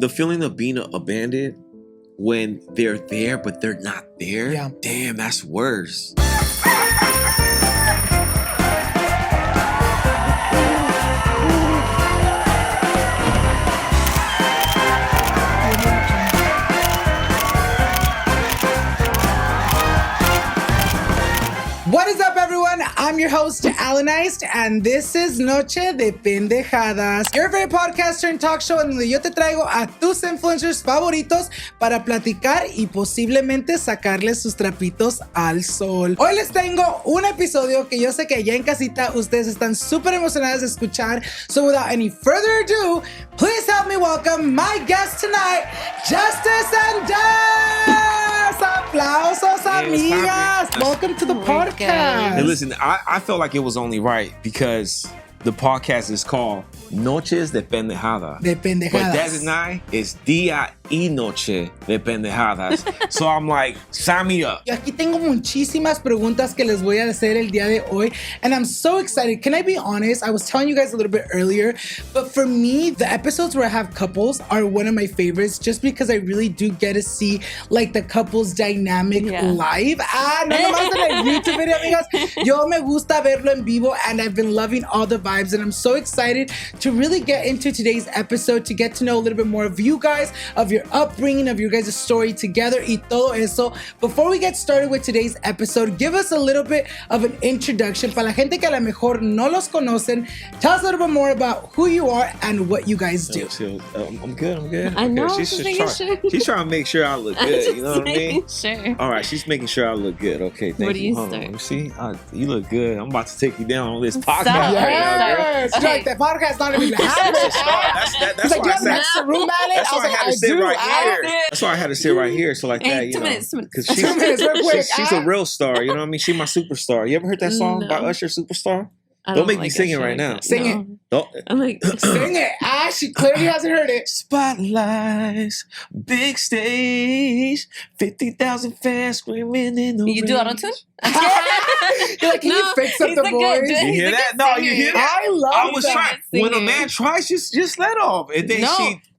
the feeling of being abandoned when they're there but they're not there. Yeah. Damn, that's worse. What is up, everyone? I'm your host, Alannized, and this is Noche de Pendejadas, your favorite podcast and talk show en donde yo te traigo a tus influencers favoritos para platicar y posiblemente sacarles sus trapitos al sol. Hoy les tengo un episodio que yo sé que allá en casita ustedes están súper emocionados de escuchar. So without any further ado, please help me welcome my guest tonight, Justice and Des! Aplausos, amigas! Welcome to the podcast. Hey, listen, I felt like it was only right because the podcast is called Noches de Pendejadas. De Pendejadas. But Des and I is Día y Noche de Pendejadas. So I'm like, sign me up. Yo aquí tengo muchísimas preguntas que les voy a hacer el día de hoy, and I'm so excited. Can I be honest? I was telling you guys a little bit earlier, but for me, the episodes where I have couples are one of my favorites just because I really do get to see like the couples dynamic live. No nomás en el YouTube video, amigas. Yo me gusta verlo en vivo, and I've been loving all the vibes, and I'm so excited to really get into today's episode, to get to know a little bit more of you guys, of your upbringing, of your guys' story together y todo eso. Before we get started with today's episode, give us a little bit of an introduction para la gente que a lo mejor no los conocen. Tell us a little bit more about who you are and what you guys do. I'm good. I know. She's trying to make sure I look good. You know what I mean? Sure. All right, she's making sure I look good. Okay, thank you. Hold on. Let me see. You look good. I'm about to take you down on this podcast. Yes. Okay. Like the podcast not even happening. That's why I said. That's room at it. That's why I had to sit right here. do. That's why I had to sit right here. So like that, you 2 know, minutes. because 2 minutes, real quick. she's a real star. You know what I mean? She's my superstar. You ever heard that song by Usher, Superstar? Don't make me sing it right now. Sing it. Don't. I'm like, Sing it. She clearly hasn't heard it. Spotlights, big stage, 50,000 fans screaming in the you do auto-tune? You're like, can you fix up the voice? You hear that? No, you hear that? I love I was that. trying. When a man tries, just let off, and then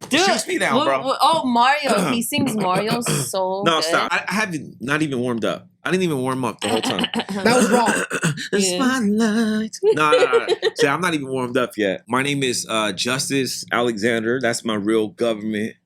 she shoots me down, bro. Oh, Mario. He sings Mario so No, good. stop. I haven't not even warmed up. I didn't even warm up the whole time. That was wrong. The spotlight. No. See, I'm not even warmed up yet. My name is Justice Alexander. That's my real government.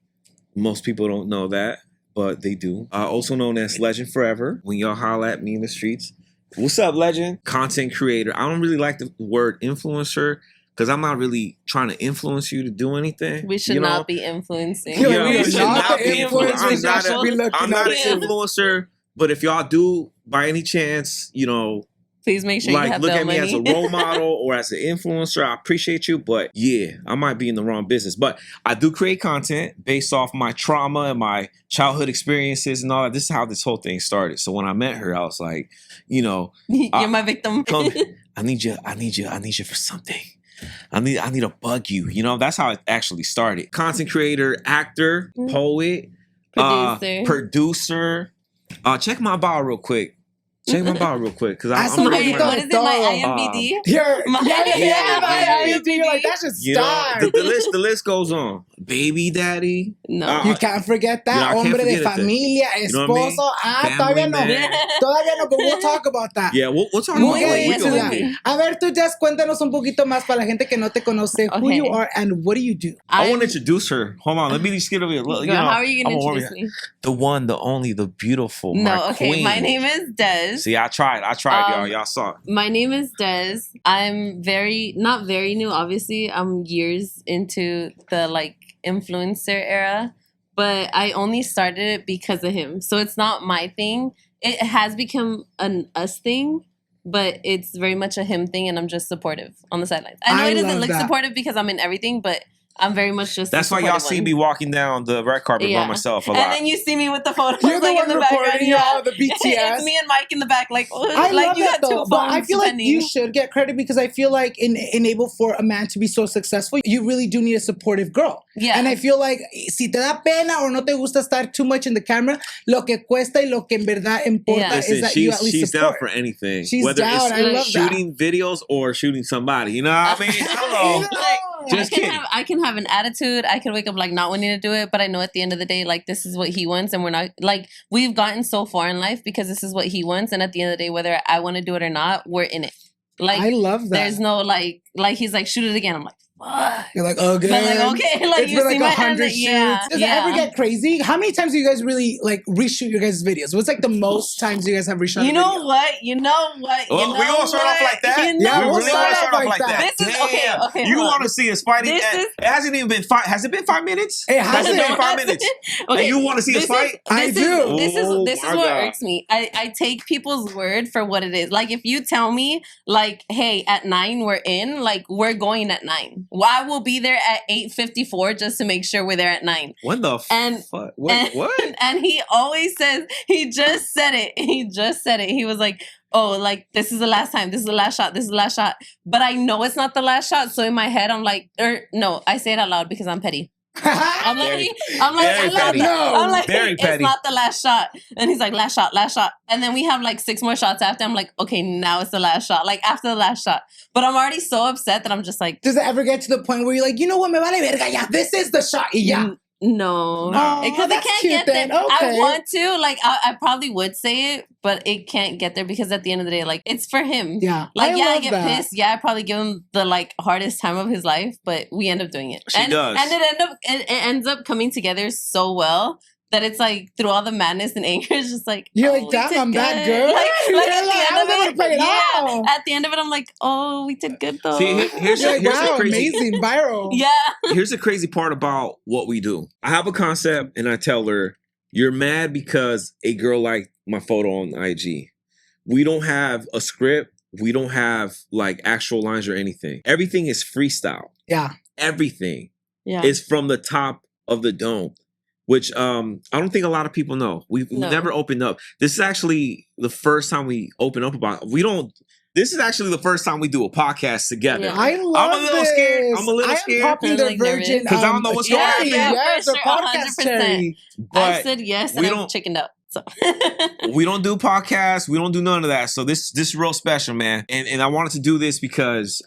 Most people don't know that, but they do. Also known as Legend Forever. When y'all holler at me in the streets, what's up, Legend? Content creator. I don't really like the word influencer because I'm not really trying to influence you to do anything. We should not be influencing. Yeah, we we should not be influencers. I'm not an influencer. But if y'all do, by any chance, you know, please make sure you have look that at me as a role model or as an influencer. I appreciate you, but yeah, I might be in the wrong business. But I do create content based off my trauma and my childhood experiences and all that. This is how this whole thing started. So when I met her, I was like, you know, you're my victim. I need you for something. I need to bug you. You know, that's how it actually started. Content creator, actor, poet, producer. Check my bio real quick. Because I'm what is it? My IMDb? IMDb. You're like, that's just star. The list goes on. Baby daddy. No. You can't forget that. Hombre de familia, esposo. Todavía no. But we'll talk about that. Yeah, we'll talk about that. A ver, tú, Jess, cuéntanos un poquito más para la gente que no te conoce, who you are and what do you do? I want to introduce her. Hold on, let me just get over here. Girl, how are you going to introduce me? The one, the only, the beautiful, my queen. My name is Des. See, I tried, y'all. Y'all saw it. My name is Des. I'm not very new, obviously. I'm years into the like influencer era, but I only started it because of him. So it's not my thing. It has become an us thing, but it's very much a him thing, and I'm just supportive on the sidelines. I know it doesn't look supportive because I'm in everything, but I'm very much just. That's why y'all see me walking down the red carpet by myself a lot. And then you see me with the photos You're like in the background. The BTS. It's me and Mike in the back. Like, I like love you that got two though. phones. But I feel like you depending. should get credit because I feel like enable for a man to be so successful, you really do need a supportive girl. Yeah. And I feel like si te da pena or no te gusta estar too much in the camera, lo que cuesta y lo que en verdad importa is that you at least she's support. down for anything. She's whether down. it's I love shooting videos or shooting somebody. You know what I mean? Hello. Just kidding. I can have an attitude. I can wake up like not wanting to do it, but I know at the end of the day, like this is what he wants, and we're not like we've gotten so far in life because this is what he wants, and at the end of the day, whether I want to do it or not, we're in it. Like I love that. There's no like he's like shoot it again. I'm like. Fuck. You're like, okay. But like, okay, like it's you been see like my hand. 100 shoots. Yeah. Does it ever get crazy? How many times do you guys really like reshoot your guys' videos? What's like the most times you guys have reshot? You know what? You know what? Well, we're gonna start off like that. You know we really want to start off like that. This is okay. You want to see us fighting? It hasn't even been 5. Has it been 5 minutes? It hasn't been 5 minutes. Okay. And you want to see us fight? I do. This is what irks me. I take people's word for what it is. Like if you tell me, like, hey, at 9 we're in, like we're going at 9. Well, I will be there at 8:54 just to make sure we're there at 9. What the fuck? What? And he always says, he just said it. He was like, oh, like, this is the last time. This is the last shot. This is the last shot. But I know it's not the last shot. So in my head, I'm like, no, I say it out loud because I'm petty. I'm like, very petty. It's not the last shot. And he's like, last shot. And then we have like 6 more shots after. I'm like, okay, now it's the last shot. Like after the last shot. But I'm already so upset that I'm just like. Does it ever get to the point where you're like, you know what, me vale verga, yeah, this is the shot, yeah. No, because it can't get there. Okay. I want to, like, I probably would say it, but it can't get there because at the end of the day, like, it's for him. Yeah, like, I get pissed. Yeah, I probably give him the like hardest time of his life, but we end up doing it. She does, and it ends up coming together so well. That it's like through all the madness and anger, it's just like you're like, damn, I'm that girl. Like at the end of it, I'm like, oh, we did good though. See, here's the crazy, amazing, viral. Yeah. Here's the crazy part about what we do. I have a concept, and I tell her, "You're mad because a girl liked my photo on IG. We don't have a script. We don't have like actual lines or anything. Everything is freestyle. Yeah, everything. Yeah, is from the top of the dome." Which I don't think a lot of people know. We've never opened up. This is actually the first time we open up about. This is actually the first time we do a podcast together. Yeah. I'm a little scared. I'm popping the virgin because I don't know what's going on. Yes, a podcast cherry. But I said yes, and I chickened out. So we don't do podcasts. We don't do none of that. So this is real special, man. And I wanted to do this because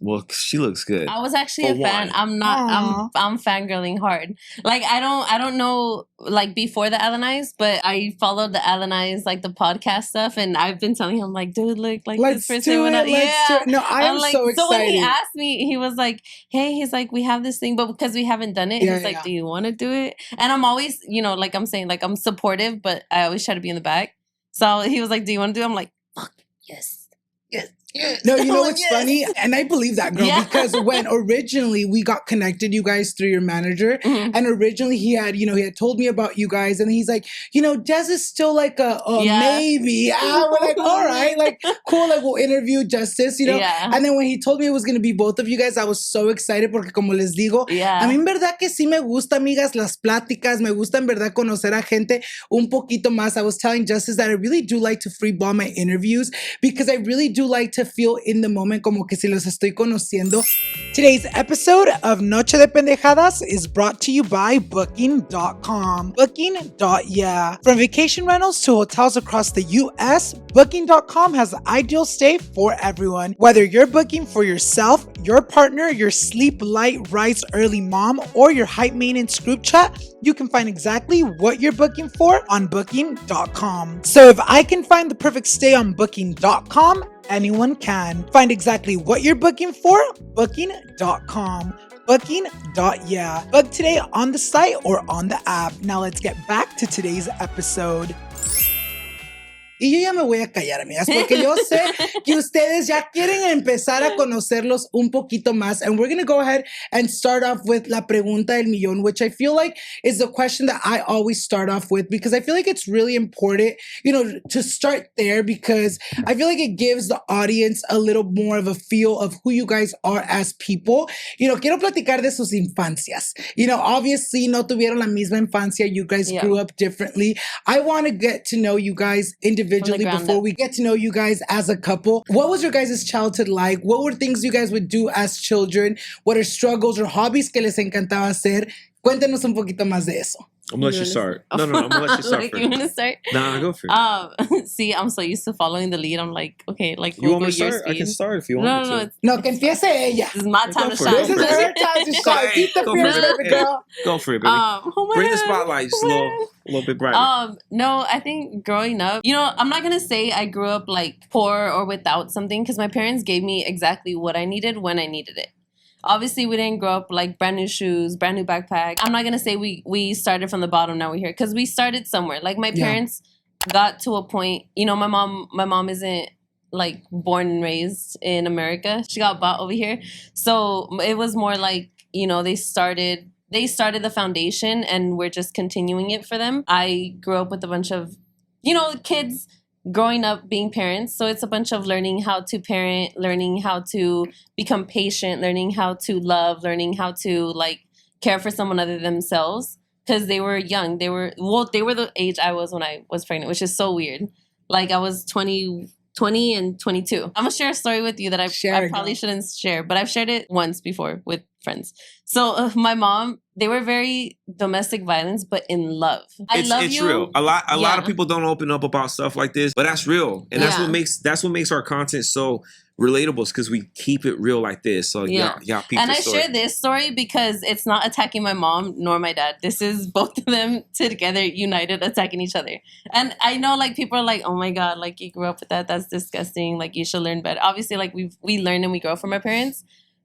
well, she looks good. I was actually a fan. I'm not. I'm fangirling hard. Like I don't know. Like before the Alannized, but I followed the Alannized, like the podcast stuff, and I've been telling him like, dude, look, like let's this person went out. Yeah. No, I'm like, so excited. So when he asked me, he was like, hey, he's like, we have this thing, but because we haven't done it, he's like, do you want to do it? And I'm always, like I'm saying, like I'm supportive, but I always try to be in the back. So he was like, do you want to do it? I'm like, fuck yes. No, you know what's funny? And I believe that, girl, because when originally we got connected, you guys, through your manager, and originally he had told me about you guys, and he's like, Des is still like a maybe. We're like, all right, like, cool, like, we'll interview Justice, And then when he told me it was going to be both of you guys, I was so excited porque como les digo, a mí en verdad que sí me gusta, amigas, las pláticas, me gusta en verdad conocer a gente un poquito más. I was telling Justice that I really do like to freeball my interviews because I really do like to feel in the moment como que si los estoy conociendo. Today's episode of Noche de Pendejadas is brought to you by Booking.com. Booking.yeah. From vacation rentals to hotels across the US, Booking.com has the ideal stay for everyone. Whether you're booking for yourself, your partner, your sleep light, rise early mom, or your hype maintenance group chat, you can find exactly what you're booking for on Booking.com. So if I can find the perfect stay on Booking.com, anyone can. Find exactly what you're booking for, Booking.com. Booking.yeah. Book today on the site or on the app. Now let's get back to today's episode. Y yo ya me voy a callar, amigas, porque yo sé que ustedes ya quieren empezar a conocerlos un poquito más. And we're going to go ahead and start off with la pregunta del millón, which I feel like is the question that I always start off with because I feel like it's really important, to start there because I feel like it gives the audience a little more of a feel of who you guys are as people. Quiero platicar de sus infancias. Obviously no tuvieron la misma infancia. You guys grew up differently. I want to get to know you guys individually before we get to know you guys as a couple. What was your guys' childhood like? What were things you guys would do as children? What are struggles or hobbies que les encantaba hacer? Cuéntenos un poquito más de eso. I'm gonna let you start. No, I'm gonna let you start Like, first. you want to start? Nah, go for it. See, I'm so used to following the lead. I'm like, okay, like You want we'll me to go your start? I can speed. start if you want me to. No, que empiece ella. This is my Go time to for it, shine. go This is for it. her time to shine. Hey, Keep the go fierce, for it. baby Hey. girl. Go for it, baby. Oh my Bring the God. spotlight just Oh a my little bit brighter. No, I think growing up, I'm not gonna say I grew up like poor or without something because my parents gave me exactly what I needed when I needed it. Obviously, we didn't grow up like brand new shoes, brand new backpack. I'm not gonna say we started from the bottom, now we're here, because we started somewhere. Like my parents got to a point. My mom isn't like born and raised in America. She got bought over here, so it was more like they started the foundation and we're just continuing it for them. I grew up with a bunch of kids growing up being parents, so it's a bunch of learning how to parent, learning how to become patient, learning how to love, learning how to like care for someone other than themselves, because they were young. They were the age I was when I was pregnant, which is so weird. Like I was 20 and 22. I'm gonna share a story with you that I probably shouldn't share, but I've shared it once before with friends. So my mom, they were very domestic violence, but in love. It's real. A lot of people don't open up about stuff like this, but that's real, and that's what makes our content so relatable, because we keep it real like this. So y'all peep and I story. share this story because it's not attacking my mom nor my dad. This is both of them together, united, attacking each other. And I know like people are like, oh my God, like you grew up with that. That's disgusting. Like you should learn better. Obviously, like we learn and we grow from our parents.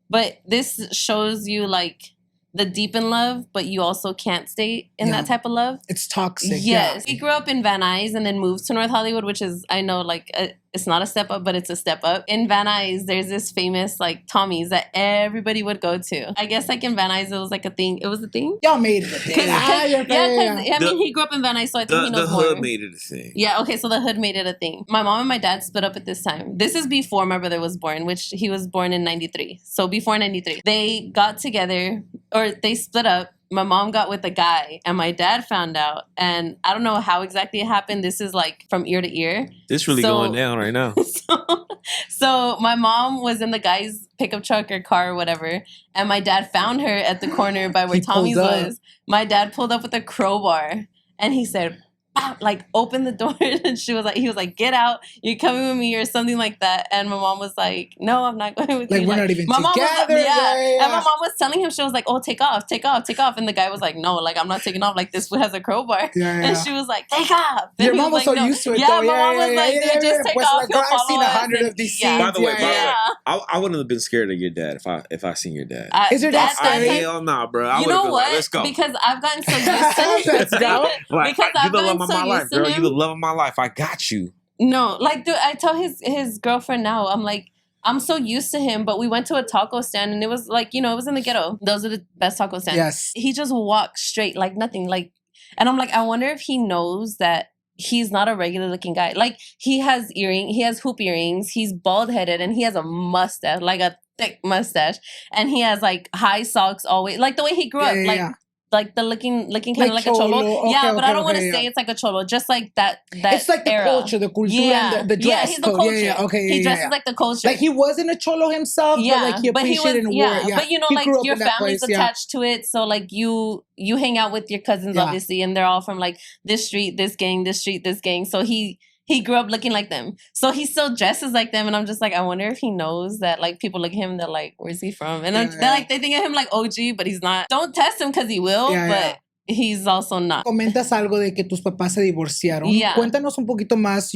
But this shows you like the deep in love, but you also can't stay in that type of love. It's toxic. Yes. We grew up in Van Nuys and then moved to North Hollywood, which is, I know, like, it's not a step up, but it's a step up. In Van Nuys, there's this famous, like, Tommy's that everybody would go to. I guess, like, in Van Nuys, it was, like, a thing. It was a thing. Y'all made it a thing. I mean, he grew up in Van Nuys, so I think he knows more. The hood made it a thing. Yeah, okay, so the hood made it a thing. My mom and my dad split up at this time. This is before my brother was born, which he was born in 93. So before 93. They got together, or they split up. My mom got with a guy and my dad found out, and I don't know how exactly it happened. This is like from ear to ear. This really going down right now. So my mom was in the guy's pickup truck or car or whatever, and my dad found her at the corner by where Tommy's was. My dad pulled up with a crowbar and he said, like, open the door. And he was like, get out, you're coming with me, or something like that. And my mom was like, no, I'm not going with you. Like, we're not even my mom together. Was, and my mom was telling him, she was like, oh, take off. And the guy was like, no, like, I'm not taking off. Like, this has a crowbar. And she was like, take off. And your mom was like, so used to it, though. My mom was like, just take off. Like, I've seen 100 of these scenes. By the way, I wouldn't have been scared of your dad if I seen your dad. Is your dad scary? Hell nah, bro. You know what? Like, let's go. Because I've gotten so used to him. Let's go. Because I've gotten so used to him. You the love of my life. I got you. No, like, dude, I tell his girlfriend now, I'm like, I'm so used to him, but we went to a taco stand and it was like, it was in the ghetto. Those are the best taco stands. Yes. He just walked straight, like nothing. Like, and I'm like, I wonder if he knows that he's not a regular looking guy. Like, he has hoop earrings, he's bald headed, and he has a mustache, like a thick mustache. And he has like high socks always, like the way he grew up, like the looking kind of like a cholo. Okay, but I don't want to say it's like a cholo. Just like that it's like era. The culture, the cultura, and the dress he's code. The culture. Okay, he dresses like the culture. Like he wasn't a cholo himself, but like he appreciated and wore it. But like your family's attached to it, so like you hang out with your cousins obviously, and they're all from like this street, this gang, this street, this gang. So he grew up looking like them. So he still dresses like them. And I'm just like, I wonder if he knows that like people look at him, they're like, where's he from? And they think of him like OG, but he's not. Don't test him because he will, but he's also not. Comentas algo de que tus papás se divorciaron. Yeah. Cuéntanos un poquito más,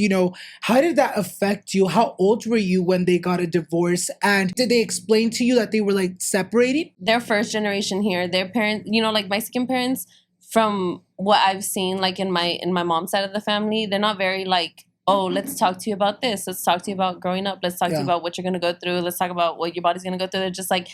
how did that affect you? How old were you when they got a divorce? And did they explain to you that they were like separated? They're first generation here. Their parents, like Mexican parents, from what I've seen, like in my mom's side of the family, they're not very like, oh, let's talk to you about this. Let's talk to you about growing up. Let's talk to you about what you're going to go through. Let's talk about what your body's going to go through. They're just like,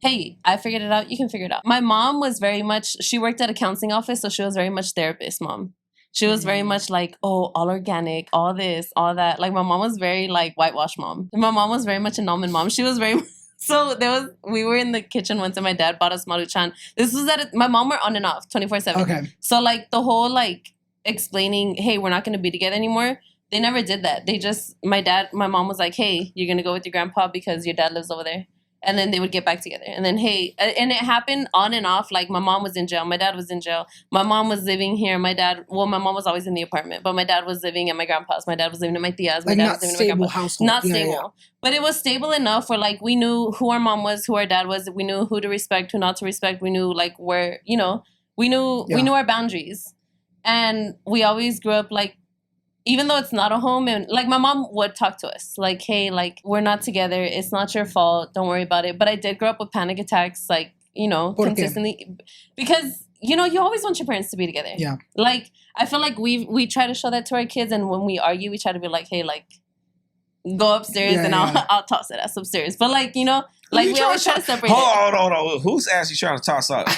hey, I figured it out. You can figure it out. My mom was very much, she worked at a counseling office, so she was very much therapist mom. She was very much like, oh, all organic, all this, all that. Like my mom was very like whitewash mom. My mom was very much an almond mom. She was very So we were in the kitchen once and my dad bought us Maruchan. This was my mom were on and off 24/7. Okay. So like the whole like explaining, hey, we're not going to be together anymore. They never did that. My mom was like, hey, you're going to go with your grandpa because your dad lives over there. And then they would get back together. And then, hey, and it happened on and off. Like, my mom was in jail. My dad was in jail. My mom was living here. My mom was always in the apartment. But my dad was living at my grandpa's. My dad was living at my tia's. My Like, dad not was living at my stable grandpa's. household. Not Yeah, stable. yeah. But it was stable enough where, like, we knew who our mom was, who our dad was. We knew who to respect, who not to respect. We knew, like, where, you know, we knew our boundaries. And we always grew up, like, even though it's not a home, and like my mom would talk to us like, hey, like, we're not together. It's not your fault. Don't worry about it. But I did grow up with panic attacks, like, you know, consistently. Because, you know, you always want your parents to be together. Yeah. Like, I feel like we try to show that to our kids. And when we argue, we try to be like, hey, like, go upstairs and I'll toss it ass upstairs. But like, you know, like we always try to separate it. Hold on. Whose ass you trying to toss up?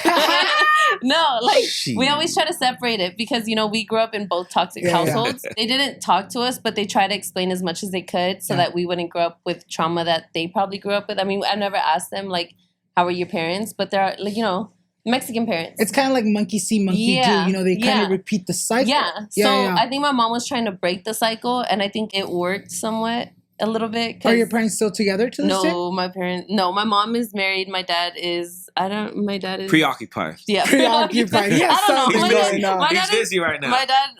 No, like we always try to separate it because, you know, we grew up in both toxic households. They didn't talk to us, but they tried to explain as much as they could so that we wouldn't grow up with trauma that they probably grew up with. I mean, I never asked them like, how are your parents? But they're like, you know, Mexican parents. It's kind of like monkey see, monkey do. You know, they kind of repeat the cycle. I think my mom was trying to break the cycle, and I think it worked somewhat. A little bit. Are your parents still together to this day? No, my mom is married. My dad is preoccupied. Yeah. Preoccupied. Yeah, I don't know. He's busy right now.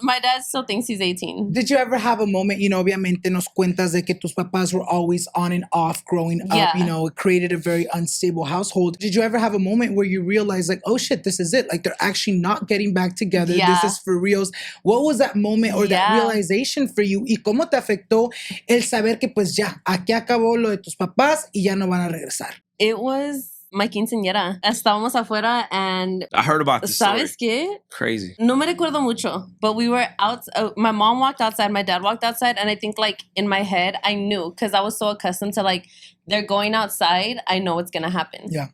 My dad still thinks he's 18. Did you ever have a moment, you know, obviamente nos cuentas de que tus papás were always on and off growing up, you know, it created a very unstable household. Did you ever have a moment where you realized like, oh shit, this is it? Like they're actually not getting back together. This is for reals. What was that moment or that realization for you? ¿Y cómo te afectó el saber que pues ya, aquí acabó lo de tus papás y ya no van a regresar? It was my quinceañera. Estábamos afuera and... I heard about this story. ¿Sabes qué? Crazy. No me recuerdo mucho, but we were out. My mom walked outside, my dad walked outside, and I think like in my head, I knew because I was so accustomed to like, they're going outside, I know what's going to happen. Yeah.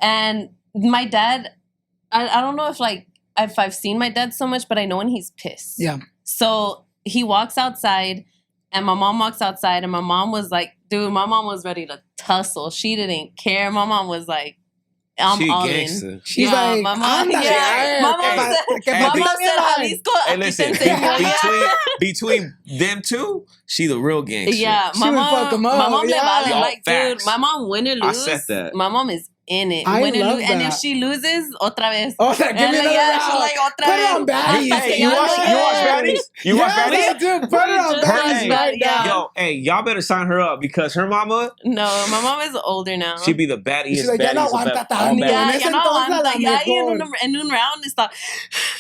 And my dad, I don't know if I've seen my dad so much, but I know when he's pissed. Yeah. So he walks outside and my mom walks outside and my mom was like, dude, my mom was ready to tussle. She didn't care. My mom was like, I'm all gangster. in. She's like, my mom said, hey, listen, between them two, she the real gangster. Yeah, my mom le vale. Like, dude, my mom win or lose. I said that. My mom is in it. I love that. And if she loses, otra vez. Oh, give me another round. She's like, otra Put it on vez. baddies. Hey, you watch baddies? You watch baddies? Dude, put it on baddies right now. Yo, hey, y'all better sign her up because her mama... No, my mom is older now. She be the baddiest She's like, ya no aguanta tanto. Ya no aguanta. En un round está...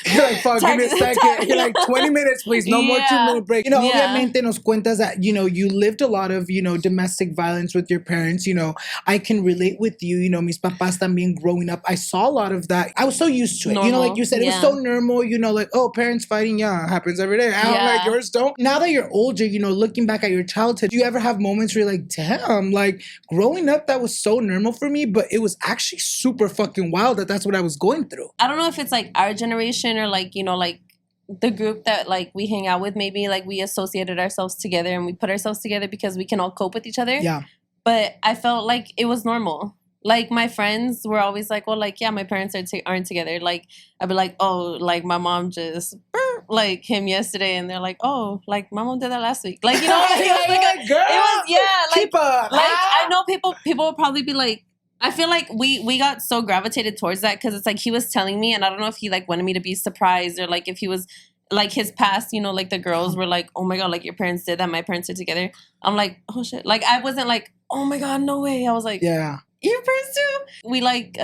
You're like, fuck, give me a second. You're like, 20 minutes, please. No more 2-minute break. You know, obviamente nos cuentas that, you know, you lived a lot of, you know, domestic violence with your parents. You know, I can relate with you. You know, mis papás también growing up. I saw a lot of that. I was so used to it. You know, like you said, it was so normal. You know, like, oh, parents fighting, happens every day. Like yours don't. Now that you're older, you know, looking back at your childhood, do you ever have moments where you're like, damn, like growing up, that was so normal for me, but it was actually super fucking wild that that's what I was going through. I don't know if it's like our generation or like, you know, like the group that like we hang out with, maybe like we associated ourselves together and we put ourselves together because we can all cope with each other. Yeah. But I felt like it was normal. Like my friends were always like, well, like, yeah, my parents aren't together. Like I'd be like, oh, like my mom just like him yesterday, and they're like, oh, like my mom did that last week. Like, you know, like, keep up. Like I know people will probably be like, I feel like we got so gravitated towards that because it's like he was telling me, and I don't know if he like wanted me to be surprised or like if he was like his past, you know, like the girls were like, oh my God, like your parents did that, my parents are together. I'm like, oh shit. Like I wasn't like, oh my God, no way. I was like, your parents too? We like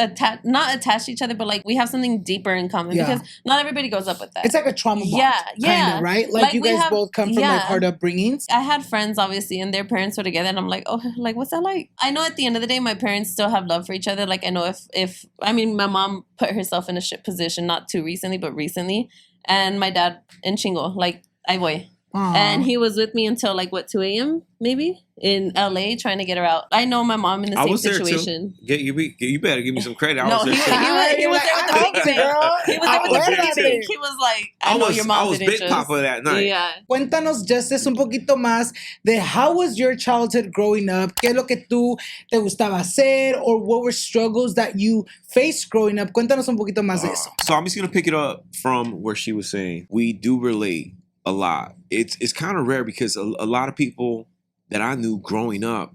not attach to each other, but like we have something deeper in common because not everybody grows up with that. It's like a trauma bond. Kinda, right? Like you guys both come from like hard upbringings. I had friends obviously and their parents were together and I'm like, oh, like what's that like? I know at the end of the day my parents still have love for each other. Like I know if I mean my mom put herself in a shit position not too recently, but recently. And my dad in Chingo, like I voy. And he was with me until like what 2 a.m. maybe in LA trying to get her out. I know my mom in the same situation. You better give me some credit. He was there with the big thing. He was there with the big thing. He was like, I know your mom did it. I was big papa that night. Yeah. Cuéntanos, Justice, un poquito más de how was your childhood growing up? ¿Qué es lo que tú te gustaba hacer? Or what were struggles that you faced growing up? Cuéntanos un poquito más de eso. So I'm just going to pick it up from where she was saying. We do relate a lot. It's kind of rare because a lot of people that I knew growing up,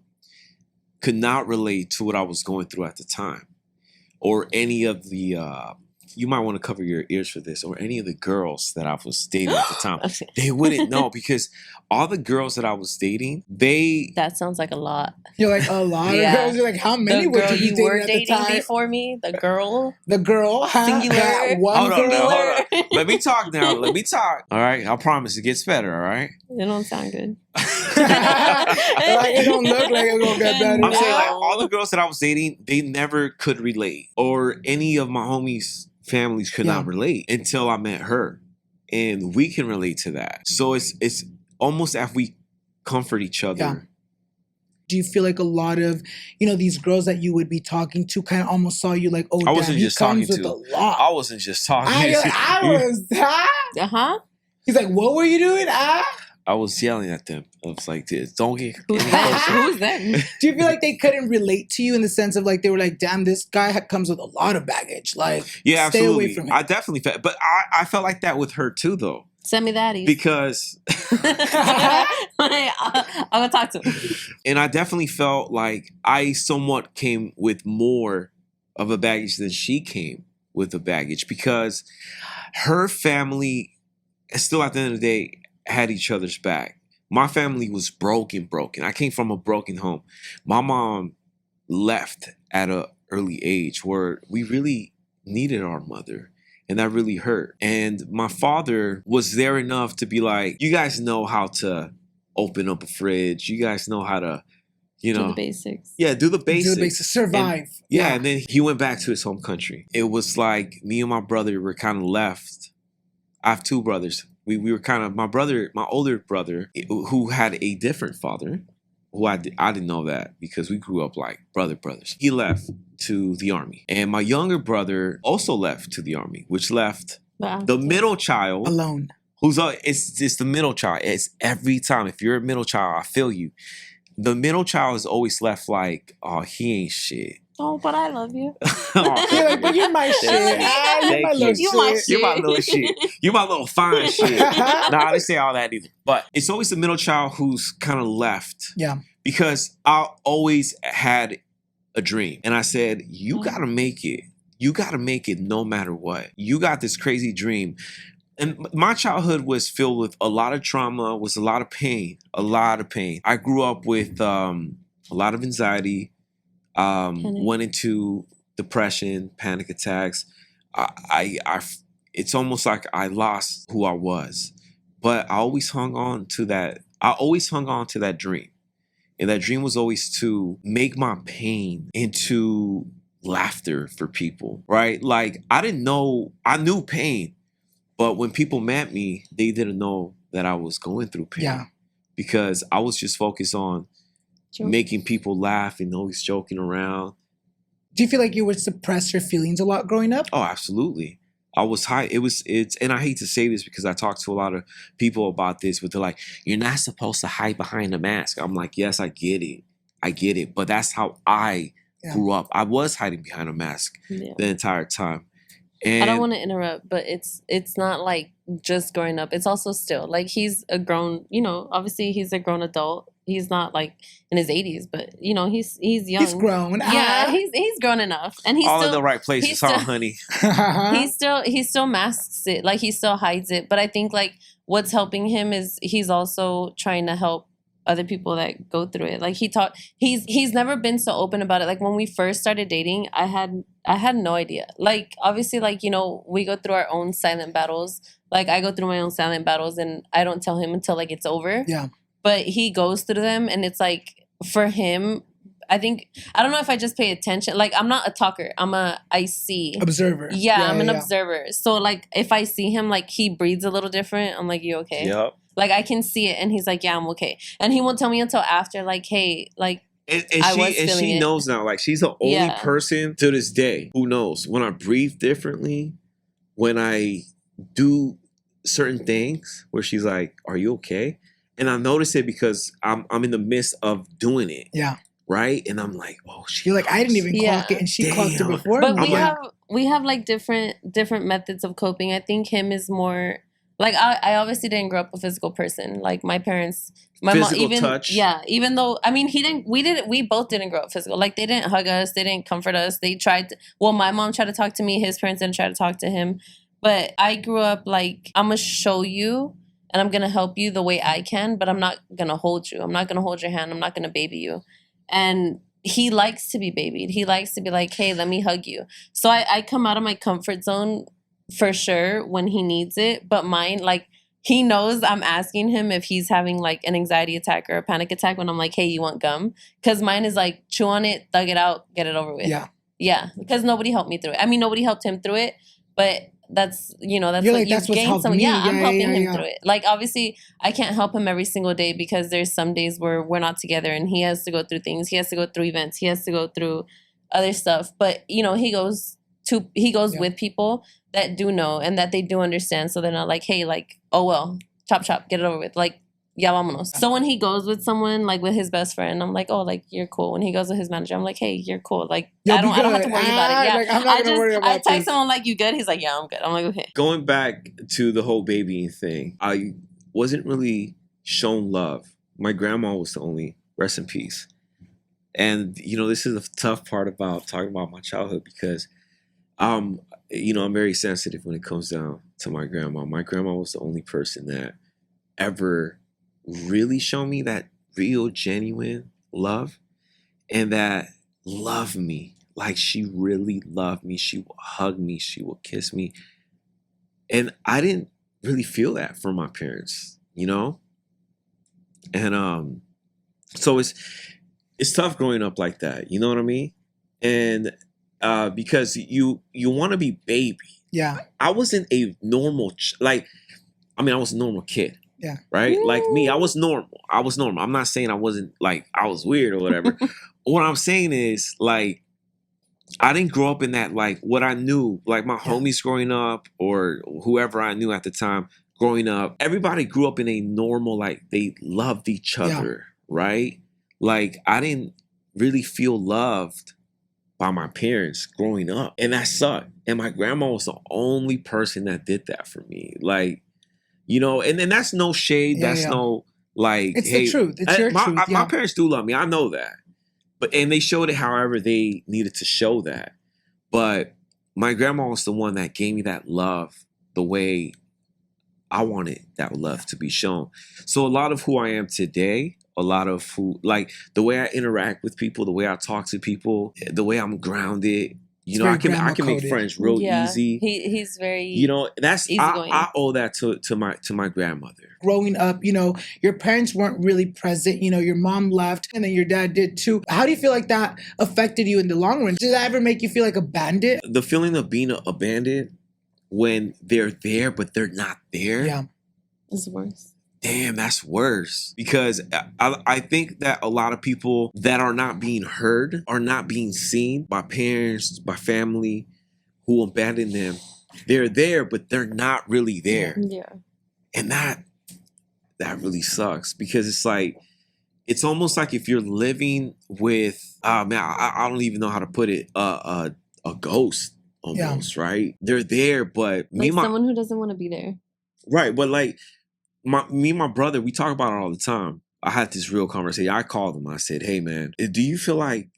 could not relate to what I was going through at the time, or any of the. You might want to cover your ears for this, or any of the girls that I was dating at the time. They wouldn't know, because all the girls that I was dating, That sounds like a lot. You're like, a lot Yeah. of girls. You're like, how many The would girl you be you were dating at the dating time? before me, the girl. The girl, huh? Singular. That one Hold on, girl. now, hold on. Let me talk now. Let me talk. All right, I promise it gets better. All right. It don't sound good. Like, it don't look like it's gonna get better. I'm saying, like, No. all the girls that I was dating, they never could relate, or any of my homies' families could not relate until I met her, and we can relate to that. So it's almost as we comfort each other. Yeah. Do you feel like a lot of, these girls that you would be talking to kind of almost saw you like, oh, I wasn't damn, just he comes talking with to. a lot. I wasn't just talking. I was, Uh-huh. He's like, what were you doing? I was yelling at them. I was like, this, don't get Who's any that? closer. Who's them? Do you feel like they couldn't relate to you in the sense of like, they were like, damn, this guy comes with a lot of baggage. Like, Yeah, stay absolutely. away from him. I definitely felt, but I felt like that with her too, though, Send me that. because, I'm gonna talk to him. and I definitely felt like I somewhat came with more of a baggage than she came with a baggage, because her family, still at the end of the day, had each other's back. My family was broken. I came from a broken home. My mom left at an early age where we really needed our mother, and that really hurt. And my father was there enough to be like, you guys know how to open up a fridge. You guys know how to, Do the basics. Yeah, do the basics. Do the basics. Survive. And then he went back to his home country. It was like me and my brother were kind of left. I have two brothers. We were kind of, my older brother, who had a different father, who I didn't know that because we grew up like brothers. He left to the army. And my younger brother also left to the army, which left the middle child Alone. who's it's the middle child. It's every time. If you're a middle child, I feel you. The middle child is always left like, oh, he ain't shit. Oh, but I love you. Oh, You're like, but you're my shit. You're my little You my shit. You're my little shit. You're my little fine shit. Nah, I didn't say all that either. But it's always the middle child who's kind of left. Yeah. Because I always had a dream. And I said, you got to make it. You got to make it no matter what. You got this crazy dream. And my childhood was filled with a lot of trauma, was a lot of pain. I grew up with a lot of anxiety, went into depression, panic attacks. It's almost like I lost who I was. But I always hung on to that dream. And that dream was always to make my pain into laughter for people, right? Like, I knew pain. But when people met me, they didn't know that I was going through pain. Yeah. Because I was just focused on making people laugh and always joking around. Do you feel like you would suppress your feelings a lot growing up? Oh, absolutely. I was high. And I hate to say this because I talk to a lot of people about this, but they're like, you're not supposed to hide behind a mask. I'm like, yes, I get it. But that's how I grew up. I was hiding behind a mask the entire time. And I don't want to interrupt, but it's not like just growing up. It's also still like he's a grown, obviously he's a grown adult. He's not like in his 80s, but he's young. He's grown. Yeah, he's grown enough, and he's all still in the right places, huh, honey? he still masks it, like he still hides it. But I think like what's helping him is he's also trying to help other people that go through it. Like he's never been so open about it. Like when we first started dating, I had no idea. Like obviously, like we go through our own silent battles. Like I go through my own silent battles, and I don't tell him until like it's over. Yeah. But he goes through them, and it's like for him, I don't know if I just pay attention. Like I'm not a talker. I see. Observer. Yeah, I'm an observer. So like if I see him like he breathes a little different, I'm like, you okay? Yep. Like I can see it, and he's like, yeah, I'm okay. And he won't tell me until after, like, hey, like And feeling she it. knows now. Like she's the only person to this day who knows when I breathe differently, when I do certain things where she's like, "Are you okay?" And I notice it because I'm in the midst of doing it. Yeah. Right. And I'm like, oh, You're like, I didn't even clock it, and she clocked it before But me. we have like different methods of coping. I think him is more Like I obviously didn't grow up a physical person. Like my parents, my mom, Physical even touch. yeah, even though I mean we both didn't grow up physical. Like they didn't hug us, they didn't comfort us. They tried to, well, my mom tried to talk to me, his parents didn't try to talk to him. But I grew up like I'm gonna show you and I'm gonna help you the way I can, but I'm not gonna hold you. I'm not gonna hold your hand. I'm not gonna baby you. And he likes to be babied. He likes to be like, hey, let me hug you. So I come out of my comfort zone for sure when he needs it. But mine, like, he knows I'm asking him if he's having like an anxiety attack or a panic attack when I'm like, hey, you want gum? Because mine is like, chew on it, thug it out, get it over with. Yeah. Yeah. Because nobody helped me through it. I mean, nobody helped him through it, but that's, that's You're what like, you've that's what's gained helped some. me. Yeah, I'm Yeah, helping yeah, him yeah. through it. Like, obviously, I can't help him every single day because there's some days where we're not together and he has to go through things. He has to go through events. He has to go through other stuff. But, he goes Yeah. with people that do know and that they do understand. So they're not like, hey, like, oh, well, chop, chop, get it over with. Like, ya vámonos. So when he goes with someone, like with his best friend, I'm like, oh, like, you're cool. When he goes with his manager, I'm like, hey, you're cool. Like, You'll I don't be have to good. worry about it. Yeah. Like, I'm not gonna worry I about text this. him, I'm like, you good? He's like, yeah, I'm good. I'm like, okay. Going back to the whole babying thing, I wasn't really shown love. My grandma was the only, rest in peace. And, this is the tough part about talking about my childhood because, I'm very sensitive when it comes down to my grandma. My grandma was the only person that ever really showed me that real, genuine love and that loved me. Like she really loved me. She would hug me. She would kiss me. And I didn't really feel that from my parents, And so it's tough growing up like that. You know what I mean? And because you want to be baby. Yeah. I wasn't a normal I was a normal kid. Yeah. Right? Like me, I was normal. I'm not saying I wasn't like I was weird or whatever. What I'm saying is like I didn't grow up in that like what I knew, like my homies growing up or whoever I knew at the time growing up. Everybody grew up in a normal, like they loved each other, right? Like I didn't really feel loved by my parents growing up. And that sucked. And my grandma was the only person that did that for me. Like, and then that's no shade. That's no like, it's hey, the truth. It's your truth. My parents do love me. I know that. And they showed it however they needed to show that. But my grandma was the one that gave me that love the way I wanted that love to be shown. So a lot of who I am today, a lot of who, like the way I interact with people, the way I talk to people, the way I'm grounded, I can make friends real easy. He's very that's easygoing. I owe that to my grandmother. Growing up, your parents weren't really present. Your mom left and then your dad did too. How do you feel like that affected you in the long run? Did that ever make you feel like abandoned? The feeling of being abandoned when they're there but they're not there. Yeah. It's worse. Damn, that's worse. Because I think that a lot of people that are not being heard, are not being seen by parents, by family who abandon them. They're there, but they're not really there. Yeah. And that really sucks because it's like, it's almost like if you're living with, I don't even know how to put it, a ghost almost, right? They're there, but someone who doesn't want to be there. Right, but like, me and my brother, we talk about it all the time. I had this real conversation. I called him. I said, hey, man, do you feel like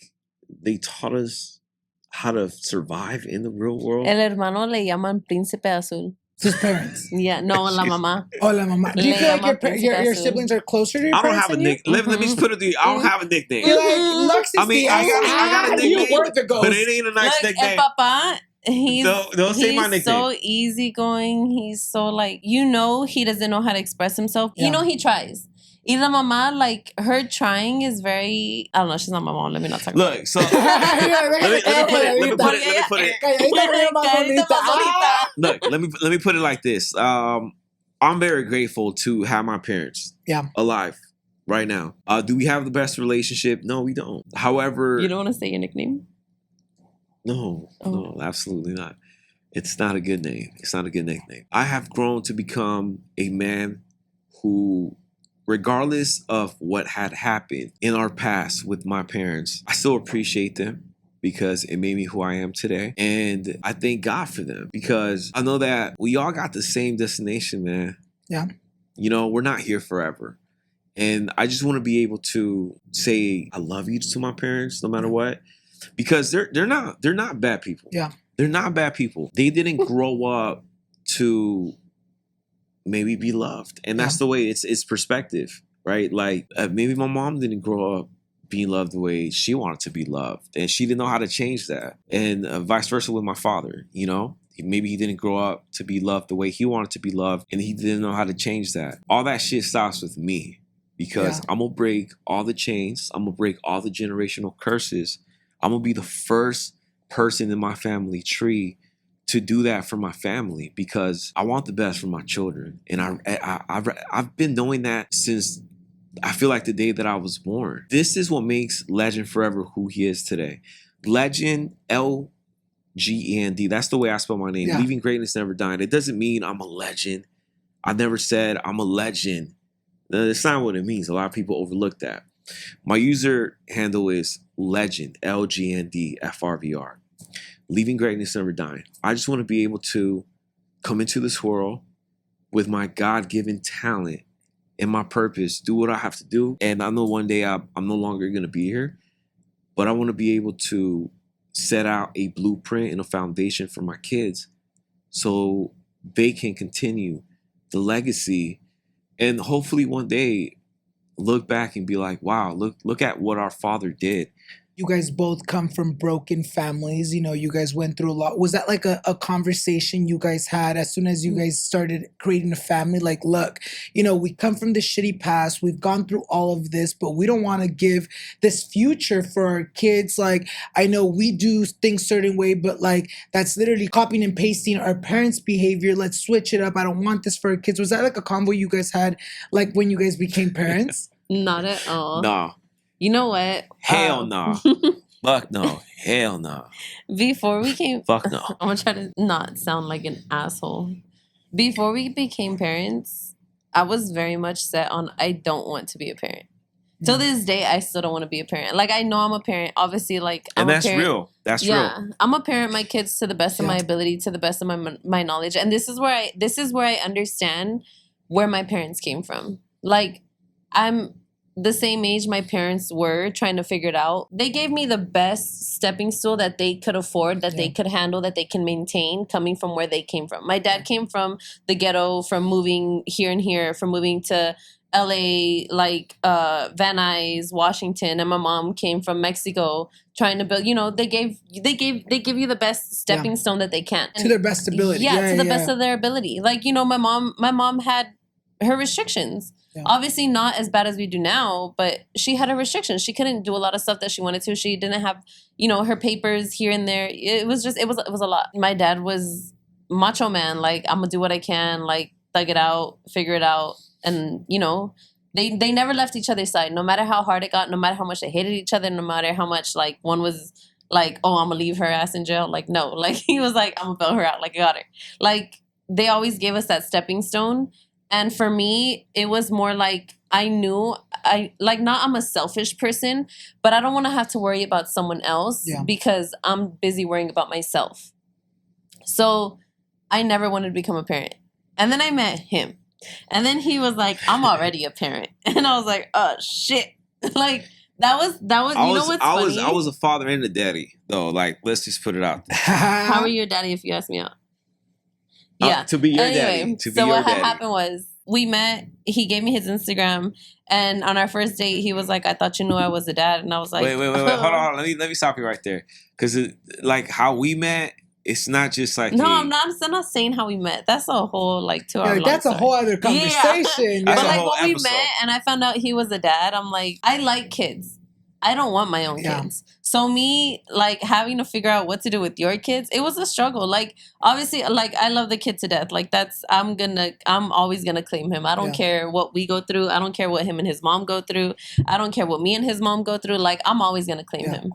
they taught us how to survive in the real world? El hermano le llaman Príncipe Azul. His parents. Yeah, no, la mamá. Oh, la mamá. Do you feel like your siblings are closer to your parents? I don't have a nickname. Let me just put it to you. I don't have a nickname. You're like, Luxy, I got a nickname, you were the ghost. but it ain't a nice nickname. El papá, don't say my nickname. He's so easygoing. He's so he doesn't know how to express himself. Yeah. He tries. Y la mamá, like, her trying is very, I don't know, she's not my mom. Let me not talk about it. Look, so let me put it. Look, let me put it like this. I'm very grateful to have my parents alive right now. Do we have the best relationship? No, we don't. However, you don't want to say your nickname? No, absolutely not. It's not a good name. It's not a good nickname. I have grown to become a man who, regardless of what had happened in our past with my parents, I still appreciate them. because it made me who I am today. And I thank God for them because I know that we all got the same destination, man. Yeah. You know, we're not here forever. And I just want to be able to say I love you to my parents no matter what. Because they're not bad people. Yeah. They're not bad people. They didn't grow up to maybe be loved. And that's the way it's perspective, right? Like maybe my mom didn't grow up being loved the way she wanted to be loved. And she didn't know how to change that. And vice versa with my father, you know? Maybe he didn't grow up to be loved the way he wanted to be loved. And he didn't know how to change that. All that shit stops with me. Because I'm going to break all the chains. I'm going to break all the generational curses. I'm going to be the first person in my family tree to do that for my family because I want the best for my children. And I've been knowing that since I feel like the day that I was born. This is what makes Legend Forever who he is today. Legend, LGND. That's the way I spell my name. Yeah. Leaving greatness, never dying. It doesn't mean I'm a legend. I never said I'm a legend. That's not what it means. A lot of people overlook that. My user handle is Legend, LGNDFRVR. Leaving greatness, never dying. I just want to be able to come into this world with my God-given talent and my purpose, do what I have to do. And I know one day I'm no longer going to be here, but I want to be able to set out a blueprint and a foundation for my kids so they can continue the legacy and hopefully one day look back and be like, wow, look at what our father did. You guys both come from broken families. You know, you guys went through a lot. Was that like a conversation you guys had as soon as you guys started creating a family? Like, look, you know, we come from the shitty past. We've gone through all of this, but we don't want to give this future for our kids. Like, I know we do things certain way, but like that's literally copying and pasting our parents' behavior. Let's switch it up. I don't want this for our kids. Was that like a convo you guys had like when you guys became parents? Not at all. No. You know what? Hell no. Fuck no. Hell no. Before we came... Fuck no. I'm going to try to not sound like an asshole. Before we became parents, I was very much set on I don't want to be a parent. Till this day, I still don't want to be a parent. Like, I know I'm a parent. Obviously, like, I'm and that's a parent. real. That's yeah, real. I'm a parent my kids to the best of my ability, to the best of my knowledge. And this is where I understand where my parents came from. Like, I'm the same age my parents were trying to figure it out. They gave me the best stepping stool that they could afford, that they could handle, that they can maintain coming from where they came from. My dad came from the ghetto, from moving here and here, from moving to LA, like Van Nuys, Washington, and my mom came from Mexico trying to build, you know, they give you the best stepping stone that they can. To their best ability. Yeah, to the best of their ability. Like, you know, my mom had her restrictions. Yeah. Obviously not as bad as we do now, but she had her restrictions. She couldn't do a lot of stuff that she wanted to. She didn't have, you know, her papers here and there. It was a lot. My dad was macho man. Like, I'm gonna do what I can, like, thug it out, figure it out. And, you know, they never left each other's side, no matter how hard it got, no matter how much they hated each other, no matter how much, like, one was like, oh, I'm gonna leave her ass in jail. Like, no, like, he was like, I'm gonna bail her out. Like, I got her. Like, they always gave us that stepping stone. And for me, it was more like I'm a selfish person, but I don't want to have to worry about someone else because I'm busy worrying about myself. So I never wanted to become a parent. And then I met him. And then he was like, I'm already a parent. And I was like, oh, shit. Like, that was you know what's funny? I was a father and a daddy, though. Like, let's just put it out there. How are you a daddy if you ask me out? Yeah. To be your daddy. So what happened was we met. He gave me his Instagram, and on our first date, he was like, "I thought you knew I was a dad," and I was like, "Wait, hold on. Let me stop you right there, because like how we met, it's not just like I'm not saying how we met. That's a whole like 2 hour. That's a whole other conversation. But like when we met, and I found out he was a dad, I'm like, I like kids. I don't want my own kids. So me, like, having to figure out what to do with your kids, it was a struggle. Like, obviously, like, I love the kid to death. Like, I'm always gonna claim him. I don't care what we go through. I don't care what him and his mom go through. I don't care what me and his mom go through. Like, I'm always gonna claim him.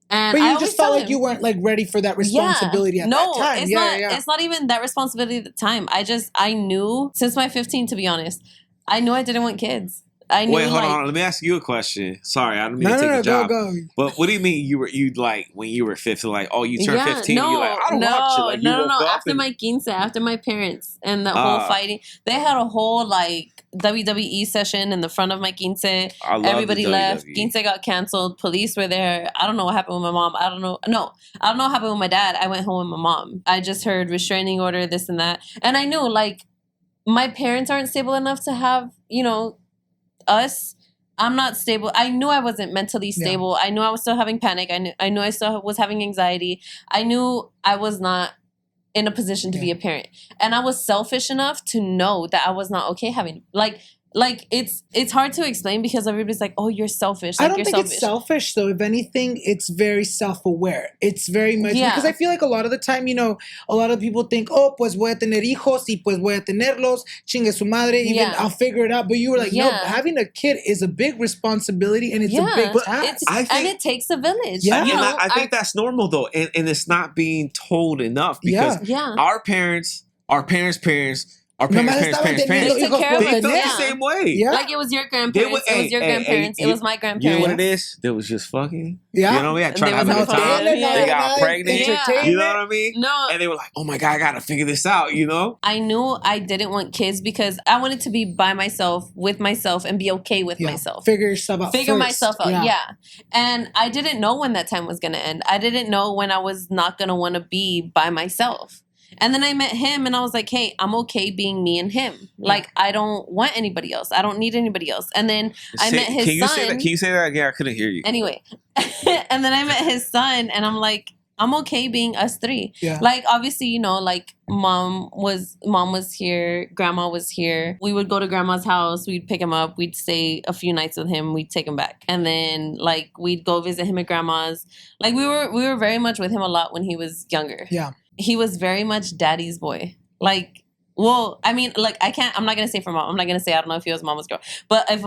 And but you just felt like you weren't like ready for that responsibility at that time. It's not even that responsibility at the time. I knew since my 15, to be honest, I knew I didn't want kids. I knew Wait, hold like on. Let me ask you a question. Sorry, I don't mean No, to take no, the no, job. go. But what do you mean you like when you were 15? Like, oh, you turned 15. No, You're like, I don't watch it. Like, you woke up After and my quince, after my parents and the whole fighting, they had a whole like WWE session in the front of my quince. I love Everybody the left. WWE. Quince got canceled. Police were there. I don't know what happened with my mom. I don't know. No, I don't know what happened with my dad. I went home with my mom. I just heard restraining order, this and that, and I knew like my parents aren't stable enough to have us. I'm not stable. I knew I wasn't mentally stable. I knew I was still having panic. I knew I still was having anxiety. I knew I was not in a position to be a parent. And I was selfish enough to know that I was not okay having like it's hard to explain because everybody's like, oh, you're selfish. Like, I don't you're think selfish. it's selfish though. If anything, it's very self-aware. It's very much because I feel like a lot of the time, a lot of people think, oh, pues voy a tener hijos y pues voy a tenerlos, chingue su madre, even I'll figure it out. But you were like, no, having a kid is a big responsibility and it's a big task. And it takes a village. Yeah. I think that's normal though, and it's not being told enough because our parents, our parents' parents. Our parents' parents' They took care of they us. felt the same way. Yeah. Like it was your grandparents. It was your grandparents. It was my grandparents. You know what it is? They was just fucking. Yeah. You know what I mean? Trying to have a good time. They got pregnant. You know what I mean? No. And they were like, oh my God, I got to figure this out, I knew I didn't want kids because I wanted to be by myself, with myself, and be okay with myself. Figure yourself out Figure first. myself out, And I didn't know when that time was going to end. I didn't know when I was not going to want to be by myself. And then I met him and I was like, hey, I'm okay being me and him. Like, I don't want anybody else. I don't need anybody else. And then I met his son. Can you say that again? I couldn't hear you. Anyway. And then I met his son and I'm like, I'm okay being us three. Yeah. Like, obviously, like mom was here. Grandma was here. We would go to grandma's house. We'd pick him up. We'd stay a few nights with him. We'd take him back. And then like, we'd go visit him at grandma's. Like we were very much with him a lot when he was younger. Yeah. He was very much daddy's boy. Like, well, I mean, like, I'm not going to say for mom. I'm not going to say, I don't know if he was mama's girl. But if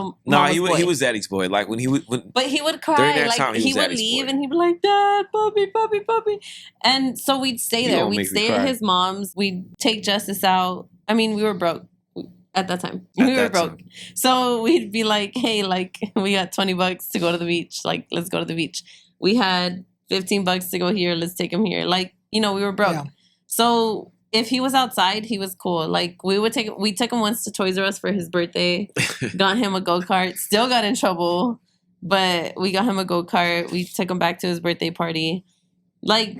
he was daddy's boy. Like, when he would... But he would cry. Like, he would leave and he'd be like, Dad, puppy, puppy, puppy. And so we'd stay there. We'd stay at his mom's. We'd take Justice out. I mean, we were broke at that time. We were broke. So we'd be like, hey, like, we got $20 to go to the beach. Like, let's go to the beach. We had $15 to go here. Let's take him here. Like, we were broke. Yeah. So if he was outside, he was cool. Like we took him once to Toys R Us for his birthday, got him a go-kart, still got in trouble, but we got him a go-kart. We took him back to his birthday party. Like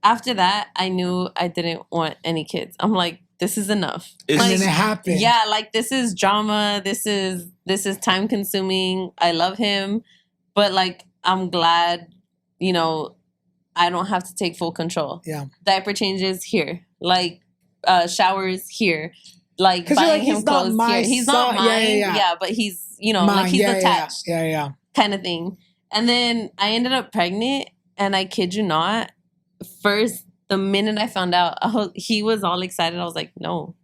after that, I knew I didn't want any kids. I'm like, this is enough. And then it happened. Yeah, like this is drama. This is time consuming. I love him, but like I'm glad, I don't have to take full control. Yeah. Diaper changes here. Like showers here. Like buying him clothes here. He's not mine. Yeah, but he's, like he's attached. Yeah. Kind of thing. And then I ended up pregnant and I kid you not, first, the minute I found out, he was all excited. I was like, no.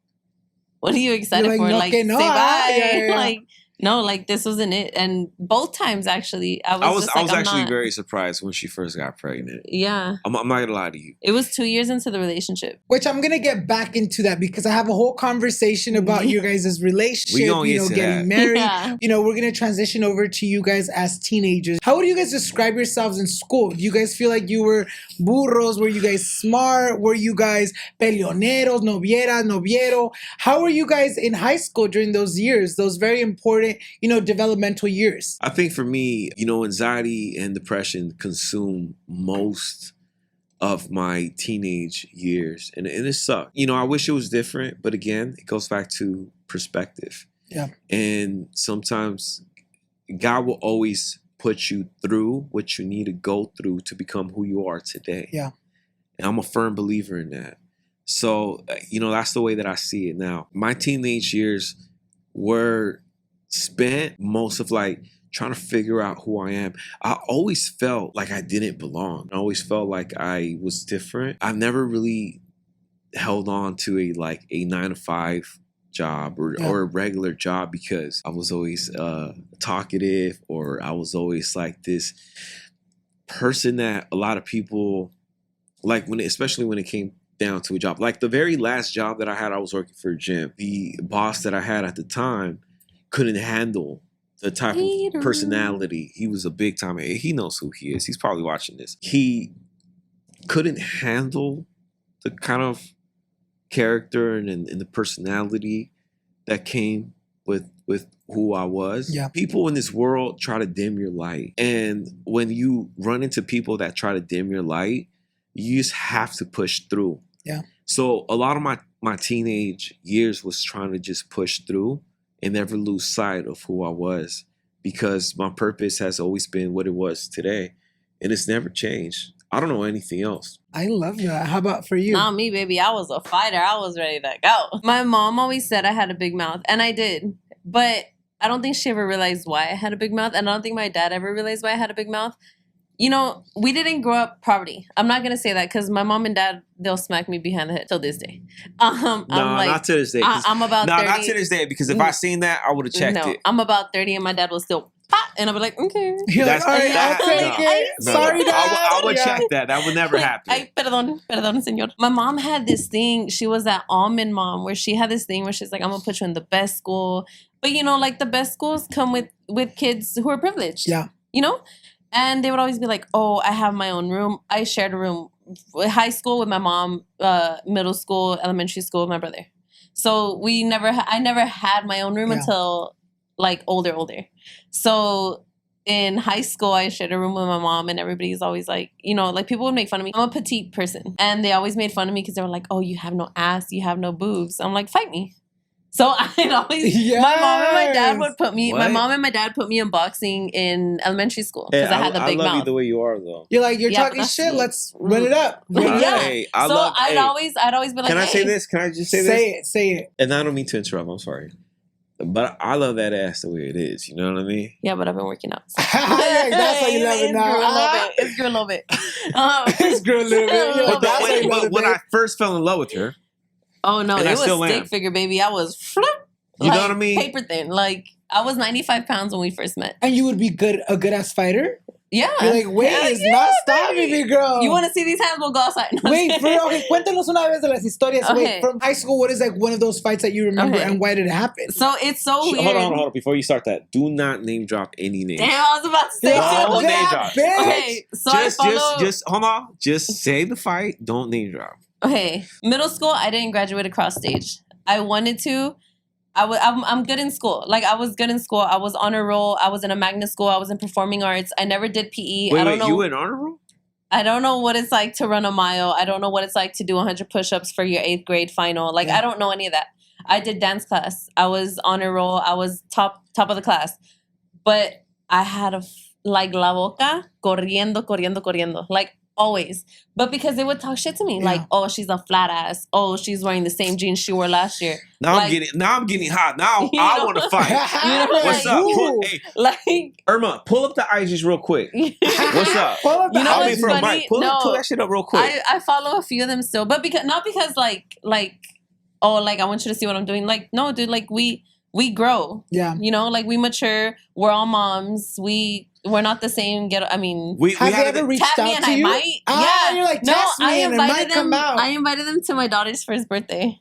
What are you excited for? Like, say bye. Yeah. Like, no, like this wasn't it. And both times actually, I was actually very surprised when she first got pregnant. Yeah. I'm not gonna lie to you. It was 2 years into the relationship. Which I'm gonna get back into that because I have a whole conversation about you guys' relationship, getting married. Yeah. We're gonna transition over to you guys as teenagers. How would you guys describe yourselves in school? Do you guys feel like you were burros? Were you guys smart? Were you guys peleoneros, noviero? How were you guys in high school during those years, those very important developmental years? I think for me, anxiety and depression consume most of my teenage years. And it sucked. I wish it was different. But again, it goes back to perspective. Yeah. And sometimes God will always put you through what you need to go through to become who you are today. Yeah. And I'm a firm believer in that. So, that's the way that I see it now. My teenage years were spent most of like trying to figure out who I am. I always felt like I didn't belong. I always felt like I was different. I never really held on to a 9-to-5 job or a regular job because I was always talkative, or I was always like this person that a lot of people like especially when it came down to a job. Like the very last job that I had, I was working for a gym. The boss that I had at the time couldn't handle the type of personality. He was a big time. He knows who he is. He's probably watching this. He couldn't handle the kind of character and the personality that came with who I was. Yeah. People in this world try to dim your light. And when you run into people that try to dim your light, you just have to push through. Yeah. So a lot of my teenage years was trying to just push through and never lose sight of who I was, because my purpose has always been what it was today. And it's never changed. I don't know anything else. I love that. How about for you? Not me, baby. I was a fighter. I was ready to go. My mom always said I had a big mouth, and I did. But I don't think she ever realized why I had a big mouth, and I don't think my dad ever realized why I had a big mouth. You know, we didn't grow up poverty. I'm not gonna say that because my mom and dad, they'll smack me behind the head till this day. No, not to this day. I'm about 30. No, not to this day, because if I seen that, I would have checked it. I'm about 30, and my dad will still pop, and I'll be like, okay. You're like, all right, I'll take it. Sorry, Dad. I would check that. That would never happen. Ay, perdón, señor. My mom had this thing. She was that almond mom where she had this thing where she's like, I'm gonna put you in the best school. But you know, like the best schools come with kids who are privileged. Yeah. You know? And they would always be like, oh, I have my own room. I shared a room. High school with my mom, middle school, elementary school with my brother. So I never had my own room until like older. So in high school, I shared a room with my mom, and everybody's always like, you know, like people would make fun of me. I'm a petite person, and they always made fun of me because they were like, oh, you have no ass, you have no boobs. I'm like, fight me. So I'd always, my mom and my dad would put me, in boxing in elementary school because I had the big mouth. I love you the way you are, though. You're like, you're talking shit. Let's run it up. I'd always be like, can I say this? Can I just say this? Say it. And I don't mean to interrupt. I'm sorry. But I love that ass the way it is. You know what I mean? Yeah, but I've been working out. So. That's why you love it now. It's grew a little bit. It's grew a little bit. But when I first fell in love with her. Oh, no, it was stick figure, baby. I was you know what I mean? Paper thin. Like, I was 95 pounds when we first met. And you would be a good-ass fighter? Yeah. You're like, wait, it's not stopping me, girl. You want to see these hands? We'll go outside. No, wait, okay, cuéntanos una vez de las historias. Okay. Wait, from high school, what is like one of those fights that you remember and why did it happen? So it's so weird. Hold on. Before you start that, do not name drop any names. Damn, I was about to say don't name drop. Okay, so just hold on. Just say the fight. Don't name drop. Okay, middle school, I didn't graduate across stage. I wanted to. I'm good in school. Like, I was good in school. I was honor roll. I was in a magnet school. I was in performing arts. I never did PE. Wait, you were in honor roll? I don't know what it's like to run a mile. I don't know what it's like to do 100 push-ups for your 8th grade final. Like, I don't know any of that. I did dance class. I was honor roll. I was top of the class. But I had like la boca corriendo. Like, always. But because they would talk shit to me. Like, oh, she's a flat ass. Oh, she's wearing the same jeans she wore last year. Now I'm getting hot. Now I want to fight. What's up? Hey, like, Irma, pull up the IGs real quick. What's up? Pull up the I'll be for a mic. Pull that shit up real quick. I follow a few of them still. But not because like oh, like I want you to see what I'm doing. Like, no, dude, like we grow. Yeah. You know, like we mature. We're all moms. We're not the same. Have they ever reached out to you? You're like, text me and it might come out. I invited them to my daughter's first birthday.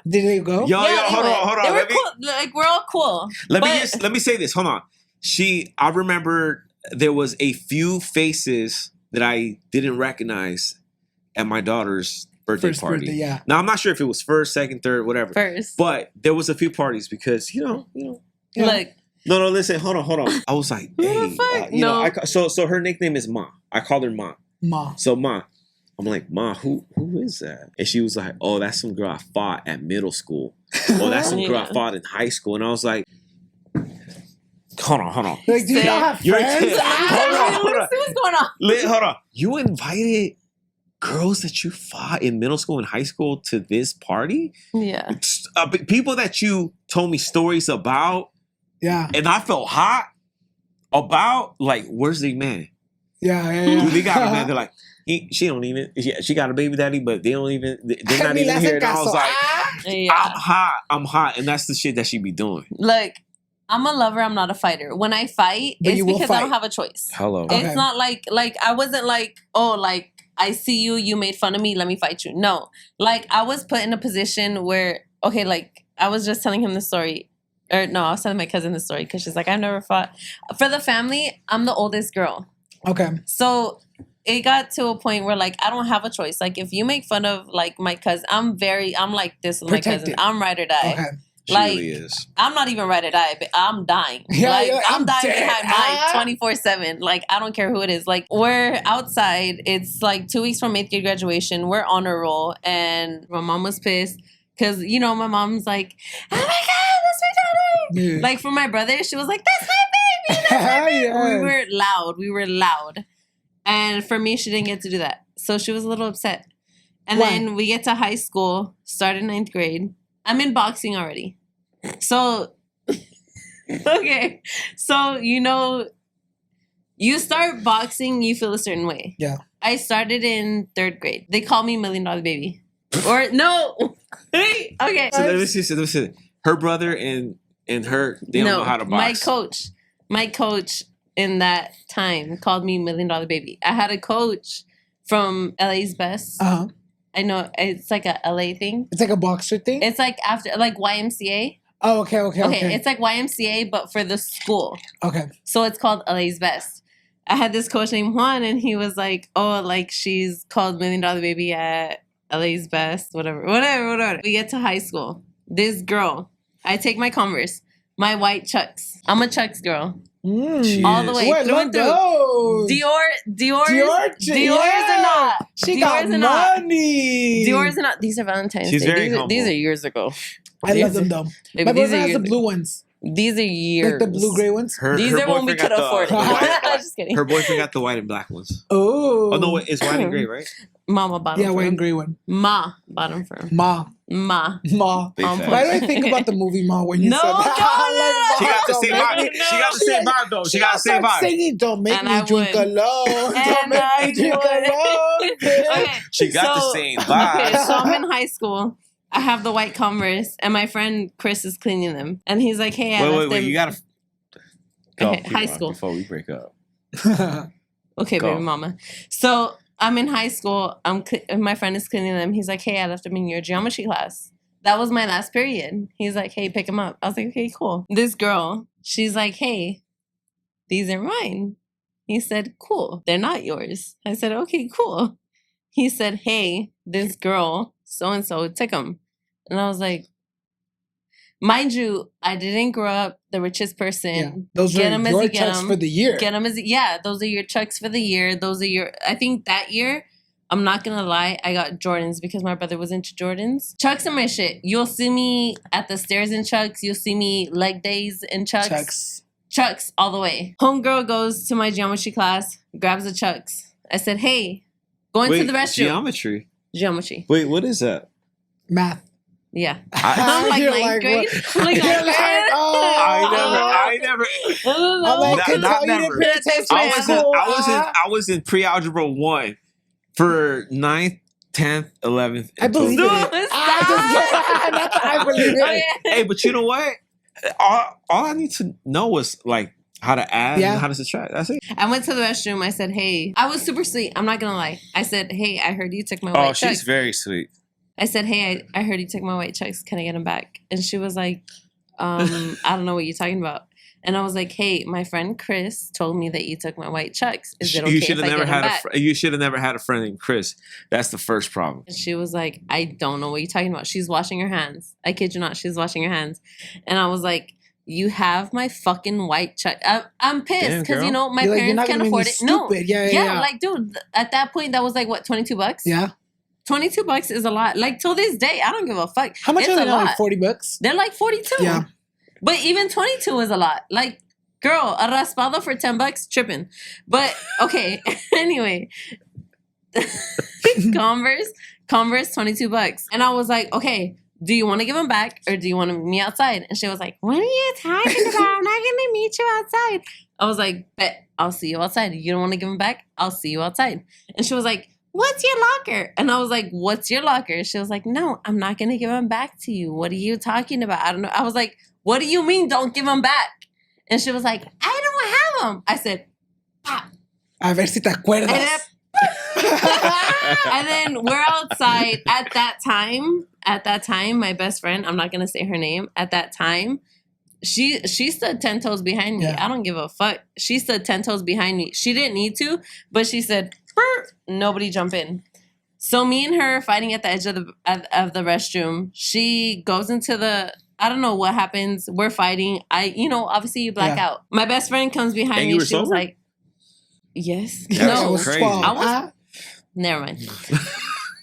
Did they go? Yo, hold on. They were cool. Like, we're all cool. Let me say this. Hold on. I remember there was a few faces that I didn't recognize at my daughter's birthday party. Yeah. Now I'm not sure if it was first, second, third, whatever. First. But there was a few parties because you know. Like. No, listen, hold on. I was like, hey, so her nickname is Ma. I called her Ma. Ma. So Ma, I'm like, Ma, who is that? And she was like, oh, that's some girl I fought at middle school. Oh, that's some girl I fought in high school. And I was like, hold on. Like, do you not have friends? Hold on. What's going on? Hold on. You invited girls that you fought in middle school and high school to this party? Yeah. People that you told me stories about. Yeah. And I felt hot about, like, where's the man? Yeah. Dude, they got a man. They're like, she don't even, she got a baby daddy, but they're not even here. And I was like, I'm hot. And that's the shit that she be doing. Like, I'm a lover. I'm not a fighter. When I fight, it's because I don't have a choice. Hello. It's not like I wasn't like, oh, like, I see you, you made fun of me, let me fight you. No. Like, I was put in a position where, okay, like, I was just telling him the story. Or no, I was telling my cousin the story because she's like, I've never fought. For the family, I'm the oldest girl. Okay. So it got to a point where like I don't have a choice. Like if you make fun of like my cousin, I'm like this with my cousin. I'm ride or die. Okay. She Like really is. I'm not even ride or die, but I'm dying. Yeah, like you're like, I'm dying dead. behind mine 24/7. Like I don't care who it is. Like we're outside. It's like 2 weeks from 8th grade graduation. We're on a roll, and my mom was pissed because you know my mom's like, oh my god, that's my daughter. Yeah. Like for my brother, she was like, that's my baby. That's my baby. Yeah. We were loud. And for me, she didn't get to do that. So she was a little upset. And Why? then we get to high school, started 9th grade. I'm in boxing already. So, okay. So, you know, you start boxing, you feel a certain way. Yeah. I started in 3rd grade. They call me $1 Million Baby. Or, no. Okay. So let me see. Her brother and her, they don't know how to box. My coach in that time called me $1 Million Baby. I had a coach from LA's Best. Uh-huh. I know it's like a LA thing. It's like a boxer thing? It's like after like YMCA. Oh, okay. It's like YMCA, but for the school. Okay. So it's called LA's Best. I had this coach named Juan, and he was like, "Oh, like she's called $1 Million Baby at LA's Best, whatever." We get to high school. This girl, I take my Converse, my white Chucks. I'm a Chucks girl. All the way through and through. Dior's are not. She got money. Dior's are not. These are Valentine's She's Day. very humble. These are years ago. I love them though. Baby, My these brother are has the years blue ago. ones. These are years. Like the blue gray ones? These are when we boyfriend could got the afford it. white and black. Just kidding. Her boyfriend got the white and black ones. Oh. Oh, no, wait, it's white and gray, right? Mama bottom Yeah, firm. white and gray one. Ma bottom firm. Ma. Ma. Big On facts. Why do I think about the movie Ma when you No, said that? She got the same vibe. She got the same vibe, though. She got the same vibe. Singing, don't make And me I drink would. alone. And Don't make I me drink would. alone. Okay, She got the same vibe. Okay, so I'm in high school. I have the white Converse, and my friend Chris is cleaning them. And he's like, hey, I left Wait. them. You gotta go. Okay, high school. Before we break up. Okay, Go. baby mama. So I'm in high school. My friend is cleaning them. He's like, hey, I left them in your geometry class. That was my last period. He's like, hey, pick them up. I was like, okay, cool. This girl, she's like, hey, these are mine. He said, cool. They're not yours. I said, okay, cool. He said, hey, this girl, so-and-so, took them. And I was like, mind you, I didn't grow up the richest person. Yeah. Those Get are 'em as your you get checks 'em. for the year. Get them as those are your Chucks for the year. Those are your. I think that year, I'm not gonna lie, I got Jordans because my brother was into Jordans. Chucks are my shit. You'll see me at the stairs in Chucks. You'll see me leg days in Chucks. Chucks all the way. Homegirl goes to my geometry class, grabs the Chucks. I said, hey, go into the restroom. Geometry. Wait, what is that? Math. Yeah. I'm like You're 9th grade. what? Like, You're like, oh. I never. I'm like, Not- could not tell you never. to pay attention I in was in, school, I was in pre-algebra 1 for 9th, 10th, 11th. I believe it. Stop. I believe it. Hey, but you know what? All I need to know was like how to add and how to subtract. That's it. I went to the restroom. I said, hey, I was super sweet. I'm not going to lie. I said, hey, I heard you took my white Chucks. She's very sweet. I said, hey, I heard you took my white Chucks. Can I get them back? And she was like, I don't know what you're talking about. And I was like, hey, my friend Chris told me that you took my white Chucks. Is it okay if I get them back? You should have never had a friend named Chris. That's the first problem. And she was like, I don't know what you're talking about. She's washing her hands. I kid you not. She's washing her hands. And I was like, you have my fucking white Chuck. I'm pissed because, you know, my parents can't afford it. No. Yeah. Like, dude, at that point, that was like, what, $22? Yeah. $22 is a lot. Like, till this day, I don't give a fuck. How much it's are they a now? lot. Like $40? They're like 42. Yeah. But even 22 is a lot. Like, girl, a raspado for $10, tripping. But, okay, anyway. Converse, $22. And I was like, okay, do you want to give them back or do you want to meet me outside? And she was like, what are you talking about? I'm not going to meet you outside. I was like, bet, I'll see you outside. You don't want to give them back? I'll see you outside. And she was like, what's your locker? And I was like, what's your locker? She was like, no, I'm not going to give them back to you. What are you talking about? I don't know. I was like, what do you mean don't give them back? And she was like, I don't have them. I said, ah. A ver si te acuerdas. And then we're outside at that time, my best friend, I'm not going to say her name, at that time, She stood 10 toes behind me. Yeah. I don't give a fuck. She stood 10 toes behind me. She didn't need to, but she said, "Burr," nobody jump in. So me and her fighting at the edge of the restroom. She goes into the, I don't know what happens. We're fighting. Obviously you black out. My best friend comes behind And me. you were She was sober? like, yes. That's I No. was crazy. 12. I was- Never mind.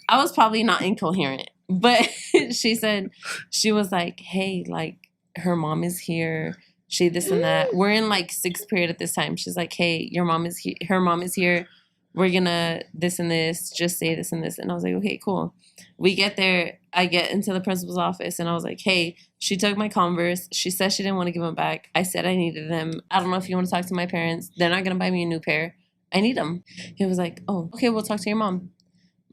I was probably not incoherent. But she was like, hey, like, her mom is here. She this and that. We're in like 6th period at this time. She's like, hey, your mom is here. Her mom is here. We're gonna this and this. Just say this and this. And I was like, okay, cool. We get there. I get into the principal's office and I was like, hey, she took my Converse. She said she didn't want to give them back. I said I needed them. I don't know if you want to talk to my parents. They're not gonna buy me a new pair. I need them. He was like, oh, okay, we'll talk to your mom.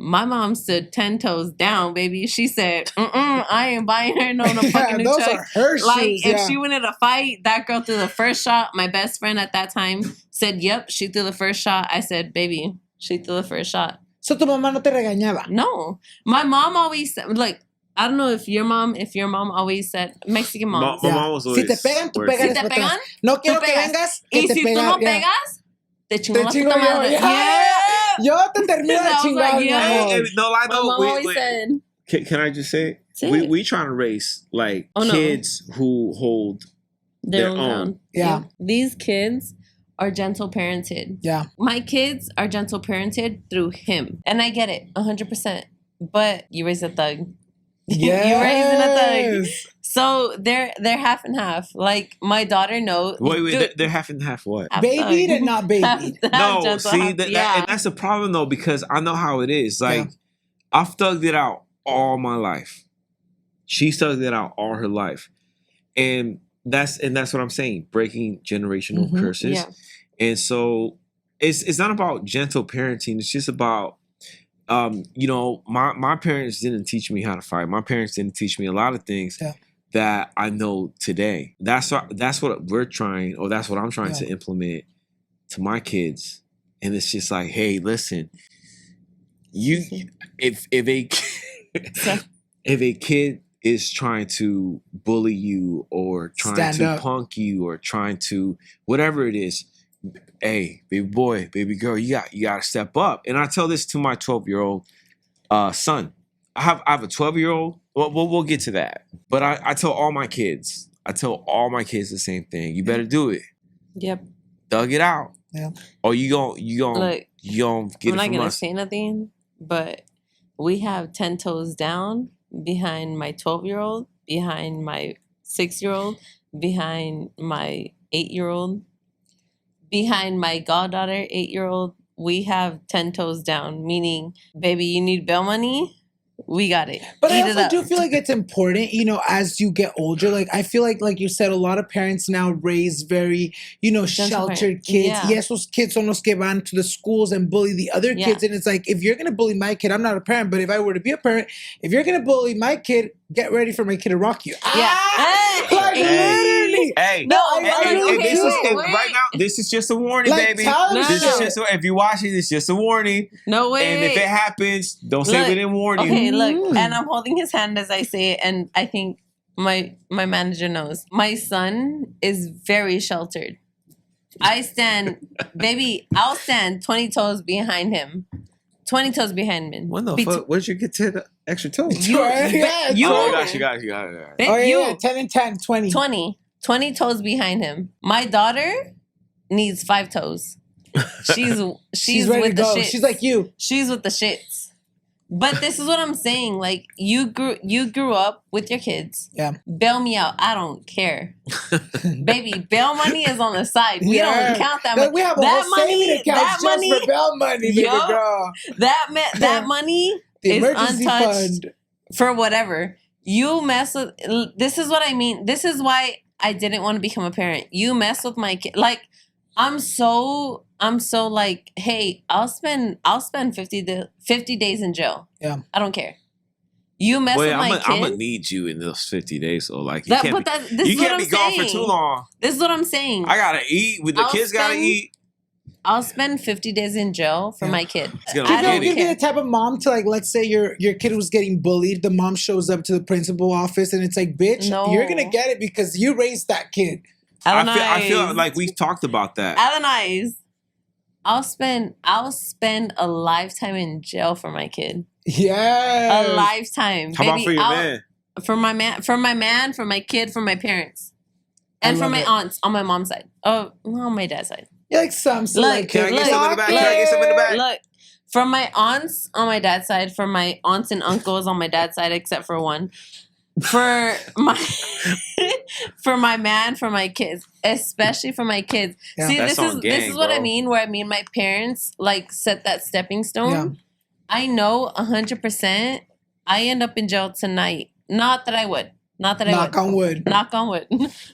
My mom stood 10 toes down, baby. She said, I ain't buying her no fucking new those chucks. are her Like, shoes. if Yeah. she wanted to fight, that girl threw the first shot. My best friend at that time said, yep, she threw the first shot. I said, baby, she threw the first shot. So tu mamá no te regañaba. No. My mom always said, like, I don't know if your mom always said, Mexican moms. My mom was always. Si te pegan, tú working. pegas Si te para atrás. pegan, No quiero tú que pegas. vengas, Y que te si tú pega. no Yeah. pegas, te chingo Te la chingo puta yo. madre. Yeah. Yo te termino I de was chingar, like, mi yeah. amor. Hey, no lie My though. mom always said, Can I just say? Say We it. we trying to raise like Oh, no. kids who hold their their own own. ground. Yeah. These kids are gentle parented. Yeah. My kids are gentle parented through him. And I get it, 100%. But you raise a thug. Yes. You're raising a thug. So they're half and half. Like my daughter knows. Wait, they're half and half what? half Babied thug. and not babied. Half No, gentle, see half- and that's the problem though, because I know how it is. Like Yeah. I've thugged it out all my life. She thugged it out all her life. And that's what I'm saying, breaking generational Mhm. curses. Yeah. And so it's not about gentle parenting, it's just about my parents didn't teach me how to fight. My parents didn't teach me a lot of things Yeah. that I know today. That's what we're trying, or that's what I'm trying to implement to my kids. And it's just like, hey, listen, if a kid is trying to bully you or trying Stand to up. punk you or trying to whatever it is, hey, baby boy, baby girl, you got to step up. And I tell this to my 12-year-old son. I have a 12-year-old. Well, we'll get to that. But I tell all my kids. The same thing. You better do it. Yep. Thug it out. Yeah. Or you gon' Look, get I'm it not from gonna us. say nothing, but we have 10 toes down behind my 12-year-old, behind my 6-year-old, behind my 8-year-old, behind my goddaughter 8-year-old. We have 10 toes down, meaning, baby, you need bail money? We got it. But I Eat it also up. do feel like it's important, as you get older. Like, I feel like you said, a lot of parents now raise very, sheltered kids. Yeah. Y esos kids son los que van to the schools and bully the other Yeah. kids. And it's like, if you're going to bully my kid, I'm not a parent, but if I were to be a parent, if you're going to bully my kid, get ready for my kid to rock you. Yeah. Like, literally. Hey, No, I really okay, this is do. wait. right now. This is just a warning, Like, baby. tell them No, This no. is just if you watch it, it's just a warning. No way. And if it happens, don't say Look, we didn't warn you. Okay, look, Mm. and I'm holding his hand as I say it, and I think my manager knows. My son is very sheltered. I'll stand 20 toes behind him. 20 toes behind him. When the fuck? Where'd you get to the extra toes? You, Yeah, you, Oh, you got it. Oh, yeah, you, yeah, 10 and 10, 20. 20 toes behind him. My daughter needs 5 toes. She's ready with to the go. shits. She's like you. She's with the shits. But this is what I'm saying. Like you grew up with your kids. Yeah. Bail me out. I don't care. Baby, bail money is on the side. We Yeah. don't count that Like, money. we have a that whole saving account that just money, for bail money, baby Yup. girl. that money The is emergency untouched fund. for whatever. You mess with. This is what I mean. This is why I didn't want to become a parent. You mess with my kid. Like I'm so like, hey, I'll spend 50 days in jail. Yeah. I don't care. You mess with my I'm gonna kid. need you in those 50 days. So like, you can't This be is what I'm gone saying. for too long. This is what I'm saying. I gotta eat. The I'll kids gotta spend- eat. I'll spend 50 days in jail for my kid. He's gonna I get don't it. You'd be care. the type of mom to like, let's say your kid was getting bullied. The mom shows up to the principal office and it's like, bitch, No. you're gonna get it because you raised that kid. I feel like we've talked about that. Alannized. I'll spend a lifetime in jail for my kid. Yeah. A lifetime. How about for your man? For my man, for my kid, for my parents. And I for love my it. aunts on my mom's side. Oh, on my dad's side. You're like some Look, select Can I get kid. some in the back? Can I get some in the back? Look, from my aunts on my dad's side, for my aunts and uncles on my dad's side, except for one. For my for my man, for my kids, especially for my kids. Yeah. See, That's this on is gang, what I bro. mean, where I mean my parents like set that stepping stone. Yeah. I know 100% I end up in jail tonight. Not that I would. Not that I Knock would. on wood. Knock on wood.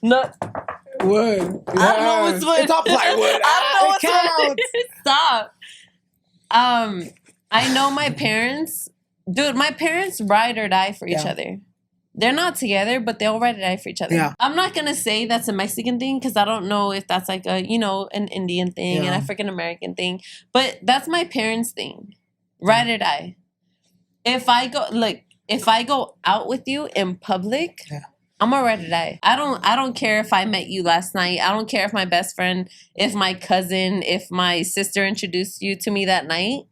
No, Wood. I don't know what's wood. It's all plywood. I don't know It what's counts. wood. Stop. I know my parents. Dude, my parents ride or die for each Yeah. other. They're not together, but they'll ride or die for each other. Yeah. I'm not gonna say that's a Mexican thing because I don't know if that's like a an Indian thing, Yeah. an African American thing. But that's my parents' thing. Ride or die. If I go out with you in public, Yeah. I'm gonna ride or die. I don't care if I met you last night. I don't care if my best friend, if my cousin, if my sister introduced you to me that night.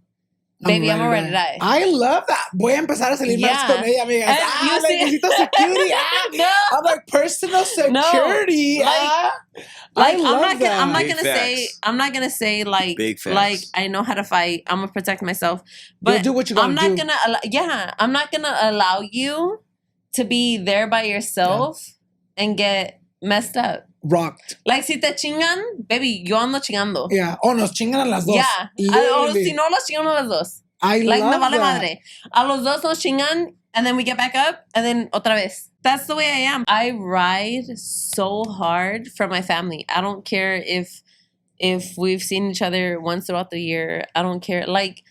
Baby, I'm ready to die. I love that. Voy a empezar a salir más Yeah. con ella, amigas. And Ah, you see- necesito security. No. I'm like personal security. Like- I Like love I'm that. not Big gonna say facts. I'm not gonna say like Big facts. like I know how to fight. I'm gonna protect myself. But do what you gotta I'm not do. gonna I'm not gonna allow you to be there by yourself and get messed up. Rocked. Like si te chingan, baby, yo ando chingando. Yeah. Oh, nos chingan a las dos. Yeah. O Literally. si no los chingan a los dos. I Like love me vale that. madre. A los dos nos chingan and then we get back up and then otra vez. That's the way I am. I ride so hard for my family. I don't care if we've seen each other once throughout the year. I don't care. Like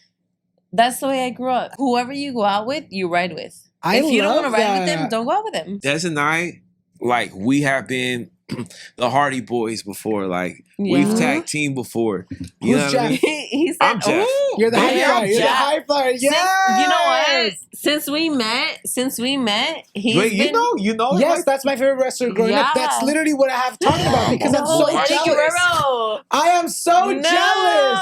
that's the way I grew up. Whoever you go out with, you ride with. If you don't want to ride with them, don't go out with them. Des and I, like, we have been the Hardy Boys before. Like, we've Yeah. tag team before. You know Who's what I mean? Jeff? He said, I'm Jeff. "Ooh, You're the high Baby, flyer. I'm You're the Jeff. high flyer. Since- Yeah. You know what? Since we met, he's Wait, been, you know, Yes, like, that's my favorite wrestler growing up. Yeah. That's literally what I have talked about because I'm so No, Eddie jealous. Guerrero. I am so No. jealous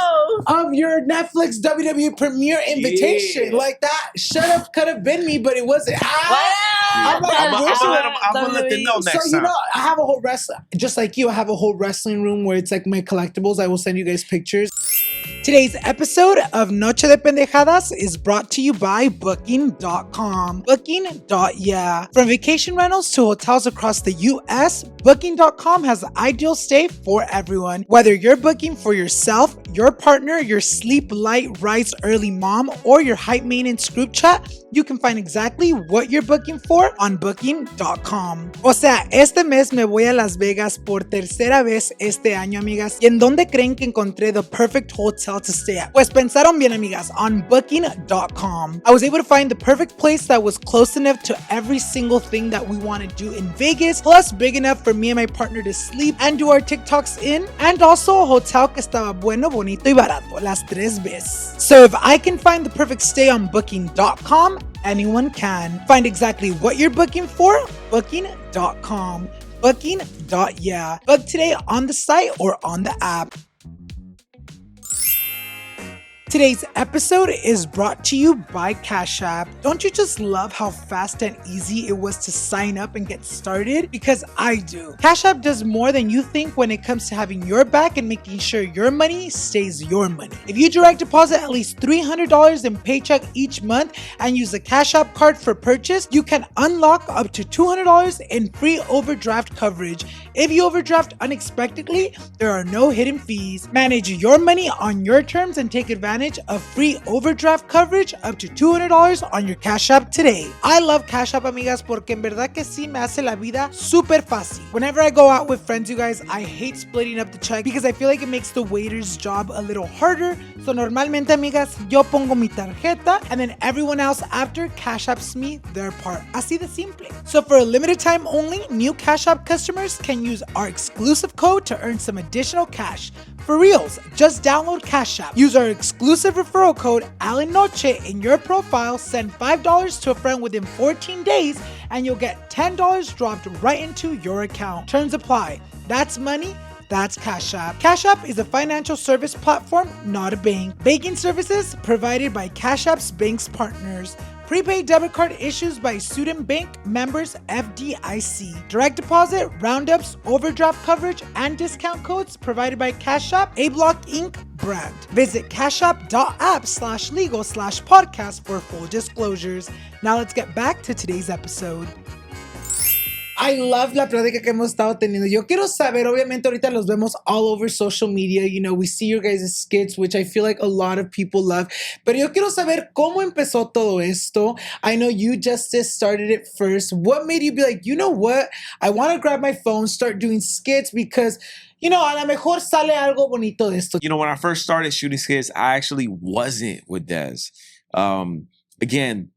of your Netflix WWE premiere invitation. Yeah. Like that should have could have been me, but it wasn't. Wow. I'm like, I'm I wish gonna it let them. I'm gonna let them know So next you time. know, I have a whole wrestling, just like you. I have a whole wrestling room where it's like my collectibles. I will send you guys pictures. Today's episode of Noche de Pendejadas is brought to you by Booking.com. Booking.yeah. From vacation rentals to hotels across the US, Booking.com has the ideal stay for everyone. Whether you're booking for yourself, your partner, your sleep light, rise early mom, or your hype maintenance group chat, you can find exactly what you're booking for on Booking.com. O sea, este mes me voy a Las Vegas por tercera vez este año, amigas. ¿Y en dónde creen que encontré the perfect hotel to stay at? Pues pensaron bien, amigas, on Booking.com. I was able to find the perfect place that was close enough to every single thing that we want to do in Vegas, plus big enough for me and my partner to sleep and do our TikToks in, and also a hotel que estaba bueno, bonito y barato, las tres veces. So if I can find the perfect stay on Booking.com, anyone can. Find exactly what you're booking for, Booking.com. Booking.yeah. Book today on the site or on the app. Today's episode is brought to you by Cash App. Don't you just love how fast and easy it was to sign up and get started? Because I do. Cash App does more than you think when it comes to having your back and making sure your money stays your money. If you direct deposit at least $300 in paycheck each month and use a Cash App card for purchase, you can unlock up to $200 in free overdraft coverage. If you overdraft unexpectedly, there are no hidden fees. Manage your money on your terms and take advantage of free overdraft coverage up to $200 on your Cash App today. I love Cash App, amigas, porque en verdad que sí me hace la vida super fácil. Whenever I go out with friends, you guys, I hate splitting up the check because I feel like it makes the waiter's job a little harder. So So normalmente, amigas, yo pongo mi tarjeta and then everyone else after Cash Apps me their part. Así de simple. So for a limited time only, new Cash App customers can use our exclusive code to earn some additional cash. For reals, just download Cash App. Use our exclusive referral code ALINOCHE in your profile, send $5 to a friend within 14 days, and you'll get $10 dropped right into your account. Terms apply. That's money. That's Cash App. Cash App is a financial service platform, not a bank. Banking services provided by Cash App's banks partners. Prepaid debit card issues by Sutton Bank, members FDIC. Direct deposit, roundups, overdraft coverage, and discount codes provided by Cash App, A Block Inc. brand. Visit cashapp.app/legal/podcast for full disclosures. Now let's get back to today's episode. I love la plática que hemos estado teniendo. Yo quiero saber, obviamente ahorita los vemos all over social media. You know, we see your guys' skits, which I feel like a lot of people love. Pero yo quiero saber cómo empezó todo esto. I know you, Justice, started it first. What made you be like, you know what? I want to grab my phone, start doing skits because, you know, a lo mejor sale algo bonito de esto. You know, when I first started shooting skits, I actually wasn't with Des. Again,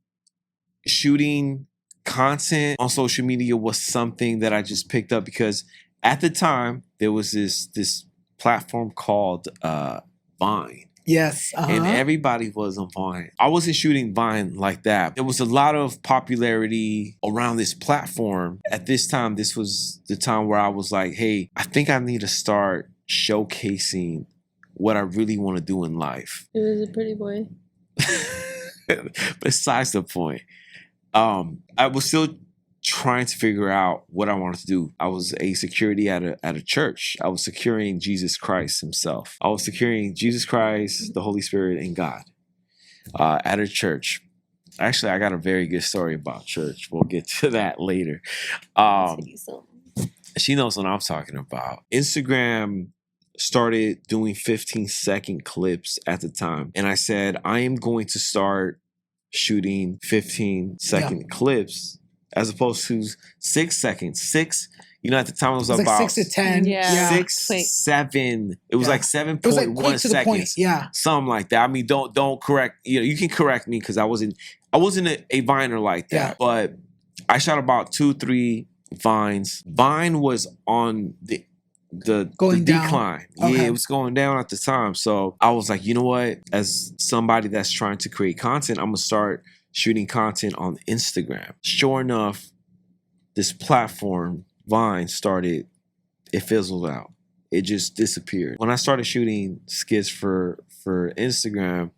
shooting content on social media was something that I just picked up because at the time there was this platform called Vine. Yes. And everybody was on Vine. I wasn't shooting Vine like that. There was a lot of popularity around this platform. At this time, this was the time where I was like, hey, I think I need to start showcasing what I really want to do in life. It was a pretty boy. Besides the point. I was still trying to figure out what I wanted to do. I was a security at a church. I was securing Jesus Christ himself. I was securing Jesus Christ, the Holy Spirit, and God at a church. Actually, I got a very good story about church. We'll get to that later. She knows what I'm talking about. Instagram started doing 15-second clips at the time. And I said, I am going to start shooting 15-second clips as opposed to 6 seconds. You know, at the time it was like about 6 to 10. Yeah. 6, 7. It was like 7.1 It was like quick to the seconds. point. Yeah. Something like that. I mean, don't correct. You know, you can correct me because I wasn't a Viner like that. Yeah. But I shot about 2-3 Vines. Vine was on the Going down. decline. Okay. Yeah, it was going down at the time. So I was like, you know what? As somebody that's trying to create content, I'm gonna start shooting content on Instagram. Sure enough, this platform, Vine, it fizzled out. It just disappeared. When I started shooting skits for Instagram,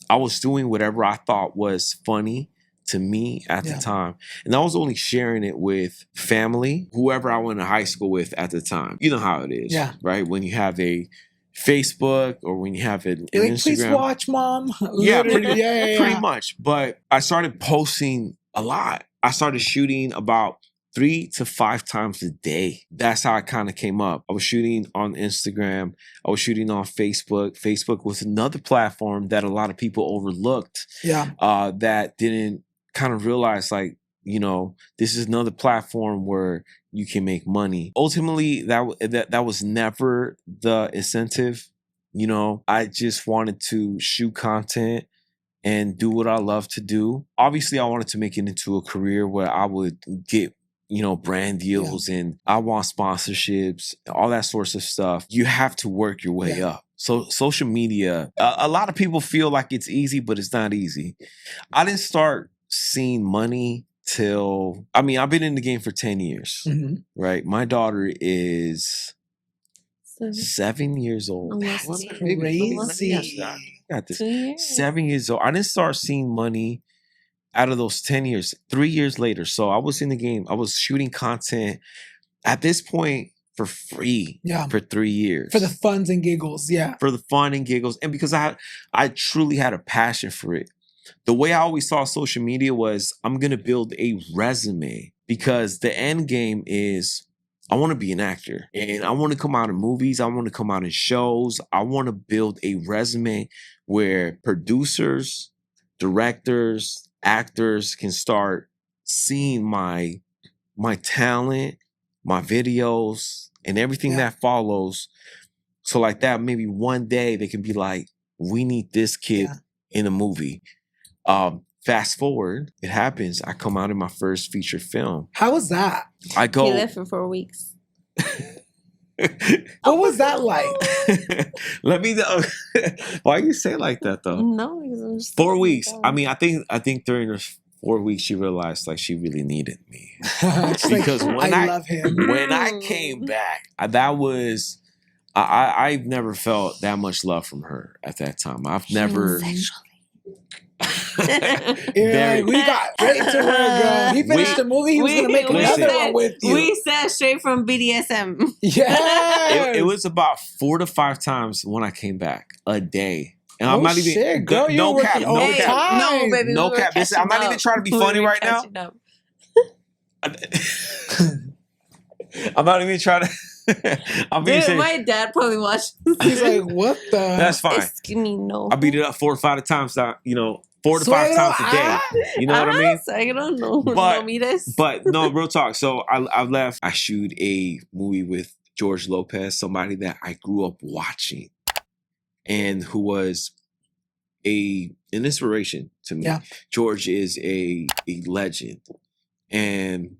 I was doing whatever I thought was funny to me at the time. And I was only sharing it with family, whoever I went to high school with at the time. You know how it is, right? When you have a Facebook or when you have an Instagram. Please watch, Mom. Yeah, pretty much. But I started posting a lot. I started shooting about 3 to 5 times a day. That's how I kind of came up. I was shooting on Instagram. I was shooting on Facebook. Facebook was another platform that a lot of people overlooked. Yeah. That didn't kind of realize, like, you know, this is another platform where you can make money. Ultimately, that was never the incentive. You know, I just wanted to shoot content and do what I love to do. Obviously, I wanted to make it into a career where I would get, you know, brand deals and I want sponsorships, all that sorts of stuff. You have to work your way up. So social media, a lot of people feel like it's easy, but it's not easy. I didn't start seeing money till, I mean, I've been in the game for 10 years, right? My daughter is 7 years old. That's crazy. Got this. 7 years old. I didn't start seeing money out of those 10 years, 3 years later. So I was in the game. I was shooting content at this point for free for 3 years. For the funs and giggles, For the fun and giggles. And because I truly had a passion for it. The way I always saw social media was I'm going to build a resume because the end game is I want to be an actor and I want to come out in movies. I want to come out in shows. I want to build a resume where producers, directors, actors can start seeing my talent, my videos, and everything that follows. So like that, maybe one day they can be like, we need this kid in a movie. Fast forward, it happens. I come out in my first feature film. How was that? I go. He left for 4 weeks. What was that like? Let me know. Why you say it like that though? No, I'm just 4 weeks. I mean, I think during those 4 weeks she realized like she really needed me. Because when I love him. When I came back, that was I've never felt that much love from her at that time. I've never. Yeah, we got right to work, girl. He finished the movie. He was gonna make another one with you. We said straight from BDSM. Yeah, it was about 4 to 5 times when I came back a day. And I'm not even shit, girl, no cap, no hey, cap, no, baby, no cap. I'm not even trying to be funny right now. I'm not even trying to. I'm being serious. My dad probably watched. He's like, what the? That's fine. Excuse me, no. I beat it up 4 or 5 times. 4 to 5 times a day. You know what I mean? I don't know. But no, real talk. So I left. I shoot a movie with George Lopez, somebody that I grew up watching, and who was an inspiration to me. Yeah. George is a legend, and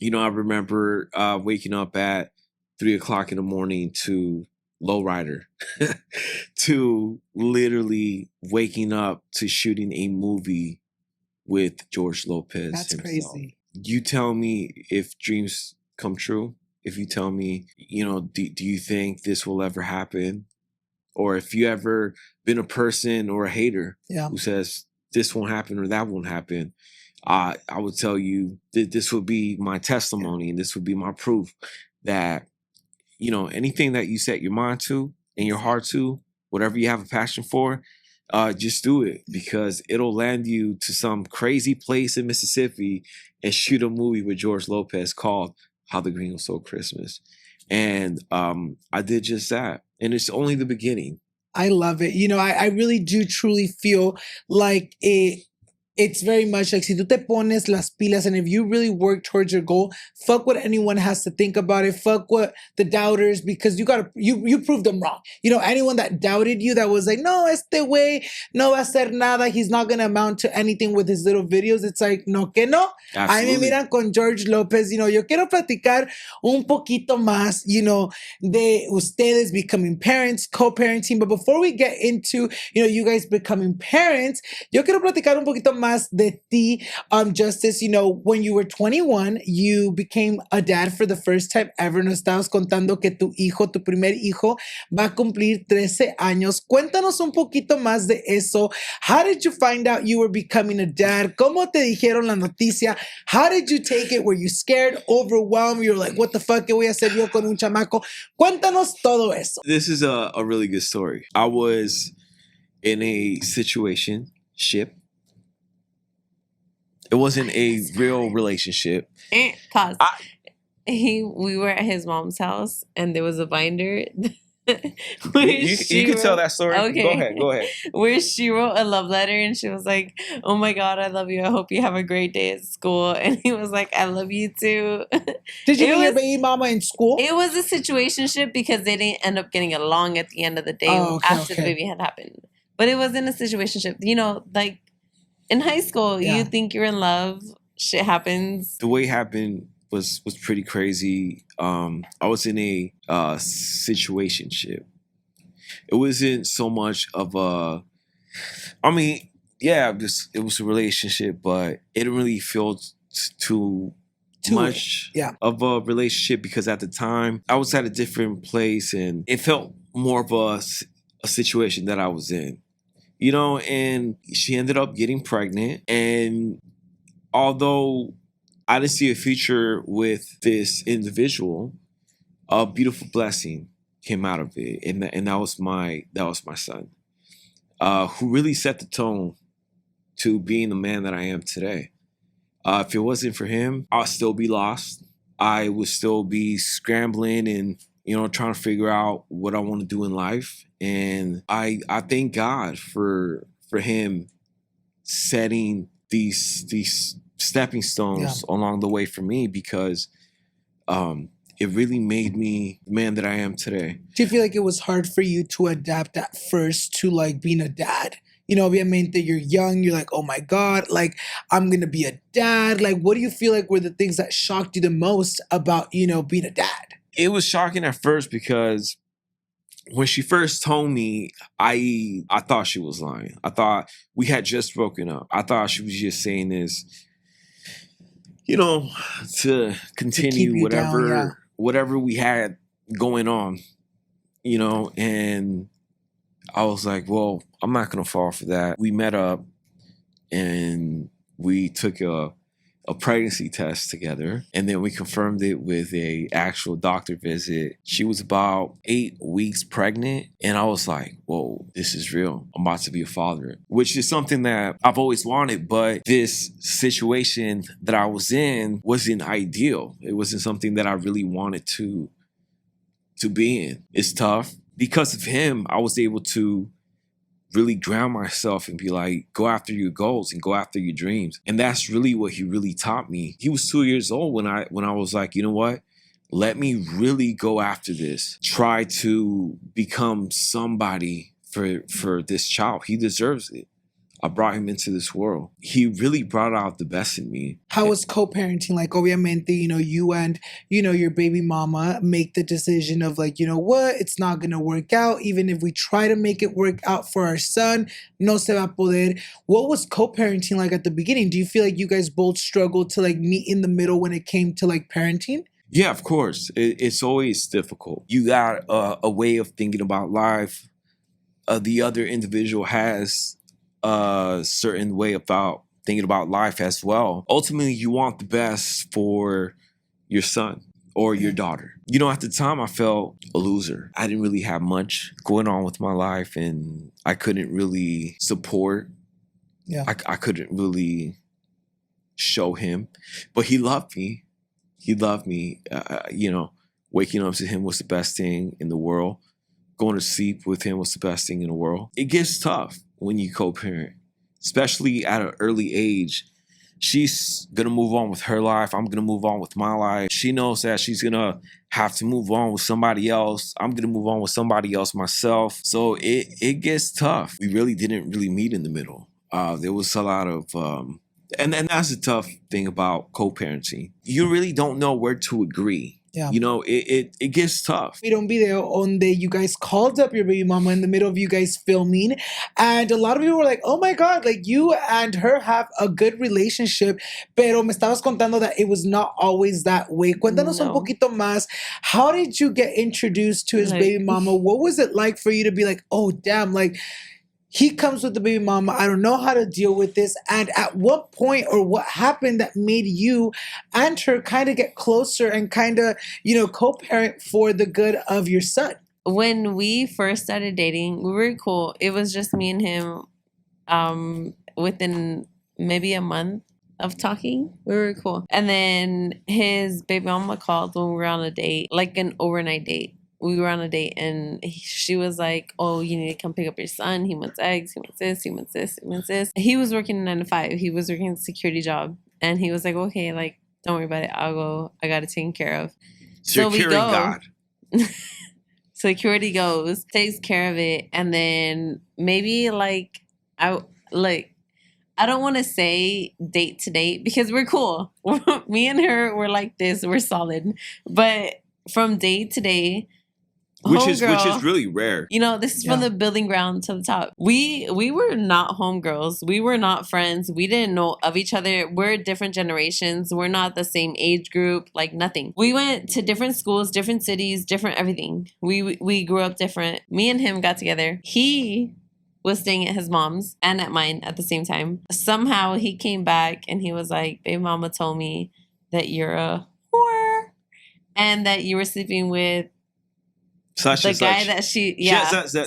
I remember waking up at 3 o'clock in the morning to Lowrider, to literally waking up to shooting a movie with George Lopez. That's himself. crazy. You tell me if dreams come true. If you tell me, do you think this will ever happen? Or if you ever been a person or a hater who says this won't happen or that won't happen, I would tell you that this would be my testimony and this would be my proof that anything that you set your mind to and your heart to, whatever you have a passion for, just do it, because it'll land you to some crazy place in Mississippi and shoot a movie with George Lopez called How the Gringo Stole Christmas. And I did just that. And it's only the beginning. I love it. I really do truly feel like it's very much like si tú te pones las pilas and if you really work towards your goal, fuck what anyone has to think about it. Fuck what the doubters, because you proved them wrong. Anyone that doubted you, that was like, no, este way no va a hacer nada. He's not going to amount to anything with his little videos. It's like, no que no. Ahí me miran con George Lopez. Yo quiero platicar un poquito más, de ustedes becoming parents, co-parenting. But before we get into, you guys becoming parents, yo quiero platicar un poquito más de ti, Justice. When you were 21, you became a dad for the first time ever. Nos estabas contando que tu primer hijo, va a cumplir 13 años. Cuéntanos un poquito más de eso. How did you find out you were becoming a dad? ¿Cómo te dijeron la noticia? How did you take it? Were you scared, overwhelmed? You were like, what the fuck, ¿qué voy a hacer yo con un chamaco? Cuéntanos todo eso. This is a really good story. I was in a situationship. It wasn't a real relationship. Pause. We were at his mom's house and there was a binder. You can tell that story. Okay. Go ahead. Where she wrote a love letter and she was like, oh my God, I love you. I hope you have a great day at school. And he was like, I love you too. Did you meet your baby mama in school? It was a situationship because they didn't end up getting along at the end of the day after the baby had happened. But it wasn't a situationship. Like in high school, you think you're in love. Shit happens. The way it happened was pretty crazy. I was in a situationship. It wasn't so much of a. It was a relationship, but it didn't really feel too much of a relationship because at the time I was at a different place and it felt more of a situation that I was in. And she ended up getting pregnant. And although I didn't see a future with this individual, a beautiful blessing came out of it. And that was my son, who really set the tone to being the man that I am today. If it wasn't for him, I'd still be lost. I would still be scrambling and trying to figure out what I want to do in life. And I thank God for him setting these stepping stones along the way for me, because it really made me the man that I am today. Do you feel like it was hard for you to adapt at first to like being a dad? You know, obviamente you're young, you're like, oh my God, like I'm gonna be a dad. Like, what do you feel like were the things that shocked you the most about, you know, being a dad? It was shocking at first because when she first told me, I thought she was lying. I thought we had just broken up. I thought she was just saying this, you know, to continue whatever we had going on, you know, and I was like, well, I'm not going to fall for that. We met up and we took a pregnancy test together, and then we confirmed it with a actual doctor visit. She was about 8 weeks pregnant, and I was like, whoa, this is real. I'm about to be a father, which is something that I've always wanted, but this situation that I was in wasn't ideal. It wasn't something that I really wanted to be in. It's tough. Because of him, I was able to really ground myself and be like, go after your goals and go after your dreams. And that's really what he really taught me. He was 2 years old when I was like, you know what? Let me really go after this. Try to become somebody for this child. He deserves it. I brought him into this world. He really brought out the best in me. How was co-parenting? Like, obviamente, you know, you and, you know, your baby mama make the decision of like, you know what, it's not going to work out. Even if we try to make it work out for our son, no se va poder. What was co-parenting like at the beginning? Do you feel like you guys both struggled to like meet in the middle when it came to like parenting? Yeah, of course. It's always difficult. You got a way of thinking about life. The other individual has a certain way about thinking about life as well. Ultimately, you want the best for your son or your daughter. You know, at the time, I felt a loser. I didn't really have much going on with my life, and I couldn't really support. Yeah, I couldn't really show him, but he loved me. He loved me. You know, waking up to him was the best thing in the world. Going to sleep with him was the best thing in the world. It gets tough when you co-parent, especially at an early age. She's going to move on with her life. I'm going to move on with my life. She knows that she's going to have to move on with somebody else. I'm going to move on with somebody else myself. So it gets tough. We really didn't really meet in the middle. There was a lot of, and that's the tough thing about co-parenting. You really don't know where to agree. Yeah. You know, it gets tough. We don't video on the you guys called up your baby mama in the middle of you guys filming, and a lot of people were like, oh my God, like you and her have a good relationship, pero me estabas contando that it was not always that way. Cuéntanos un poquito más. How did you get introduced to his baby mama? What was it like for you to be like, oh damn, like he comes with the baby mama, I don't know how to deal with this. And at what point or what happened that made you and her kind of get closer and kind of, you know, co-parent for the good of your son? When we first started dating, we were cool. It was just me and him. Within maybe a month of talking, we were cool. And then his baby mama called when we were on a date, like an overnight date. We were on a date and she was like, oh, you need to come pick up your son. He wants eggs. He wants this. He wants this. He wants this. He was working 9 to 5. He was working a security job. And he was like, okay, like, don't worry about it. I'll go. I got it taken care of. Security so we go. God. Security goes, takes care of it. And then maybe I don't want to say date to date because we're cool. Me and her, we're like this. We're solid. But from day to day, which is really rare. You know, this is from the building ground to the top. We were not homegirls. We were not friends. We didn't know of each other. We're different generations. We're not the same age group, like nothing. We went to different schools, different cities, different everything. We grew up different. Me and him got together. He was staying at his mom's and at mine at the same time. Somehow he came back and he was like, baby mama told me that you're a whore and that you were sleeping with such the and guy such. that she,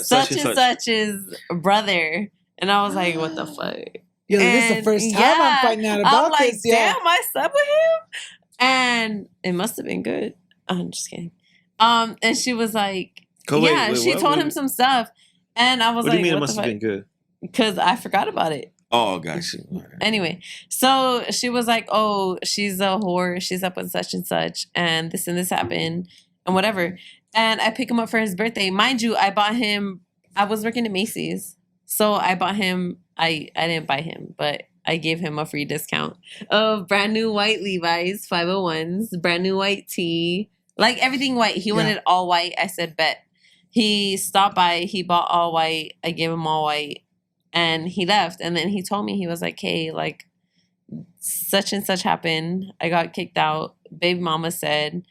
such and such's brother. And I was like, what the fuck? Yeah, this is the first time I'm finding out about I'm like, this. damn, I slept with him? And it must have been good. I'm just kidding. And she was like, she told him some stuff. And I was like, what do you mean it what must have been good? Because I forgot about it. Oh, gotcha. All right. Anyway, so she was like, oh, she's a whore. She's up with such and this happened and whatever. And I pick him up for his birthday. Mind you, I was working at Macy's. So I bought him, I didn't buy him, but I gave him a free discount of brand new white Levi's 501s, brand new white tee, like everything white. He wanted all white. I said, bet. He stopped by. He bought all white. I gave him all white. And he left. And then he told me, he was like, hey, like, such and such happened. I got kicked out. Baby mama said,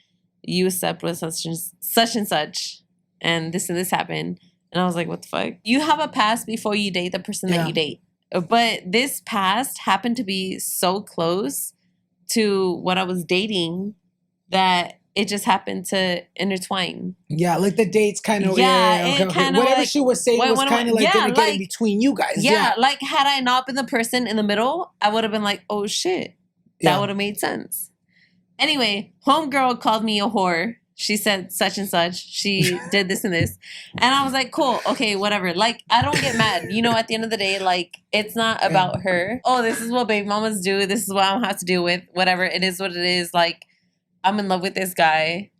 you slept with such and such. And this happened. And I was like, what the fuck? You have a past before you date the person that you date. But this past happened to be so close to what I was dating that it just happened to intertwine. Yeah, like the dates kind of. Kinda whatever like, she was saying was kind of like gonna get in between you guys. Yeah, like had I not been the person in the middle, I would have been like, oh shit, that would have made sense. Anyway, homegirl called me a whore. She said such and such. She did this and this. And I was like, cool, okay, whatever. Like, I don't get mad. You know, at the end of the day, like, it's not about her. Oh, this is what baby mamas do. This is what I don't have to deal with. Whatever. It is what it is. Like, I'm in love with this guy.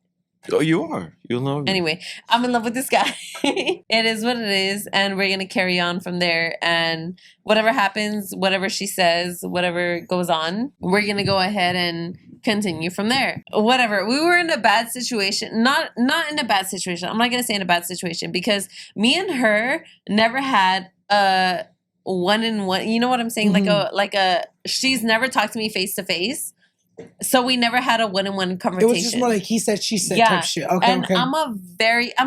Oh, you are. You'll know. Anyway, I'm in love with this guy. It is what it is. And we're going to carry on from there. And whatever happens, whatever she says, whatever goes on, we're going to go ahead and continue from there. Whatever. We were in a bad situation. Not in a bad situation. I'm not going to say in a bad situation because me and her never had a one-on-one. You know what I'm saying? Mm-hmm. She's never talked to me face to face. So we never had a one-on-one conversation. It was just more like he said, she said type shit. Okay, and I'm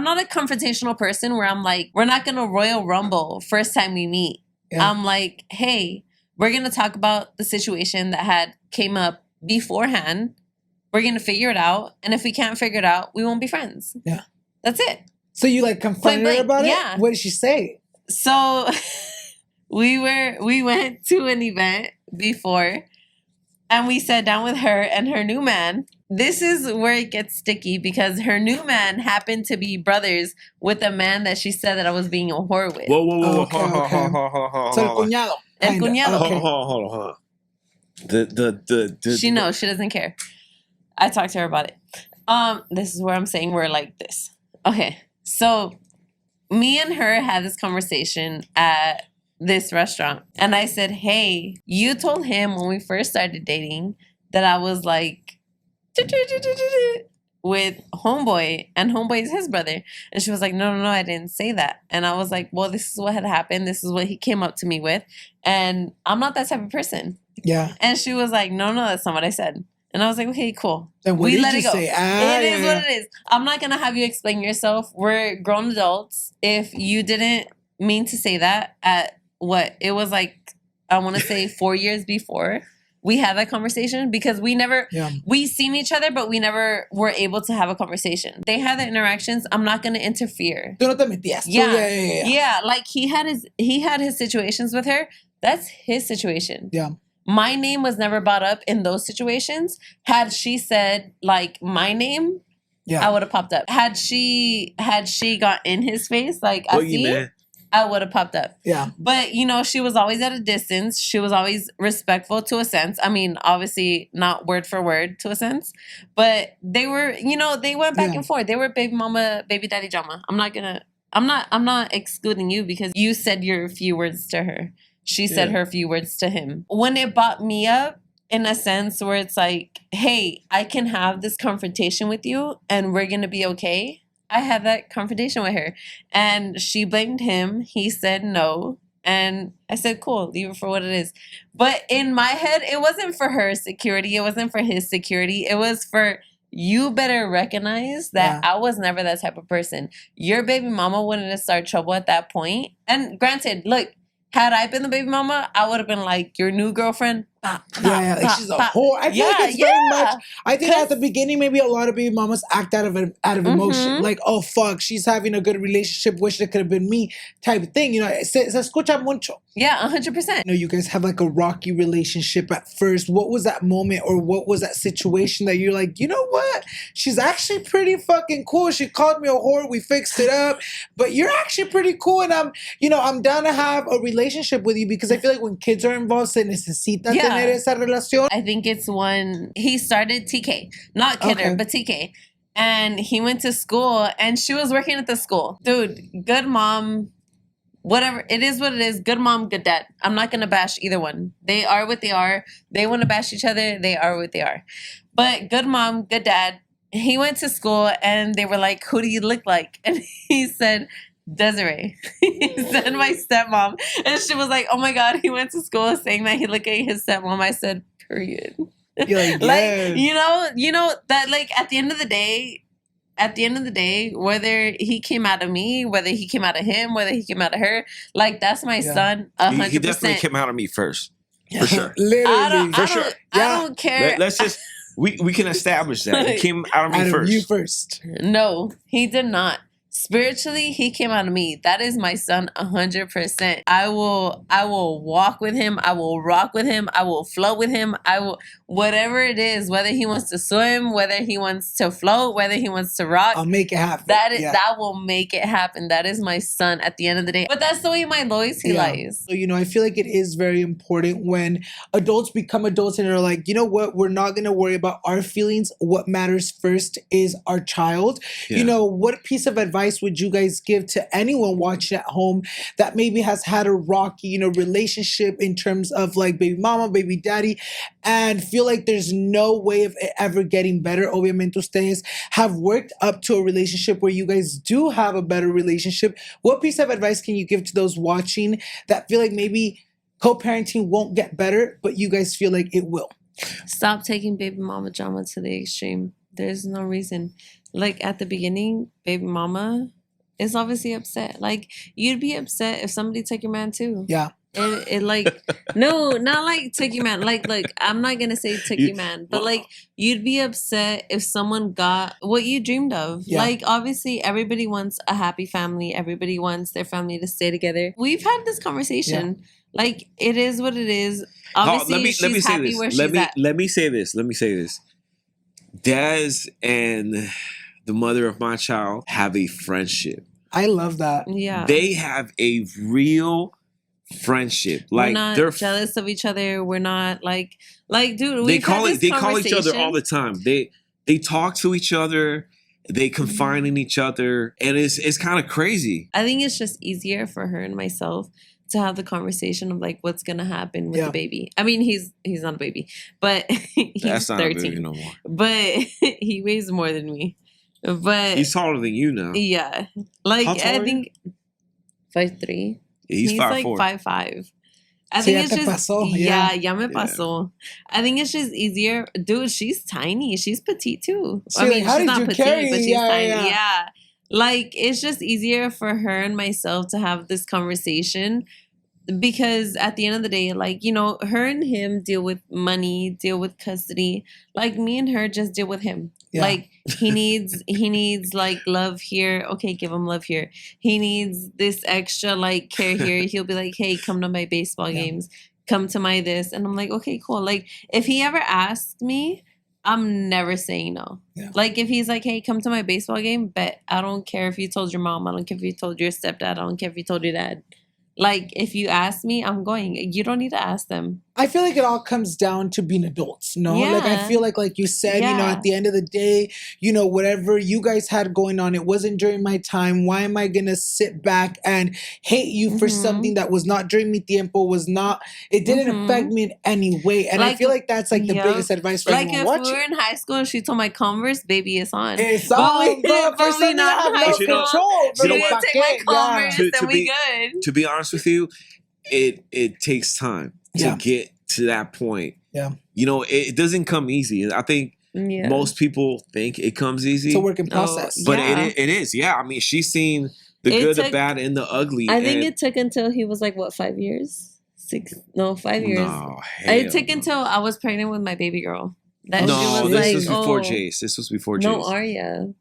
not a confrontational person where I'm like, we're not going to Royal Rumble first time we meet. Yeah. I'm like, hey, we're going to talk about the situation that had came up beforehand. We're going to figure it out. And if we can't figure it out, we won't be friends. Yeah. That's it. So you like confronted her about it? Yeah. What did she say? So we went to an event before. And we sat down with her and her new man. This is where it gets sticky because her new man happened to be brothers with a man that she said that I was being a whore with. Whoa. Okay. So el cuñado. El cuñado. Okay. Hold on. She knows. She doesn't care. I talked to her about it. This is where I'm saying we're like this. Okay. So me and her had this conversation at this restaurant. And I said, hey, you told him when we first started dating that I was like with homeboy and homeboy is his brother. And she was like, no, I didn't say that. And I was like, well, this is what had happened. This is what he came up to me with. And I'm not that type of person. Yeah. And she was like, no, that's not what I said. And I was like, okay, cool. Then what did you say? It is what it is. I'm not going to have you explain yourself. We're grown adults. If you didn't mean to say that at what it was like, I want to say 4 years before we had that conversation because we seen each other, but we never were able to have a conversation. They had the interactions. I'm not going to interfere. Tú no te metías. Yeah. Like he had his situations with her. That's his situation. Yeah. My name was never brought up in those situations. Had she said like my name, I would have popped up. Had she got in his face like I would have popped up. Yeah. But, she was always at a distance. She was always respectful to a sense. I mean, obviously not word for word to a sense. But they were, they went back and forth. They were baby mama, baby daddy drama. I'm not excluding you because you said your few words to her. She said her few words to him. When it brought me up in a sense where it's like, hey, I can have this confrontation with you and we're going to be okay. I had that confrontation with her and she blamed him. He said no. And I said, cool, leave it for what it is. But in my head, it wasn't for her security. It wasn't for his security. It was for you better recognize that I was never that type of person. Your baby mama wouldn't have started trouble at that point. And granted, look, had I been the baby mama, I would have been like, your new girlfriend, Yeah, like she's a whore. I feel like it's very much. I think at the beginning, maybe a lot of baby mamas act out of emotion, like, oh fuck, she's having a good relationship. Wish it could have been me, type of thing. You know, se escucha mucho. Yeah, 100%. You know, you guys have like a rocky relationship at first. What was that moment, or what was that situation that you're like, you know what? She's actually pretty fucking cool. She called me a whore. We fixed it up, but you're actually pretty cool, and I'm down to have a relationship with you, because I feel like when kids are involved, se necesita tener esa relación. I think it's when he started TK, not Kidder, but TK. And he went to school and she was working at the school. Dude, good mom, whatever. It is what it is. Good mom, good dad. I'm not going to bash either one. They are what they are. They want to bash each other. They are what they are. But good mom, good dad. He went to school and they were like, who do you look like? And he said, Desiree. He said my stepmom. And she was like, oh my God, he went to school saying that he looked at his stepmom. I said, period. You're like, like, you know that, like, at the end of the day, whether he came out of me, whether he came out of him, whether he came out of her, like, that's my son 100%. He definitely came out of me first. For sure. Literally. I don't care. Let's just, we can establish that. He came out of me first. You first. No, he did not. Spiritually, he came out of me. That is my son 100%. I will walk with him. I will rock with him. I will float with him. I will, whatever it is, whether he wants to swim, whether he wants to float, whether he wants to rock. I'll make it happen. That will make it happen. That is my son at the end of the day. But that's the way my loyalty lies. So, I feel like it is very important when adults become adults and they're like, you know what? We're not going to worry about our feelings. What matters first is our child. Yeah. What piece of advice would you guys give to anyone watching at home that maybe has had a rocky, relationship in terms of like baby mama, baby daddy, and feel like there's no way of it ever getting better? Obviamente ustedes have worked up to a relationship where you guys do have a better relationship. What piece of advice can you give to those watching that feel like maybe co-parenting won't get better, but you guys feel like it will? Stop taking baby mama drama to the extreme. There's no reason. Like, at the beginning, baby mama is obviously upset. Like, you'd be upset if somebody took your man too. Yeah. It like, no, not like took your man. Like, I'm not going to say took your man, but like, you'd be upset if someone got what you dreamed of. Yeah. Like, obviously, everybody wants a happy family. Everybody wants their family to stay together. We've had this conversation. Yeah. Like, it is what it is. Obviously, she's happy where she's at. Let me say this. Daz and the mother of my child have a friendship. I love that. Yeah. They have a real friendship. Like, we're not they're jealous of each other. We're not like dude, they call each other all the time. They talk to each other, they confide in each other, and it's kind of crazy. I think it's just easier for her and myself to have the conversation of like what's gonna happen with the baby. I mean, he's not a baby, but he's That's not 13. A baby no more. But he weighs more than me. But he's taller than you now. Yeah, like I think 5'3". He's like 5'5". I think it's just ya me pasó. I think it's just easier, dude. She's tiny. She's petite too. I mean, she's not petite, but she's tiny. Yeah. Like, it's just easier for her and myself to have this conversation because at the end of the day, like, her and him deal with money, deal with custody. Like, me and her just deal with him. Yeah. Like, he needs like love here. Okay, give him love here. He needs this extra like care here. He'll be like, hey, come to my baseball games. Come to my this. And I'm like, okay, cool. Like, if he ever asked me, I'm never saying no. Yeah. Like, if he's like, hey, come to my baseball game, bet I don't care if you told your mom. I don't care if you told your stepdad. I don't care if you told your dad. Like, if you ask me, I'm going. You don't need to ask them. I feel like it all comes down to being adults, no? Yeah. Like, I feel like you said, at the end of the day, whatever you guys had going on, it wasn't during my time. Why am I going to sit back and hate you for something that was not during mi tiempo, it didn't affect me in any way. And I feel like that's like the biggest advice for anyone watching. Like, if we were in high school and she told my Converse, baby, it's on. It's on, but for something not high school. She didn't take my Converse, then we good. To be honest with you, it takes time to get to that point. Yeah. It doesn't come easy. I think most people think it comes easy. It's a work in process. But it is. Yeah. I mean, she's seen the good, the bad, and the ugly. I think it took until he was like, what, 5 years? 5 years. No, It took no. until I was pregnant with my baby girl. That No, she was this like, was before oh, Jace. This was before Jace. no, Arya.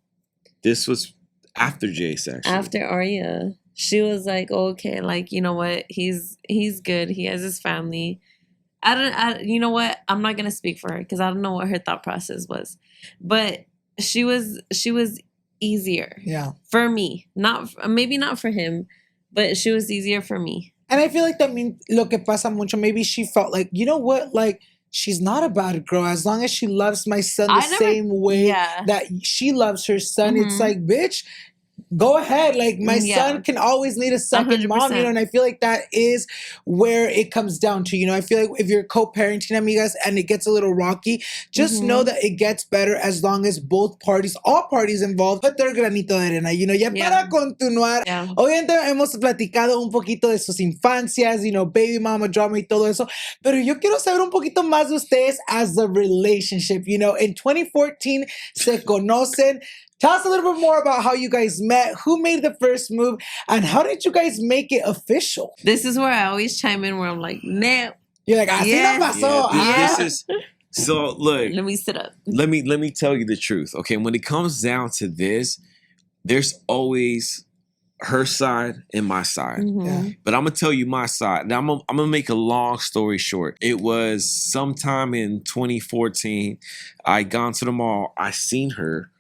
This was after Jace, actually. After Arya, she was like, okay, like, you know what? He's good. He has his family. You know what? I'm not gonna speak for her because I don't know what her thought process was, but she was easier. Yeah. For me, maybe not for him, but she was easier for me. And I feel like that means lo que pasa mucho. Maybe she felt like, you know what, like she's not a bad girl as long as she loves my son the same way that she loves her son. It's like, bitch, go ahead. Like my son can always need a second 100%. mom, you know, and I feel like that is where it comes down to, you know. I feel like if you're co-parenting, amigas, and it gets a little rocky, just know that it gets better as long as both parties, all parties involved, put their granito de arena, you know. Ya para continuar, obviamente hemos platicado un poquito de sus infancias, you know, baby mama drama y todo eso, pero yo quiero saber un poquito más de ustedes as a relationship, you know. In 2014 se conocen. Tell us a little bit more about how you guys met, who made the first move, and how did you guys make it official? This is where I always chime in where I'm like, no. You're like, así no pasó. This is so look. Let me sit up. Let me tell you the truth. Okay, when it comes down to this, there's always her side and my side. But I'm gonna tell you my side. Now I'm gonna make a long story short. It was sometime in 2014. I gone to the mall. I seen her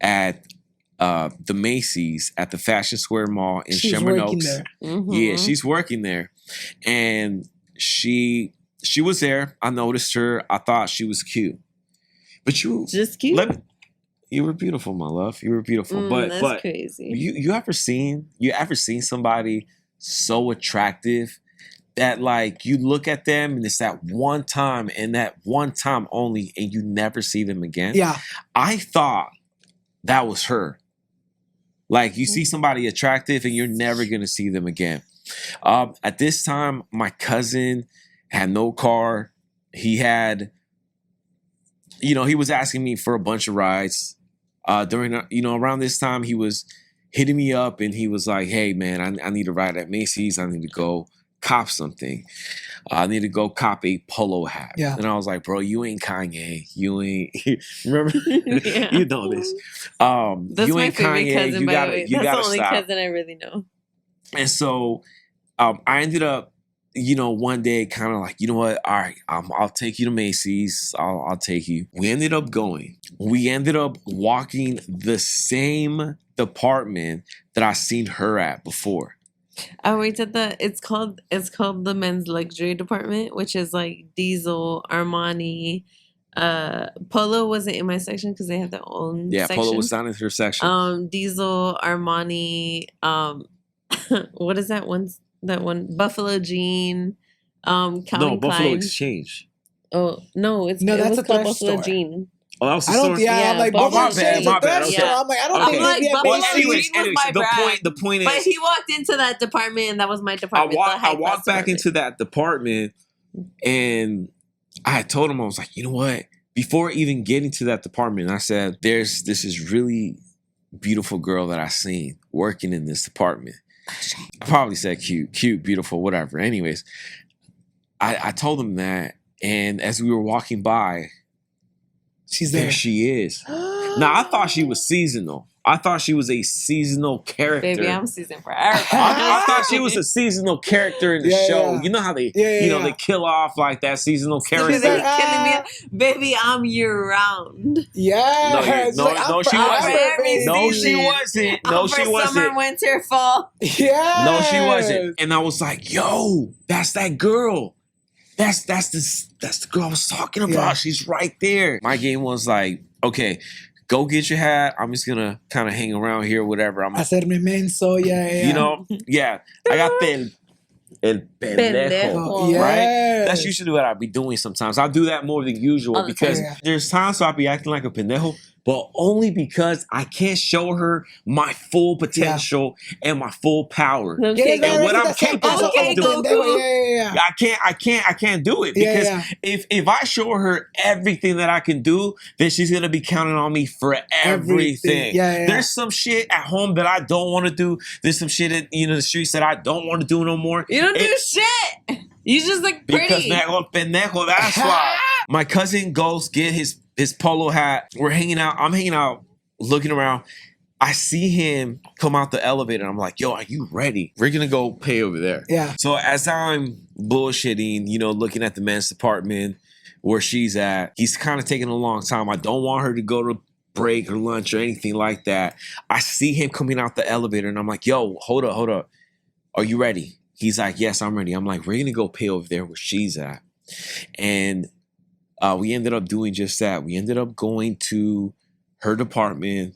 at the Macy's at the Fashion Square Mall in Sherman Oaks. Yeah, she's working there. And she was there. I noticed her. I thought she was cute. But you just cute. You were beautiful, my love. You were beautiful. But crazy. You ever seen somebody so attractive that like you look at them and it's that one time and that one time only and you never see them again? Yeah. I thought that was her. Like you see somebody attractive and you're never going to see them again. At this time, my cousin had no car. He had, you know, he was asking me for a bunch of rides. During, you know, around this time, he was hitting me up and he was like, hey, man, I need a ride at Macy's. I need to go cop something. I need to go cop a polo hat. Yeah. And I was like, bro, you ain't Kanye. You ain't, remember? You know this. That's you my ain't favorite Kanye. cousin, You by gotta, the way. you That's gotta the only stop. cousin I really know. And so I ended up, you know, one day kind of like, you know what? All right, I'll take you to Macy's. I'll take you. We ended up going. We ended up walking the same department that I seen her at before. I worked at it's called the men's luxury department, which is like Diesel, Armani. Polo wasn't in my section because they have their own section. Polo was not in her section. Diesel, Armani, what is that one? That one, Buffalo Jean, Calvin No, Buffalo Klein. Exchange. Oh no, that's was a called thrift Buffalo store. Jean. Oh, that was the I don't. store? Yeah, I'm like, Oh, Buffalo my bad, Exchange, my a bad, thrift okay. store. I'm like, I don't I'm think like, maybe Buffalo at Jean Macy's. was my brand. the point But is, he walked into that department, and that was my I department. walked back into that department, and I had told him, I was like, you know what? Before even getting to that department, I said, this is really beautiful girl that I seen working in this department. I probably said cute, beautiful, whatever. Anyways, I told him that, and as we were walking by, she's there. There she is. Now, I thought she was seasonal. I thought she was a seasonal character. Baby, I'm seasoned for everybody. I thought she was a seasonal character in the show. Yeah. You know how they, Yeah. they kill off like that seasonal character. Because they're killing me. Baby, I'm year round. Yeah. No, she wasn't. No, she wasn't. No, I'm she for wasn't. summer, winter, fall. Yeah. No, she wasn't. And I was like, yo, that's that girl. That's the girl I was talking about. Yeah. She's right there. My game was like, okay, go get your hat. I'm just gonna kind of hang around here, whatever. I'm Hacerme menso, yeah. You know, yeah. I got el pendejo, Yes. right? That's usually what I'll be doing sometimes. I'll do that more than usual because there's times where I'll be acting like a pendejo, but only because I can't show her my full potential and my full power. Okay, and what I'm capable of doing. Yeah. I can't do it because if I show her everything that I can do, then she's gonna be counting on me for everything. There's some shit at home that I don't want to do. There's some shit in the streets that I don't want to do no more. You don't do shit. You just look Because pretty. me hago pendejo, that's why. My cousin goes get his polo hat. We're hanging out. I'm hanging out, looking around. I see him come out the elevator. I'm like, yo, are you ready? We're going to go pay over there. Yeah. So as I'm bullshitting, looking at the men's department where she's at, he's kind of taking a long time. I don't want her to go to break or lunch or anything like that. I see him coming out the elevator and I'm like, yo, hold up. Are you ready? He's like, yes, I'm ready. I'm like, we're going to go pay over there where she's at. And we ended up doing just that. We ended up going to her department,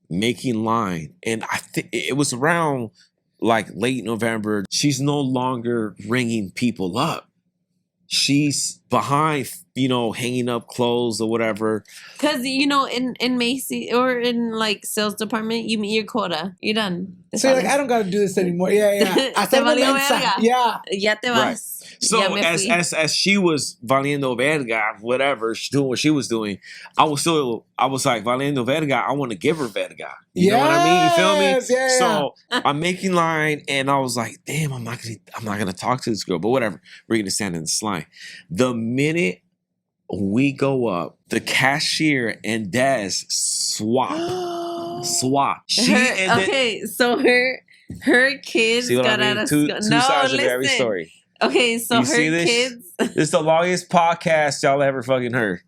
making line. And I think it was around like late November. She's no longer ringing people up. She's behind, hanging up clothes or whatever. Because, in Macy's or in like sales department, you meet your quota. You're done. So you're like, I don't got to do this anymore. Yeah. Te valió verga. Yeah. Ya te vas. So Ya me fui. as she was valiendo verga, whatever, she doing what she was doing, I was like, valiendo verga, I want to give her verga. You know what I mean? You feel me? Yeah. So I'm making line and I was like, damn, I'm not gonna talk to this girl, but whatever. We're gonna stand in this line. The minute we go up, the cashier and Des swap. So her kids See what got I mean? out of Two school. sides of every story. Okay, so You see her this? kids, This is the longest podcast y'all ever fucking heard.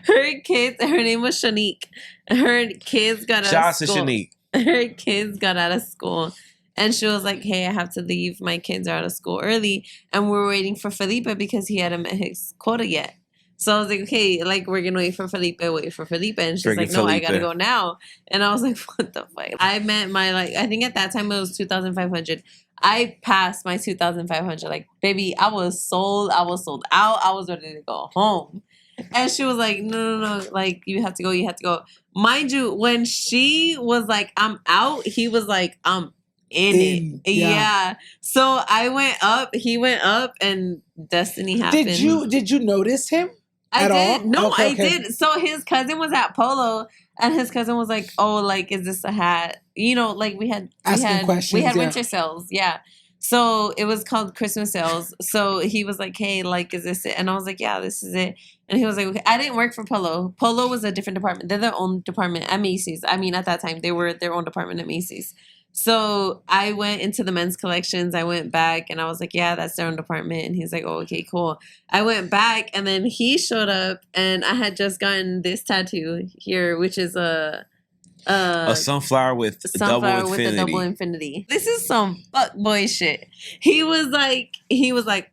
her name was Shanique. Her kids got out Shout out of to school. Shanique. Her kids got out of school. And she was like, hey, I have to leave. My kids are out of school early. And we're waiting for Felipe because he hadn't met his quota yet. So I was like, okay, like, we're going to wait for Felipe. And she's like, no, I got to go now. And I was like, what the fuck? I met my, I think at that time it was 2,500. I passed my 2,500. Like, baby, I was sold out. I was ready to go home. And she was like, no. Like, you have to go. Mind you, when she was like, I'm out, he was like, I'm in it. Yeah. So I went up, he went up, and destiny happened. Did you notice him? I did. All? No, Okay. I did. So his cousin was at Polo, and his cousin was like, "Oh, like, is this a hat?" Like we had winter sales, yeah. So it was called Christmas sales. So he was like, "Hey, like, is this it?" And I was like, "Yeah, this is it." And he was like, "Okay." I didn't work for Polo. Polo was a different department. They're their own department at Macy's. I mean, at that time, they were their own department at Macy's. So I went into the men's collections. I went back and I was like, yeah, that's their own department. And he's like, oh, okay, cool. I went back and then he showed up and I had just gotten this tattoo here, which is a sunflower with a double infinity. This is some fuckboy shit. He was like,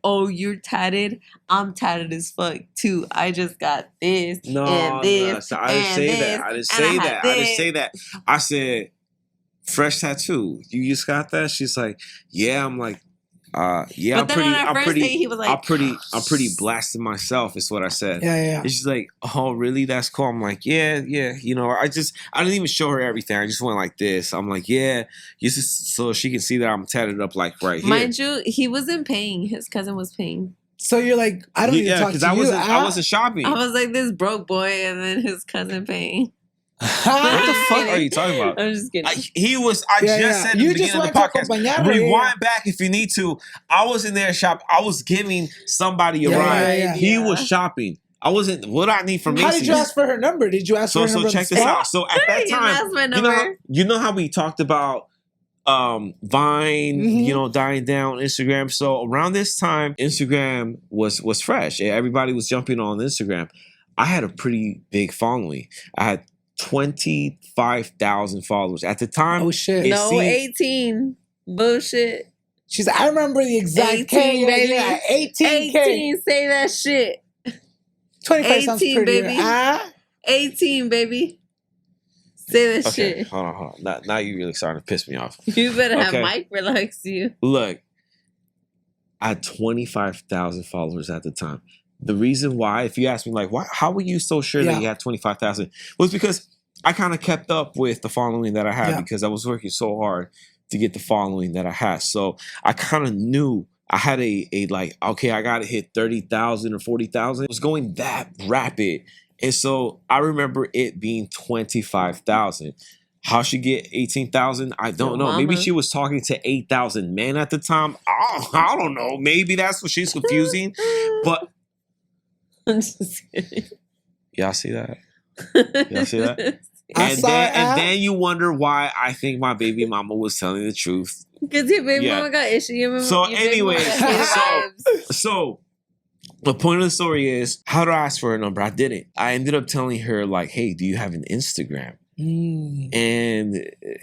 oh, you're tatted? I'm tatted as fuck too. I just got this and this. No, I didn't say that. I said, fresh tattoo. You just got that? She's like, yeah. I'm like, yeah. But I'm pretty. He was like, I'm pretty blasted myself. Is what I said. Yeah. And she's like, oh, really? That's cool. I'm like, yeah. I didn't even show her everything. I just went like this. I'm like, yeah, just so she can see that I'm tatted up like right here. Mind you, he wasn't paying. His cousin was paying. So you're like, I don't need to talk to you. I wasn't shopping. I was like this broke boy, and then his cousin paying. What the fuck are you talking about? I'm just kidding. I just said at the beginning of the podcast. Rewind back if you need to. I was in there shop. I was giving somebody a ride. He was shopping. I wasn't. What do I need from Macy's? How did you ask for her number? Did you ask for her number? So check this out. So at that time, you know how we talked about Vine, dying down, Instagram. So around this time, Instagram was fresh. Everybody was jumping on Instagram. I had a pretty big following. I had 25,000 followers at the time. Oh shit! 18. Bullshit. She's like, I remember the exact 18, baby. 18. Say that shit. 25 sounds prettier. Baby. 18, baby. Say that shit. Hold on. Now you really starting to piss me off. You better have Mike relax you. Look, I had 25,000 followers at the time. The reason why, if you ask me, like, how were you so sure that you had 25,000? Was because I kind of kept up with the following that I had because I was working so hard to get the following that I had. So I kind of knew I had I got to hit 30,000 or 40,000. It was going that rapid. And so I remember it being 25,000. How she get 18,000? I don't know. Maybe she was talking to 8,000 men at the time. I don't know. Maybe that's what she's confusing. But I'm just kidding. y'all see that? Y'all see that? I And then you wonder why I think my baby mama was telling the truth. Because your baby mama got issue. So anyway, so the point of the story is, how do I ask for her number? I didn't. I ended up telling her like, hey, do you have an Instagram? And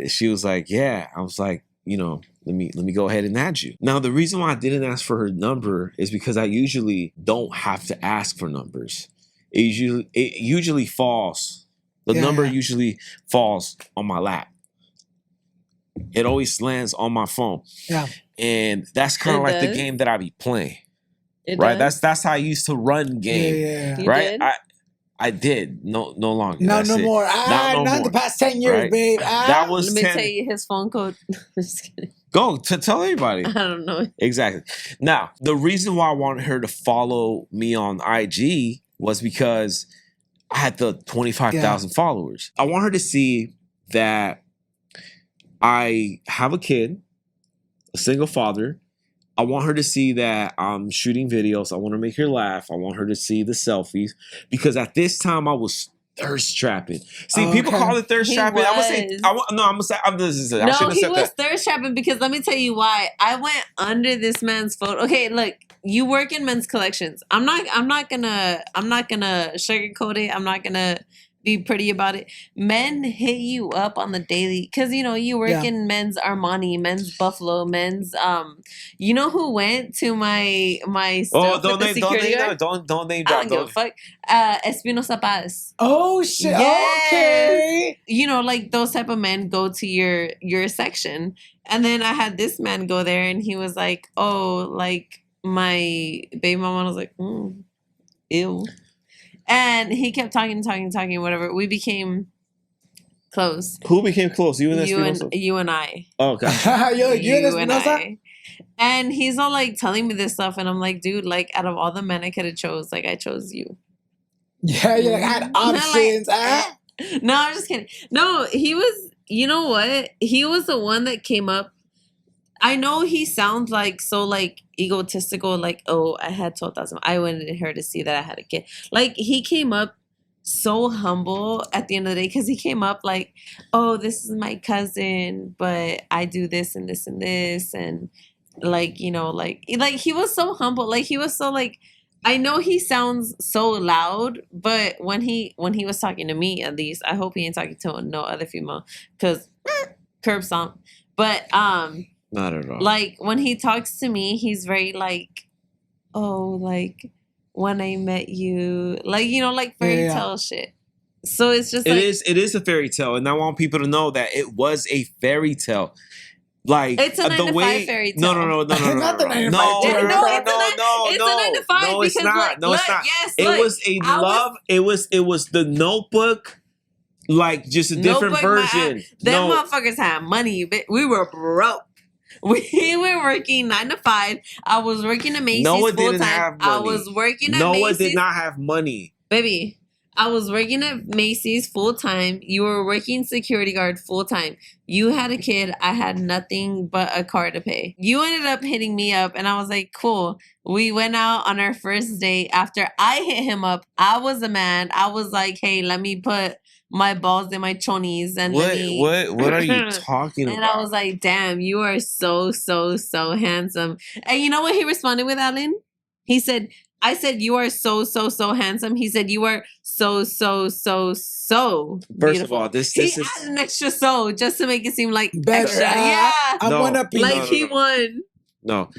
she was like, yeah. I was like, you know, let me go ahead and add you. Now, the reason why I didn't ask for her number is because I usually don't have to ask for numbers. It usually falls. The number usually falls on my lap. It always lands on my phone. Yeah. And that's kind of like the game that I be playing. Right? That's how I used to run game. You right? did? I did. No longer. No, That's no it. more. Not Not the past 10 years, Right? babe. That was Let me 10. tell you his phone code. Just kidding. Go to tell everybody. I don't know. Exactly. Now, the reason why I wanted her to follow me on IG was because I had the 25,000 followers. I want her to see that I have a kid, a single father. I want her to see that I'm shooting videos. I want to make her laugh. I want her to see the selfies. Because at this time, I was thirst trapping. See, people call it thirst trapping. I'm gonna say, he was thirst trapping because let me tell you why. I went under this man's photo. Okay, look, you work in men's collections. I'm not gonna sugarcoat it. I'm not gonna be pretty about it. Men hit you up on the daily because you know you work in men's Armani, men's Buffalo, men's you know who went to my stuff with the security guard? Don't name I drop. don't give a fuck. Espinosa Paz. Oh shit! Yes. Okay. You know, like those type of men go to your section, and then I had this man go there, and he was like, "Oh, like my baby mama." was like, "Ew." And he kept talking, whatever. We became close. Who became close? You and Espinosa? You and I. Oh, okay. you and Espinosa? And he's all like telling me this stuff, and I'm like, dude, like out of all the men I could have chose, like I chose you. Yeah, you like, I had options. No, I'm just kidding. No, he was, you know what? He was the one that came up. I know he sounds like so like egotistical, like, oh, I had 12,000. I wanted her to see that I had a kid. Like he came up so humble at the end of the day because he came up like, oh, this is my cousin, but I do this and this and this. And like, you know, like he was so humble. Like he was so like, I know he sounds so loud, but when he was talking to me, at least, I hope he ain't talking to no other female because curb stomp. But not at all. Like when he talks to me, he's very like, oh, like when I met you, like, you know, like fairy tale shit. So it's just it is a fairy tale, and I want people to know that it was a fairy tale. Like it's a 9 to 5 fairy tale. No. Not the 9 to 5. No, it's a 9 to 5. No, it's not. No, it's not. Yes, it was a love. It was the Notebook. Like just a different version. Them motherfuckers had money, but we were broke. We were working 9 to 5. I was working at Macy's Noah full didn't time. have money. I was working at Noah Macy's. did not have money. Baby, I was working at Macy's full time. You were working security guard full time. You had a kid. I had nothing but a car to pay. You ended up hitting me up, and I was like, cool. We went out on our first date. After I hit him up, I was a man. I was like, hey, let me put my balls in my chonies and what are you talking about? And I was like, damn, you are so handsome. And you know what he responded with, Alan? He said, I said, you are so handsome. He said, you are so First beautiful. of all, this he is added an extra so just to make it seem like better. Extra. Yeah. I want up. Like he won. No.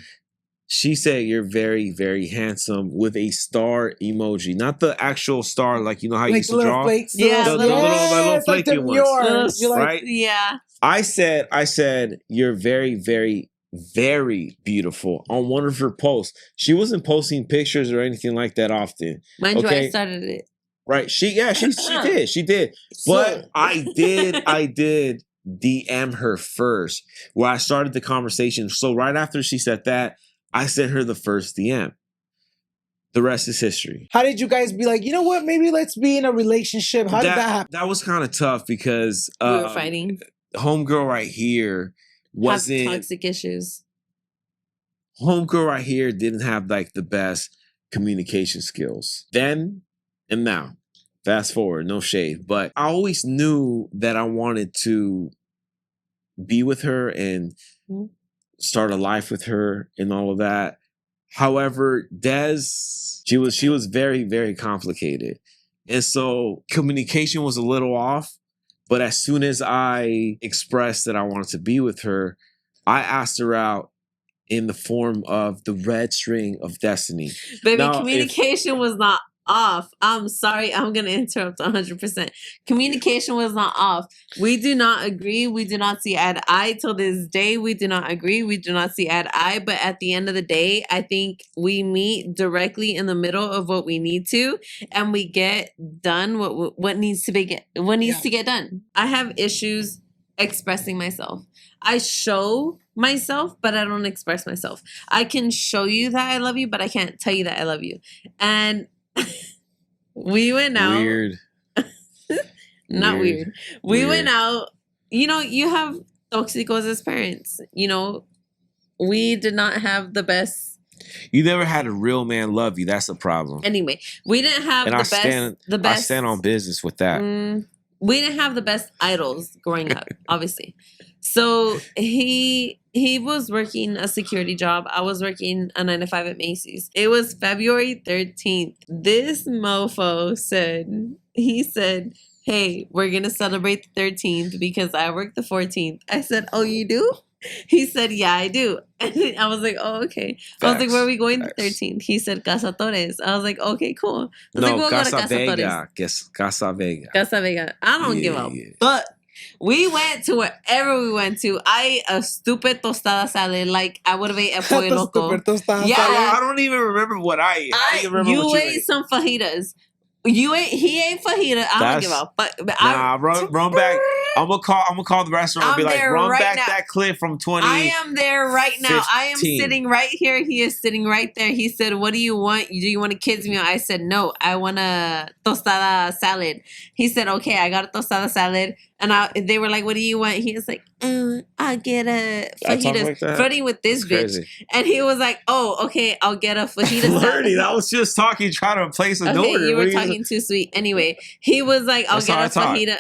She said you're very, very handsome with a star emoji. Not the actual star, like you know how you like used to draw? Flakes, yeah, the little flaky like ones. You're like, right? Yeah. I said you're very, very, very beautiful on one of her posts. She wasn't posting pictures or anything like that often. Mind you, I started it. Right. She did. But I did DM her first where I started the conversation. So right after she said that, I sent her the first DM. the rest is history. How did you guys be like, you know what, maybe let's be in a relationship? How did that happen? That was kind of tough because We were fighting. Homegirl right here wasn't Have toxic issues. Homegirl right here didn't have like the best communication skills then and now. Fast forward, no shade, but I always knew that I wanted to be with her and start a life with her and all of that. However, she was very, very complicated. And so communication was a little off. But as soon as I expressed that I wanted to be with her, I asked her out in the form of the red string of destiny. Baby, now, communication was not off. I'm sorry, I'm going to interrupt 100%. Communication was not off. We do not agree. We do not see eye to eye. Till this day, we do not agree. We do not see eye to eye. But at the end of the day, I think we meet directly in the middle of what we need to, and we get done what needs to to get done. I have issues expressing myself. I show myself, but I don't express myself. I can show you that I love you, but I can't tell you that I love you. And we went out. Weird. Not weird. We went out. You know, you have tóxicos as parents. You know, we did not have the best. You never had a real man love you. That's the problem. Anyway, we didn't have the best. I stand on business with that. We didn't have the best idols growing up, obviously. So he was working a security job. I was working a 9 to 5 at Macy's. It was February 13th. This mofo said, hey, we're going to celebrate the 13th because I work the 14th. I said, oh, you do? He said, yeah, I do. And I was like, oh, okay. I was like, where are we going the 13th? He said, Casa Torres. I was like, okay, cool. I was like, we'll go to Casa Vega. Casa Vega. Casa Vega. I don't give up. But we went to wherever we went to. I ate a stupid tostada salad like I would have ate a pollo loco. Yeah. I don't even remember what I ate. I don't remember what you ate. Some fajitas. He ate fajita. I don't give up. But run back. I'm gonna call the restaurant and be like, run right back now. That clip from 20. I am there right now. I am sitting right here. He is sitting right there. He said, what do you want? Do you want a kid's meal? I said, no, I want a tostada salad. He said, okay, I got a tostada salad. And they were like, what do you want? He was like, I'll get a fajitas. Like flirting with this bitch. And he was like, oh, okay, I'll get a fajita salad. I was just talking, trying to place an order. You were talking too sweet. Anyway, he was like, I'll get a fajita.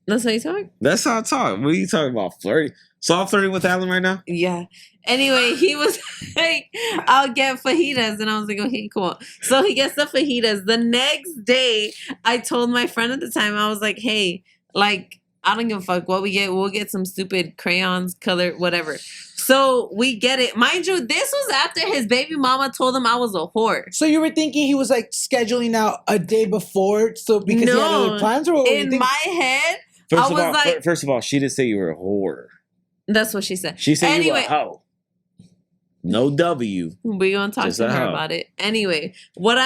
That's how you talk? That's how I talk. What are you talking about? Flirting? So I'm flirting with Alan right now? Yeah. Anyway, he was like, I'll get fajitas. And I was like, okay, cool. So he gets the fajitas. The next day, I told my friend at the time, I was like, hey, like, I don't give a fuck what we get. We'll get some stupid crayons, color, whatever. So we get it. Mind you, this was after his baby mama told him I was a whore. So you were thinking he was like scheduling out a day before, so because he had other plans, or in my head, first of all, she didn't say you were a whore. That's what she said. She said you were a hoe. No W. We gonna talk to her about it. Anyway, what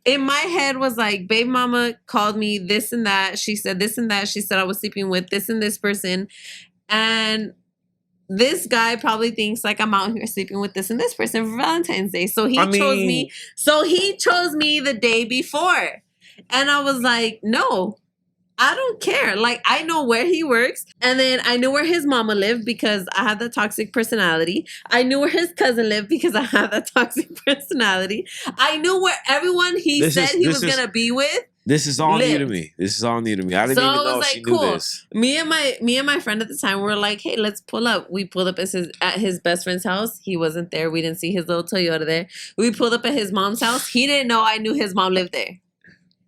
in my head was like, baby mama called me this and that. She said this and that. She said I was sleeping with this and this person, and this guy probably thinks like I'm out here sleeping with this and this person for Valentine's Day. So he chose me. So he chose me the day before. And I was like, no, I don't care. Like, I know where he works. And then I knew where his mama lived because I have the toxic personality. I knew where his cousin lived because I have that toxic personality. I knew where everyone he said he was going to be with. This is all new to me. This is all new to me. I didn't even know she knew this. Me and my friend at the time were like, hey, let's pull up. We pulled up at his best friend's house. He wasn't there. We didn't see his little Toyota there. We pulled up at his mom's house. He didn't know I knew his mom lived there.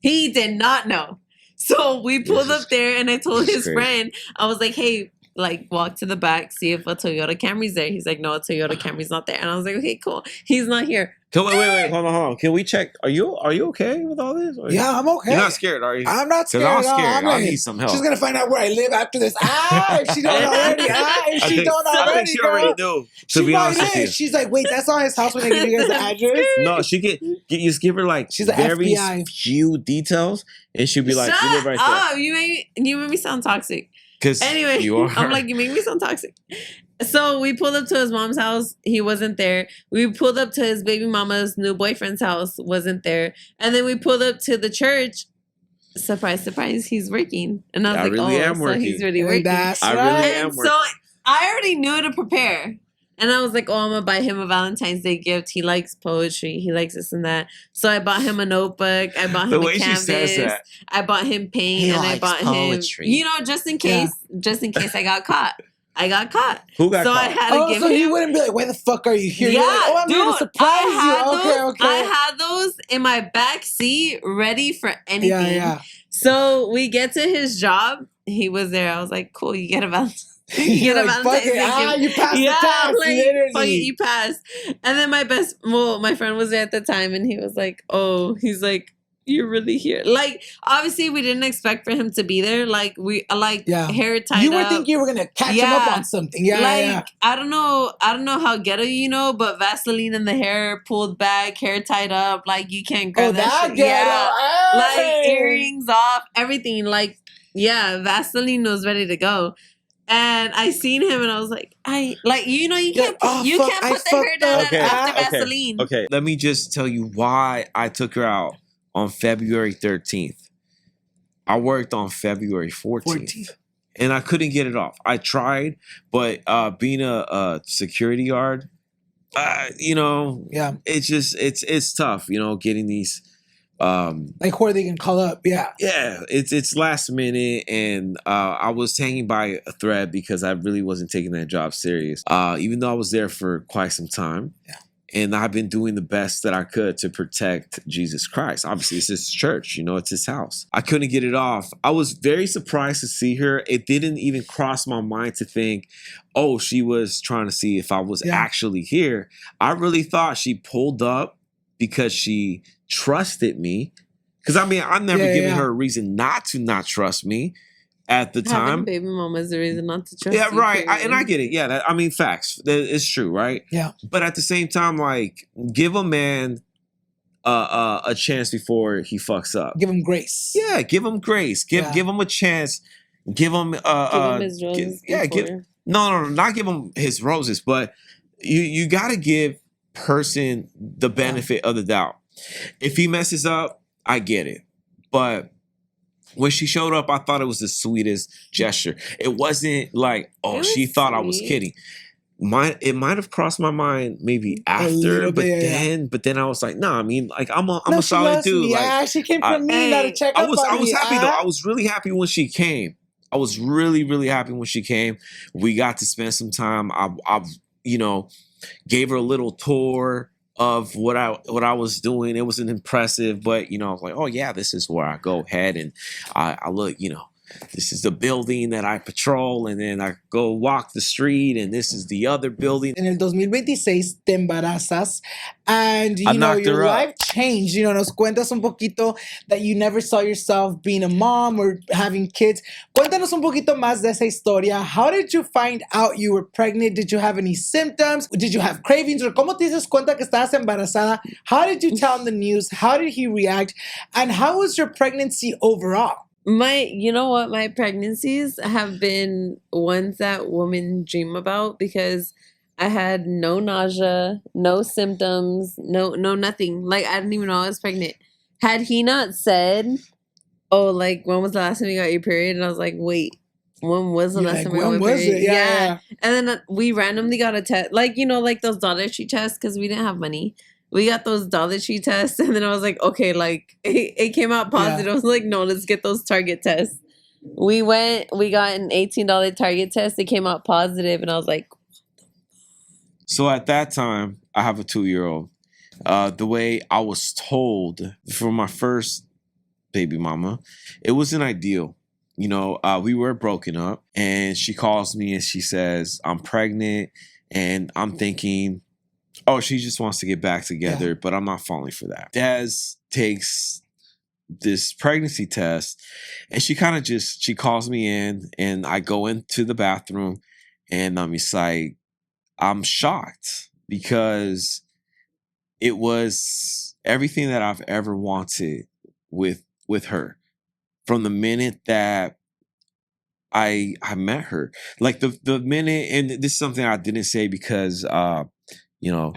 He did not know. So we pulled up there and I told his friend, I was like, hey, like, walk to the back, see if a Toyota Camry's there. He's like, no, a Toyota Camry's not there. And I was like, okay, cool. He's not here. Wait, hold on. Can we check? Are you okay with all this? Yeah, I'm okay. You're not scared, are you? I'm not scared. I'm scared. I need some help. She's gonna find out where I live after this. If she don't already. If she don't already. I think she already knew. To be honest with you, she's like, wait, that's not his house when I give you guys the address. No, you just give her like she's very FBI. few details, and she'll be like, Shut you live right there. You made me sound toxic. Because Anyway, you are. I'm like, you make me sound toxic. So we pulled up to his mom's house. He wasn't there. We pulled up to his baby mama's new boyfriend's house. Wasn't there. And then we pulled up to the church. Surprise, surprise, he's working. And I was I like, really am so working. he's really And working. that's I right. really am And working. so I already knew to prepare. And I was like, I'm going to buy him a Valentine's Day gift. He likes poetry. He likes this and that. So I bought him a notebook. I bought The him way a she canvas. says that. I bought him paint. He and I likes bought poetry. him, just in case I got caught. I got caught. Who got so caught? I had to give so him. he wouldn't be like, why the fuck are you here? Yeah, You're like, I'm here to dude, surprise you. Okay. I had those in my back seat ready for anything. Yeah. So we get to his job. He was there. I was like, cool, you get a Valentine's. You're like, fuck it. You passed the test. Literally. Fuck it, you passed. And then my friend was there at the time, and he was like, he's like, you're really here. Like, obviously, we didn't expect for him to be there. Like, hair tied up. You would think you were gonna catch him up on something. Yeah. I don't know how ghetto but Vaseline in the hair, pulled back, hair tied up. Like, you can't grab that shit. Ghetto. Like, earrings off, everything. Like, Vaseline was ready to go. And I seen him, and I was like, you can't put the hair down after Vaseline. Okay, let me just tell you why I took her out on February 13th. I worked on February 14th. And I couldn't get it off. I tried, but being a security guard, it's just it's tough, getting these like who are they gonna call up? Yeah, it's last minute, and I was hanging by a thread because I really wasn't taking that job serious. Even though I was there for quite some time, and I've been doing the best that I could to protect Jesus Christ. Obviously, it's his church, it's his house. I couldn't get it off. I was very surprised to see her. It didn't even cross my mind to think, she was trying to see if I was actually here. I really thought she pulled up because she trusted me. Because I've never given her a reason not trust me at the time. Having baby mama is the reason not to trust you. Right. And I get it. Yeah, facts. It's true, right? Yeah. But at the same time, like, give a man a chance before he fucks up. Give him grace. Yeah, give him grace. Give him a chance. Give him give him his roses. No, not give him his roses, but you got to give person the benefit of the doubt. If he messes up, I get it. But when she showed up, I thought it was the sweetest gesture. It wasn't like, she thought I was kidding. It might have crossed my mind maybe after, but then I was like, I'm a solid dude. Yeah, she came from me now to check up on me. I was happy though. I was really happy when she came. I was really, really happy when she came. We got to spend some time. I gave her a little tour of what I was doing. It wasn't impressive, but I was like, this is where I go ahead and I look, this is the building that I patrol, and then I go walk the street, and this is the other building. En el 2026 te embarazas, and your life changed. Nos cuentas un poquito that you never saw yourself being a mom or having kids. Cuéntanos un poquito más de esa historia. How did you find out you were pregnant? Did you have any symptoms? Did you have cravings? Or cómo te dices cuenta que estabas embarazada? How did you tell him the news? How did he react? And how was your pregnancy overall? My pregnancies have been ones that women dream about, because I had no nausea, no symptoms, no nothing. Like, I didn't even know I was pregnant. Had he not said, when was the last time you got your period? And I was like, wait, when was the last time I got my period? Yeah. And then we randomly got a test, like those Dollar Tree tests, because we didn't have money. We got those Dollar Tree tests, and then I was like, okay, it came out positive. I was like, no, let's get those Target tests. We got an $18 Target test. It came out positive, and I was like, so at that time, I have a 2-year-old. The way I was told for my first baby mama, it wasn't ideal. We were broken up, and she calls me and she says, I'm pregnant, and I'm thinking, she just wants to get back together, but I'm not falling for that. Des takes this pregnancy test, and she kind of she calls me in, and I go into the bathroom, and I'm shocked, because it was everything that I've ever wanted with her. From the minute that I met her. Like the minute, and this is something I didn't say because you know,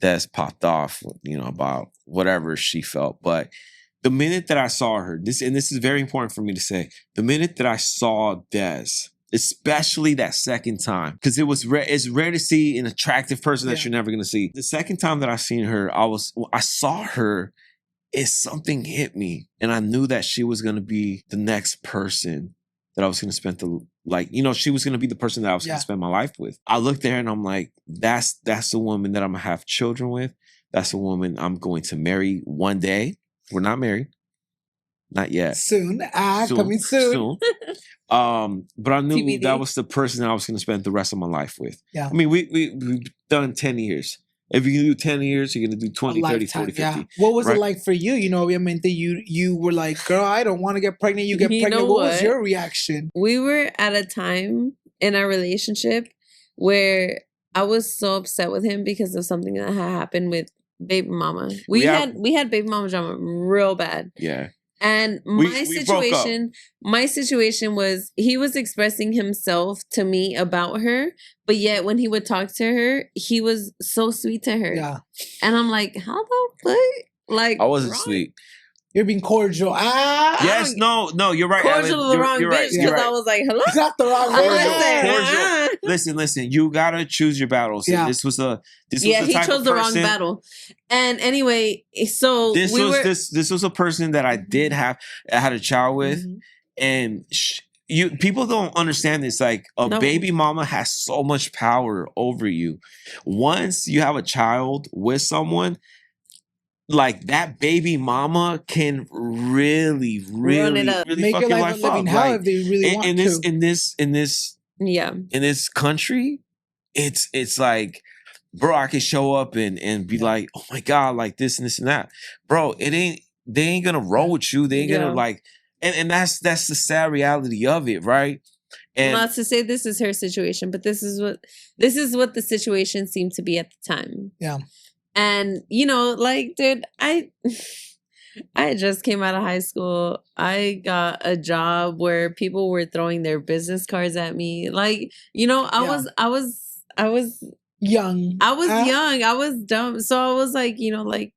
Des popped off, you know, about whatever she felt. But the minute that I saw her, this is very important for me to say, the minute that I saw Des, especially that second time, because it's rare to see an attractive person that you're never gonna see. The second time that I seen her, I saw her, something hit me, and I knew that she was gonna be the next person that I was gonna spend she was gonna be the person that I was gonna spend my life with. I looked at her and I'm like, that's the woman that I'm gonna have children with. That's the woman I'm going to marry one day. We're not married. Not yet. Soon. Coming soon. But I knew TBD. that was the person that I was gonna spend the rest of my life with. Yeah. I mean, we've done 10 years. If you can do 10 years, you're going to do 20, 30, 40, 50. Yeah. What was it like for you? You know, obviamente you were like, girl, I don't want to get pregnant. You get pregnant. What was your reaction? We were at a time in our relationship where I was so upset with him because of something that had happened with baby mama. We had baby mama drama real bad. Yeah. And my situation was he was expressing himself to me about her, but yet when he would talk to her, he was so sweet to her. Yeah. And I'm like, how the fuck? Like, I wasn't sweet. You're being cordial. Yes, no, you're right. Cordial Ellen. the wrong bitch because right. I was like, hello. It's not the wrong cordial. Listen. You gotta choose your battles. Yeah. This was the he chose the wrong battle. And anyway, so this was a person that I had a child with, and people don't understand this. Like baby mama has so much power over you. Once you have a child with someone, like that baby mama can really make fuck your your life life a living up. hell Like, if they really want in this country, it's like, bro, I can show up and be like, oh my God, like this and this and that. Bro, they ain't gonna roll with you. They ain't gonna like, and that's the sad reality of it, right? And not to say this is her situation, but this is what the situation seemed to be at the time. Yeah. And like, dude, I just came out of high school. I got a job where people were throwing their business cards at me. Like, I was young. I was young. I was dumb. So I was like, like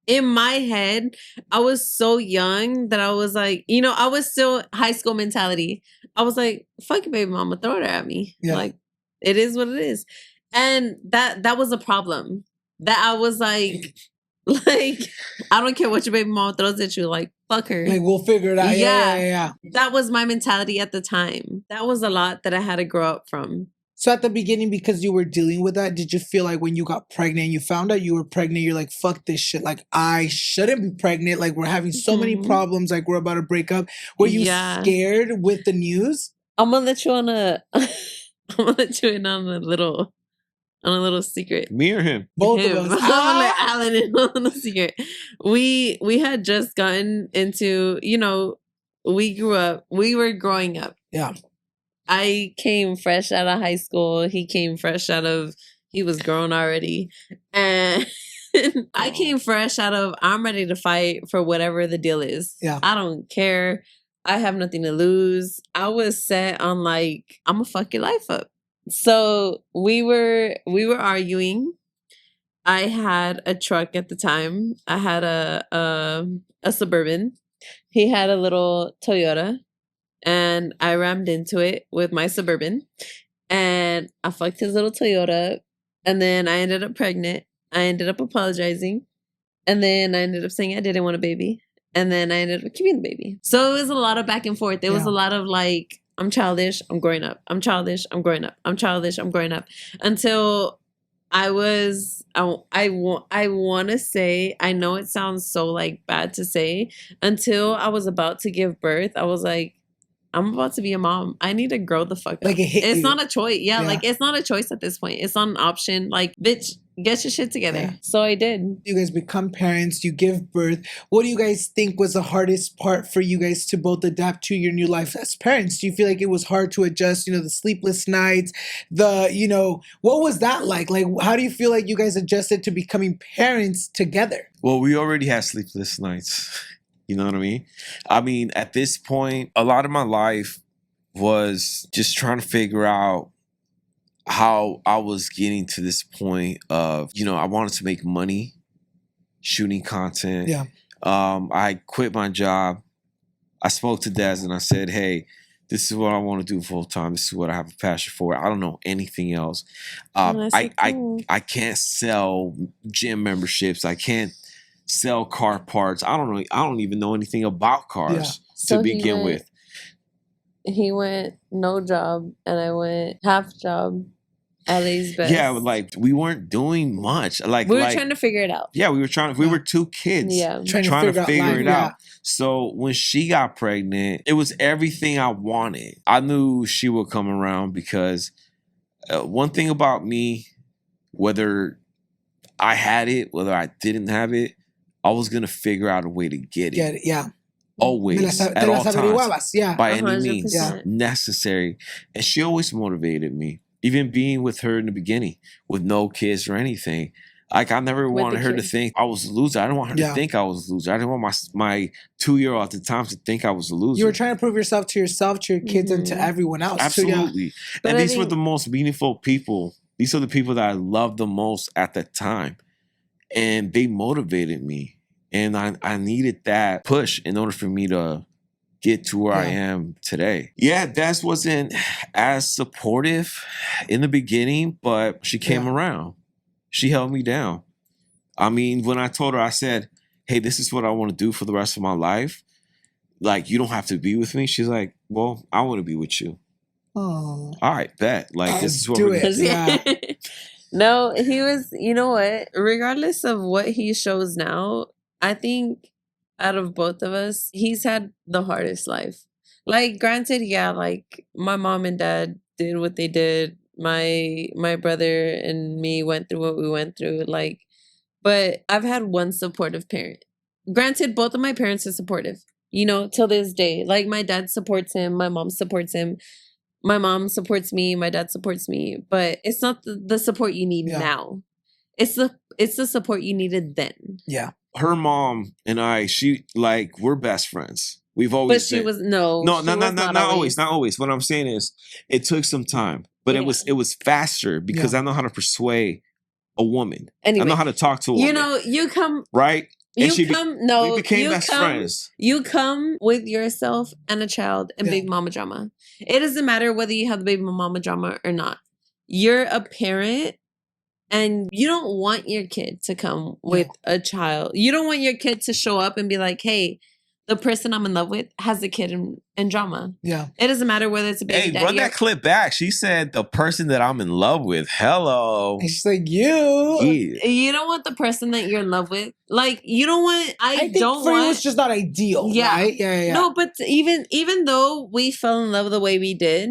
in my head, I was so young that I was like, I was still high school mentality. I was like, fuck it, baby mama, throw it at me. Yeah. Like, it is what it is. And that was a problem. That I was like, I don't care what your baby mama throws at you, like, fuck her. Like, we'll figure it out. Yeah. That was my mentality at the time. That was a lot that I had to grow up from. So at the beginning, because you were dealing with that, did you feel like when you got pregnant, you found out you were pregnant, you're like, fuck this shit. Like, I shouldn't be pregnant. Like, we're having so many problems. Like, we're about to break up. Were you scared with the news? I'm going to let you in on a little secret. Me or him? Both of us. I'm gonna let Alan in on the secret. We had just gotten into, we were growing up. Yeah. I came fresh out of high school. He came fresh he was grown already. And I came fresh out of, I'm ready to fight for whatever the deal is. Yeah. I don't care. I have nothing to lose. I was set on like, I'm gonna fuck your life up. So we were arguing. I had a truck at the time. I had a Suburban. He had a little Toyota, and I rammed into it with my Suburban, and I fucked his little Toyota, and then I ended up pregnant. I ended up apologizing, and then I ended up saying I didn't want a baby, and then I ended up keeping the baby. So it was a lot of back and forth. It was a lot of like, I'm childish, I'm growing up. I'm childish, I'm growing up. I'm childish, I'm growing up. Until I want to say, I know it sounds so like bad to say, until I was about to give birth, I was like, I'm about to be a mom. I need to grow the fuck up. Like it's not a choice. Yeah, like it's not a choice at this point. It's not an option. Like, bitch, get your shit together. Yeah. So I did. You guys become parents, you give birth. What do you guys think was the hardest part for you guys to both adapt to your new life as parents? Do you feel like it was hard to adjust, the sleepless nights, what was that like? Like, how do you feel like you guys adjusted to becoming parents together? Well, we already had sleepless nights. You know what I mean? I mean, at this point, a lot of my life was just trying to figure out how I was getting to this point of, I wanted to make money shooting content. Yeah. I quit my job. I spoke to Des and I said, hey, this is what I want to do full time. This is what I have a passion for. I don't know anything else. I can't sell gym memberships. I can't sell car parts. I don't know. I don't even know anything about cars to begin with. He went no job and I went half job. LA's best. Yeah, like we weren't doing much. Like we were trying to figure it out. Yeah, we were trying. We were two kids. Yeah, trying to figure it out. So when she got pregnant, it was everything I wanted. I knew she would come around because one thing about me, whether I had it, whether I didn't have it, I was gonna figure out a way to get it. Yeah. Always, at all times, by 100%. any means necessary. And she always motivated me. Even being with her in the beginning, with no kids or anything. Like, I never wanted her to think I was a loser. I didn't want her to think I was a loser. I didn't want my 2-year-old at the time to think I was a loser. You were trying to prove yourself, to your kids, and to everyone else. Absolutely. So, and these were the most meaningful people. These are the people that I loved the most at the time. And they motivated me. And I needed that push in order for me to get to where I am today. Yeah, Des wasn't as supportive in the beginning, but she came around. She held me down. I mean, when I told her, I said, hey, this is what I want to do for the rest of my life. Like, you don't have to be with me. She's like, well, I want to be with you. Oh. All right, bet. Like, this is what we're going to do. No, he was, you know what? Regardless of what he shows now, I think out of both of us, he's had the hardest life. Like, granted, like my mom and dad did what they did. My brother and me went through what we went through. Like, but I've had one supportive parent. Granted, both of my parents are supportive, till this day. Like, my dad supports him. My mom supports him. My mom supports me. My dad supports me. But it's not the support you need now. It's the support you needed then. Yeah. Her mom and I, we're best friends. We've always been. But she was not always. What I'm saying is, it took some time, but it was faster because I know how to persuade a woman. Anyway, I know how to talk to a woman. You come right. We became best friends. You come with yourself and a child and baby mama drama. It doesn't matter whether you have the baby mama drama or not. You're a parent. And you don't want your kid to come with a child. You don't want your kid to show up and be like, hey, the person I'm in love with has a kid in drama. Yeah. It doesn't matter whether it's a baby daddy. Run that clip back. She said the person that I'm in love with. Hello. And she's like, you. Yeah. You don't want the person that you're in love with. Like, you don't want, I don't for want. you, it's just not ideal. Yeah. Right? Yeah. No, but even though we fell in love the way we did,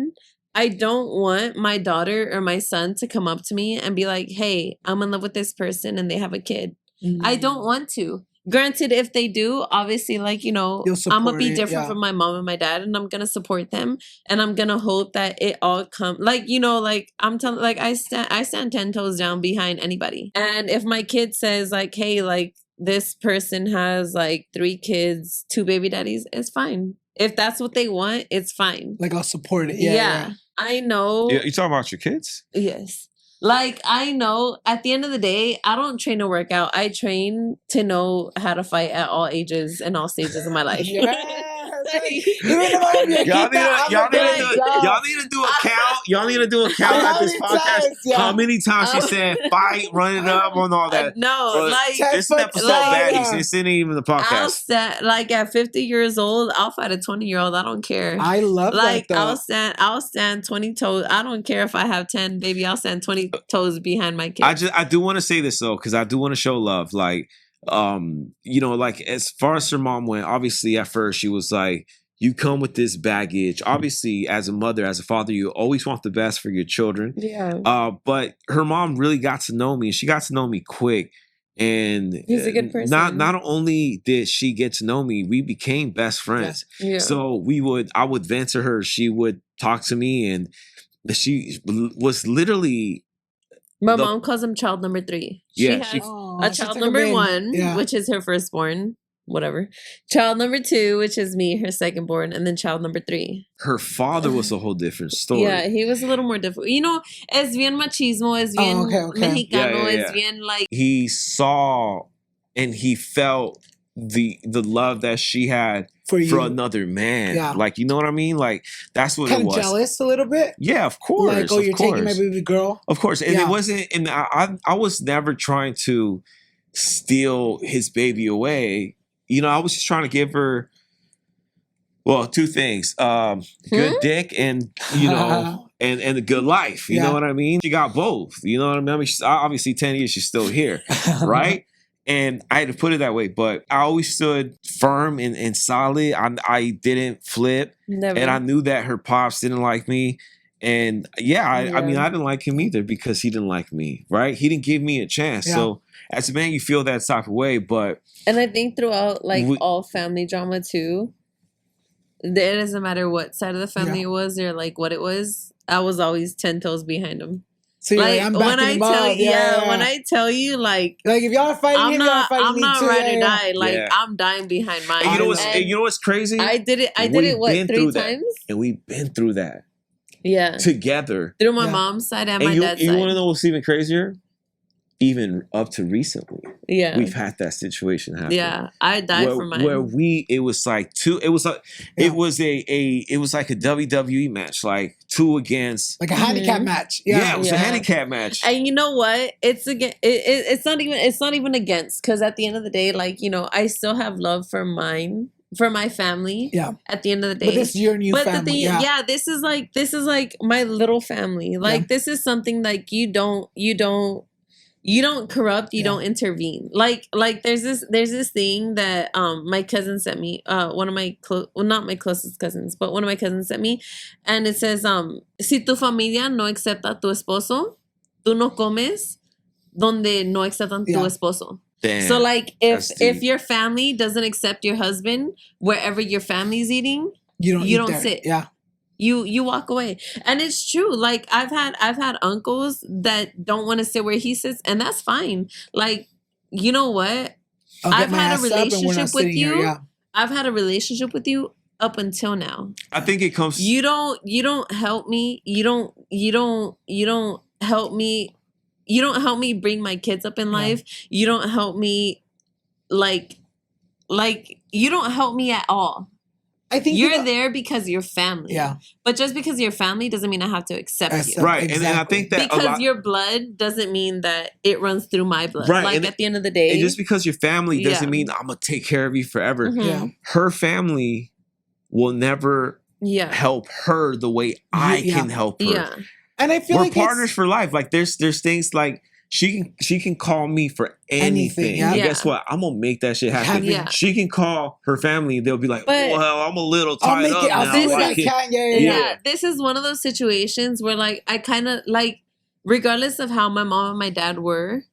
I don't want my daughter or my son to come up to me and be like, hey, I'm in love with this person and they have a kid. Mm-hmm. I don't want to. Granted, if they do, obviously, like, I'm going to be different from my mom and my dad, and I'm going to support them, and I'm going to hope that it all comes, like, like, I'm telling, like, I stand 10 toes down behind anybody. And if my kid says, like, hey, like, this person has, like, 3 kids, 2 baby daddies, it's fine. If that's what they want, it's fine. Like, I'll support it. Yeah. I know. You talking about your kids? Yes. Like, I know at the end of the day, I don't train to work out. I train to know how to fight at all ages and all stages of my life. Y'all need to do a count. Y'all need to do a count at this podcast. How many times she said fight, run it up, and all that. No, this episode baddies. This isn't even the podcast. At 50 years old, I'll fight a 20-year-old. I don't care. I love that. I'll stand 20 toes. I don't care if I have 10, baby. I'll stand 20 toes behind my kid. I do want to say this though, because I do want to show love. Like, like as far as her mom went, obviously at first she was like, you come with this baggage. Obviously, as a mother, as a father, you always want the best for your children. Yeah. But her mom really got to know me. She got to know me quick. And he's a good person. Not only did she get to know me, we became best friends. Yeah. So I would vent to her. She would talk to me, and she was literally. My mom calls him child number 3. She has a child number 1, which is her firstborn. whatever. Child number 2, which is me, her second born, and then child number 3. Her father was a whole different story. Yeah, he was a little more difficult. You know, es bien machismo, es bien mexicano, es bien like... He saw and he felt the love that she had for another man. Yeah. Like, you know what I mean? Like, that's what it was. Kind of jealous a little bit? Yeah, of course. Like, oh, you're taking my baby girl? Of course. And it wasn't, and I was never trying to steal his baby away. You know, I was just trying to give her, well, 2 things. Good dick and, you know, and a good life. You know what I mean? She got both. You know what I mean? She's, obviously 10 years, she's still here. Right? And I had to put it that way, but I always stood firm and solid. I didn't flip. Never. And I knew that her pops didn't like me. And I mean, I didn't like him either because he didn't like me, right? He didn't give me a chance. Yeah. So as a man, you feel that type of way, but... And I think throughout, like, all family drama, too, it doesn't matter what side of the family it was or, like, what it was, I was always 10 toes behind him. So like, I'm when I tell you, when I tell you, like if y'all are fighting him, y'all fighting me too. I'm not ride or die. Like I'm dying behind mine. And you know what's crazy? I did it. What, 3 times? And we've been through that. Yeah. Together. Through my mom's side and my dad's side. You want to know what's even crazier? Even up to recently, we've had that situation happen. Yeah, I died for mine. Where it was like 2. It was like it was like a WWE match, like 2 against, like a handicap match. Yeah, it was a handicap match. And you know what? It's again. It's not even against, because at the end of the day, like, you know, I still have love for mine. For my family, at the end of the day, but this is your new family. This is like my little family. Like this is something like you don't corrupt, you don't intervene. Like there's this thing that my cousin sent me, one of my not my closest cousins, but one of my cousins sent me, and it says si tu familia no acepta tu esposo, tú no comes donde no aceptan tu esposo. Damn, so like if your family doesn't accept your husband wherever your family's eating, you don't sit. Yeah. You walk away. And it's true. Like I've had uncles that don't want to sit where he sits, and that's fine. Like, you know what? I've had a relationship with you. I've had a relationship with you up until now. I think it comes You don't help me. You don't help me. You don't help me bring my kids up in life. You don't help me like you don't help me at all. I think you're there because you're family. Yeah. But just because you're family doesn't mean I have to accept you. Right. Exactly. And I think that because your blood doesn't mean that it runs through my blood. Right. Like and at the end of the day. And just because you're family doesn't mean I'm gonna take care of you forever. Mm-hmm. Yeah. Her family will never help her the way I can help her. Yeah. And I feel we're like partners for life. Like there's things like she can call me for anything. And guess what? I'm gonna make that shit happen. Yeah. She can call her family. They'll be like, "Well, I'm a little tied up now." This is one of those situations where, like, I kind of like, regardless of how my mom and my dad were,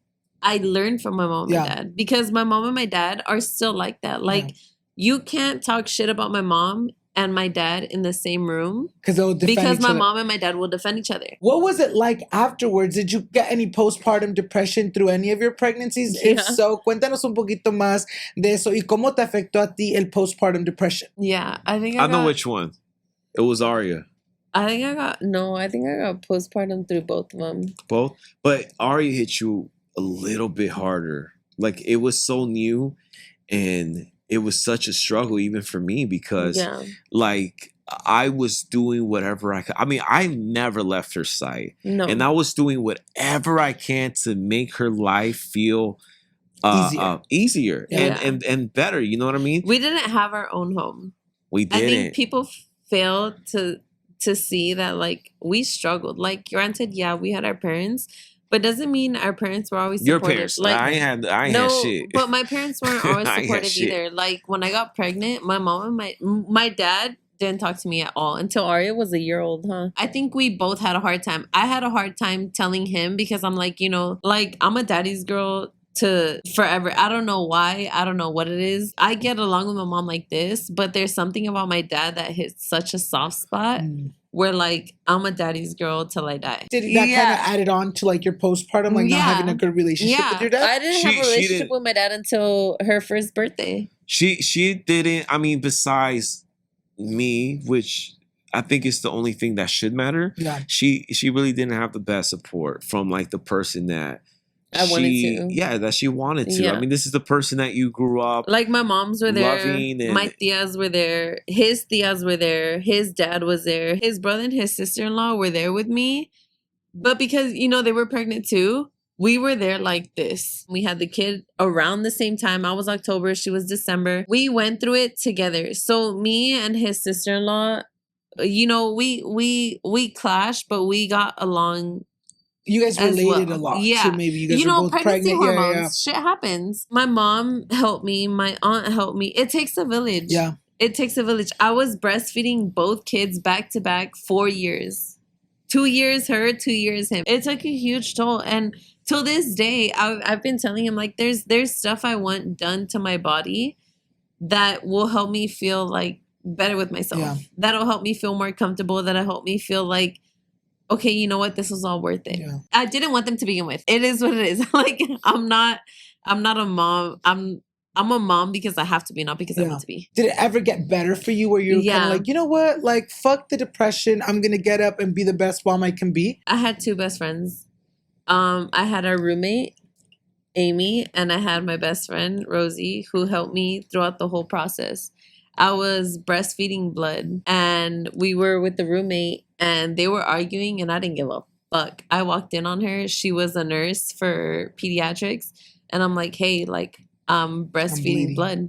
I learned from my mom and my dad, because my mom and my dad are still like that. Like, you can't talk shit about my mom and my dad in the same room because my mom and my dad will defend each other. What was it like afterwards? Did you get any postpartum depression through any of your pregnancies? If so, cuéntanos un poquito más de eso y cómo te afectó a ti el postpartum depression. Yeah, I think I know which one. It was Aria. I think I got postpartum through both of them. Both? But Aria hit you a little bit harder. Like, it was so new, and it was such a struggle even for me, because like I was doing whatever I could. I mean, I never left her sight. No. And I was doing whatever I can to make her life feel easier and better. You know what I mean? We didn't have our own home. We didn't. I think people fail to see that, like, we struggled. Like, granted, we had our parents, but doesn't mean our parents were always supportive. Your parents. Like, I ain't had shit. But my parents weren't always supportive either. Like, when I got pregnant, my mom and my dad didn't talk to me at all until Aria was a year old, I think we both had a hard time. I had a hard time telling him, because I'm like, you know, like, I'm a daddy's girl to forever. I don't know why. I don't know what it is. I get along with my mom like this, but there's something about my dad that hits such a soft spot where like I'm a daddy's girl till I die. Did that kind of added on to like your postpartum, like not having a good relationship with your dad? I didn't have a relationship with my dad until her first birthday. She didn't. I mean, besides me, which I think is the only thing that should matter. Yeah. She really didn't have the best support from like the person that I wanted to. Yeah, that she wanted to. Yeah. I mean, this is the person that you grew up. Like my moms were there. And my tias were there. His tias were there. His dad was there. His brother and his sister-in-law were there with me. But because, you know, they were pregnant too, we were there like this. We had the kid around the same time. I was October. She was December. We went through it together. So me and his sister-in-law, you know, we clashed, but we got along. You guys related a lot. Yeah. So maybe you guys were both pregnancy pregnant. hormones, shit happens. My mom helped me. My aunt helped me. It takes a village. Yeah. It takes a village. I was breastfeeding both kids back to back 4 years. 2 years her, 2 years him. It took a huge toll. And till this day, I've been telling him, like, there's stuff I want done to my body that will help me feel, like, better with myself. Yeah. That'll help me feel more comfortable. That'll help me feel like, okay, you know what? This was all worth it. Yeah. I didn't want them to begin with. It is what it is. Like, I'm not a mom. I'm a mom because I have to be, not because I want to be. Did it ever get better for you where you're kind of like, you know what? Like, fuck the depression. I'm going to get up and be the best mom I can be? I had 2 best friends. I had a roommate, Amy, and I had my best friend, Rosie, who helped me throughout the whole process. I was breastfeeding blood, and we were with the roommate, and they were arguing, and I didn't give a fuck. I walked in on her. She was a nurse for pediatrics, and I'm like, hey, like, I'm breastfeeding blood.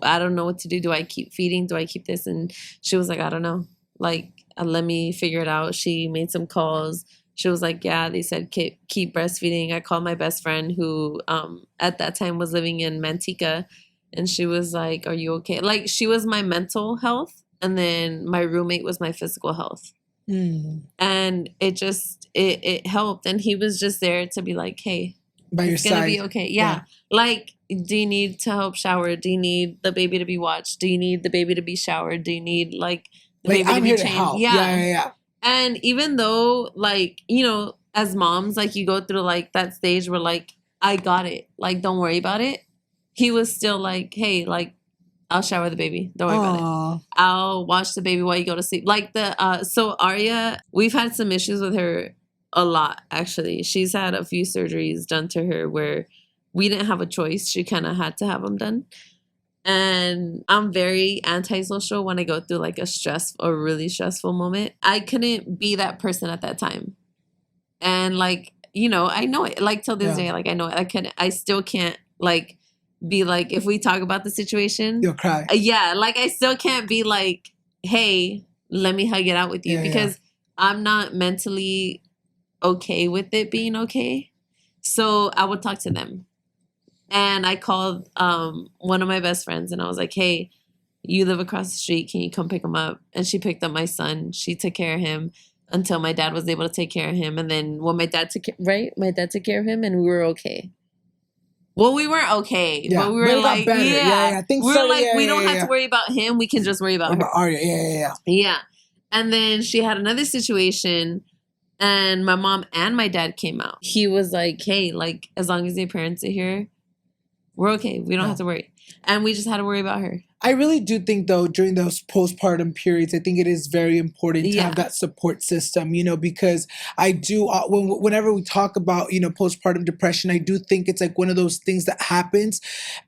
I don't know what to do. Do I keep feeding? Do I keep this? And she was like, I don't know. Like, let me figure it out. She made some calls. She was like, yeah, they said keep breastfeeding. I called my best friend who at that time was living in Manteca. And she was like, are you okay? Like, she was my mental health. And then my roommate was my physical health. And it helped. And he was just there to be like, hey, by your it's side. going to be okay. Yeah. Like, do you need to help shower? Do you need the baby to be watched? Do you need the baby to be showered? Do you need, like, the baby I'm to be here changed? to help. Yeah. And even though, like, you know, as moms, like, you go through, like, that stage where, like, I got it. Like, don't worry about it. He was still like, hey, like, I'll shower the baby. Don't worry about it. I'll watch the baby while you go to sleep. Like, so Arya, we've had some issues with her a lot, actually. She's had a few surgeries done to her where we didn't have a choice. She kind of had to have them done. And I'm very antisocial when I go through like a really stressful moment. I couldn't be that person at that time. And like, you know, I know it, like, till this day, like, I know it. I still can't, like, be like, if we talk about the situation, you'll cry. Yeah. Like, I still can't be like, hey, let me hug it out with you, because I'm not mentally okay with it being okay. So I would talk to them. And I called one of my best friends and I was like, hey, you live across the street. Can you come pick him up? And she picked up my son. She took care of him until my dad was able to take care of him. And then when my dad took care of him, and we were okay. Well, we weren't okay, but we were like, better. We were like, we don't have to worry about him. We can just worry about her. Arya. Yeah. And then she had another situation, and my mom and my dad came out. He was like, hey, like, as long as your parents are here, we're okay. We don't have to worry. And we just had to worry about her. I really do think, though, during those postpartum periods, I think it is very important to have that support system, you know, because I do, whenever we talk about, you know, postpartum depression, I do think it's like one of those things that happens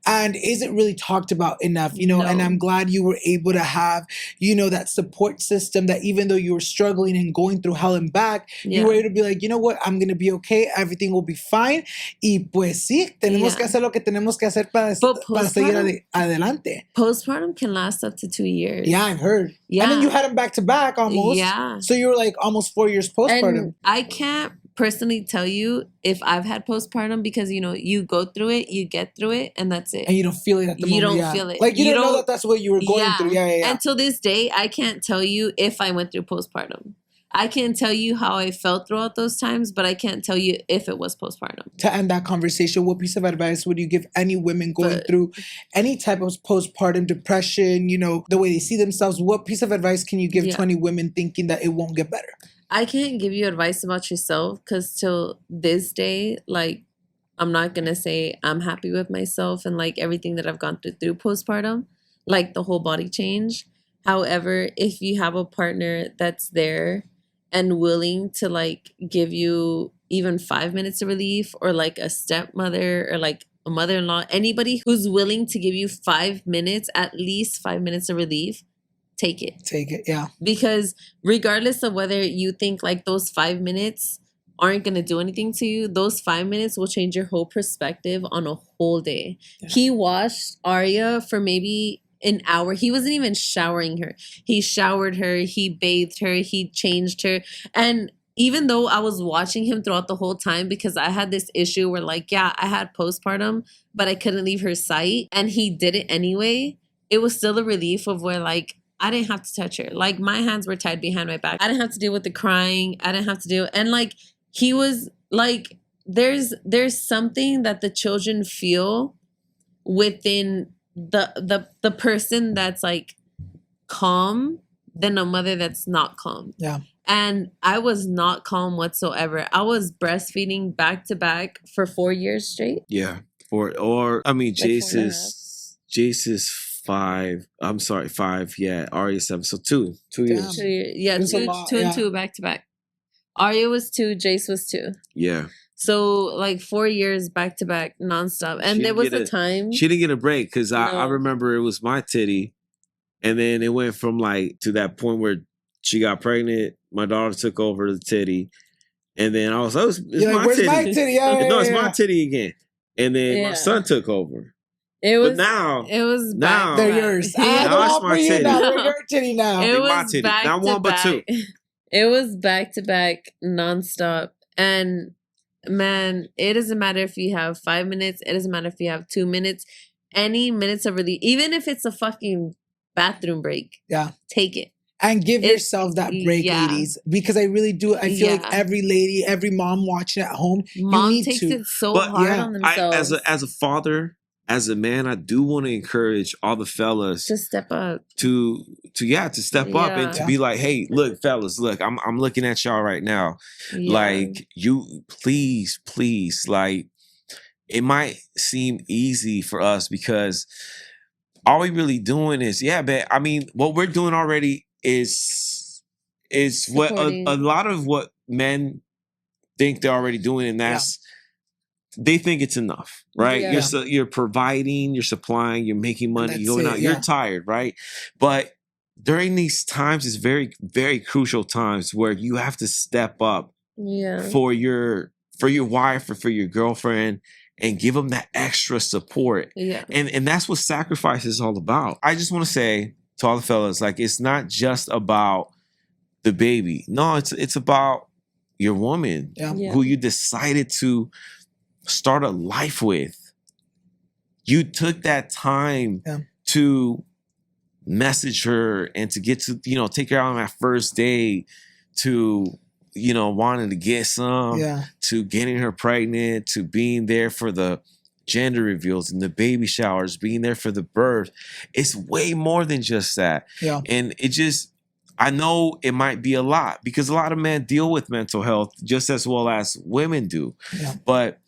and isn't really talked about enough, you know, and I'm glad you were able to have, you know, that support system that even though you were struggling and going through hell and back, you were able to be like, you know what, I'm going to be okay. Everything will be fine. Y pues sí, tenemos que hacer lo que tenemos que hacer para seguir adelante. Postpartum can last up to 2 years. Yeah, I've heard. Yeah. And then you had them back to back almost. Yeah. So you were like almost 4 years postpartum. And I can't personally tell you if I've had postpartum because, you know, you go through it, you get through it, and that's it. And you don't feel it at the moment. You don't feel it. Like you didn't know that that's what you were going through. Yeah. And till this day, I can't tell you if I went through postpartum. I can't tell you how I felt throughout those times, but I can't tell you if it was postpartum. To end that conversation, what piece of advice would you give any women going through any type of postpartum depression, you know, the way they see themselves? What piece of advice can you give to any women thinking that it won't get better? I can't give you advice about yourself because till this day, like, I'm not going to say I'm happy with myself and like everything that I've gone through postpartum, like the whole body change. However, if you have a partner that's there and willing to like give you even 5 minutes of relief, or like a stepmother or like a mother-in-law, anybody who's willing to give you 5 minutes, at least 5 minutes of relief, take it. Take it, yeah. Because regardless of whether you think like those 5 minutes aren't going to do anything to you, those 5 minutes will change your whole perspective on a whole day. Yeah. He washed Arya for maybe an hour. He wasn't even showering her. He showered her, he bathed her, he changed her. And even though I was watching him throughout the whole time, because I had this issue where like, yeah, I had postpartum, but I couldn't leave her sight, and he did it anyway, it was still a relief of where like, I didn't have to touch her. Like, my hands were tied behind my back. I didn't have to deal with the crying. I didn't have to deal. And like, he was like, there's something that the children feel within the person that's like calm than a mother that's not calm. Yeah. And I was not calm whatsoever. I was breastfeeding back to back for 4 years straight. Yeah. Jace is 5. I'm sorry, 5. Yeah. Arya 7. So 2 years. 2 years. Yeah. Two and 2 back to back. Arya was 2. Jace was 2. Yeah. So like 4 years back to back nonstop. And there was a time she didn't get a break because I remember it was my titty, and then it went from like to that point where she got pregnant. My daughter took over the titty, and then I was like, it's my titty. My titty? It's my titty again. And then my son took over. It was, but now it was now they're yours. Now it's my titty. They're your titty now. It was my titty. Back not one but 2. It was back to back nonstop. And man, it doesn't matter if you have 5 minutes. It doesn't matter if you have 2 minutes. Any minutes of relief, even if it's a fucking bathroom break. Yeah. Take it. And give yourself that break, ladies. Because I really do. I feel like every lady, every mom watching at home, mom you need takes to. it so hard on themselves. As a father, as a man, I do want to encourage all the fellas to step up. To step up and to be like, hey, look, fellas, look, I'm looking at y'all right now. Yeah. Like, you please, like, it might seem easy for us because all we really doing is, but I mean, what we're doing already is what a lot of what men think they're already doing, and that's they think it's enough, right? Yeah. You're providing, you're supplying, you're making money, you're going out, you're tired, right? But during these times, it's very, very crucial times where you have to step up for your wife or for your girlfriend and give them that extra support. Yeah. And that's what sacrifice is all about. I just want to say to all the fellas, like, it's not just about the baby. No, it's about your woman who you decided to start a life with. You took that time to message her and to get to, take her out on that first day, to, wanting to get some, to getting her pregnant, to being there for the gender reveals and the baby showers, being there for the birth. It's way more than just that. Yeah. And I know it might be a lot because a lot of men deal with mental health just as well as women do. Yeah. But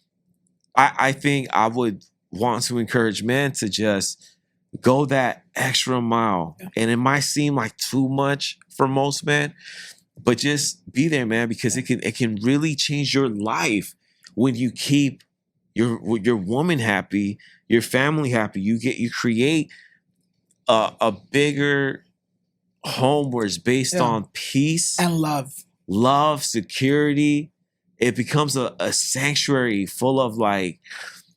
I think I would want to encourage men to just go that extra mile. Yeah. And it might seem like too much for most men, but just be there, man, because it can really change your life when you keep your woman happy, your family happy. You create a bigger home where it's based on peace and love, security. It becomes a sanctuary full of like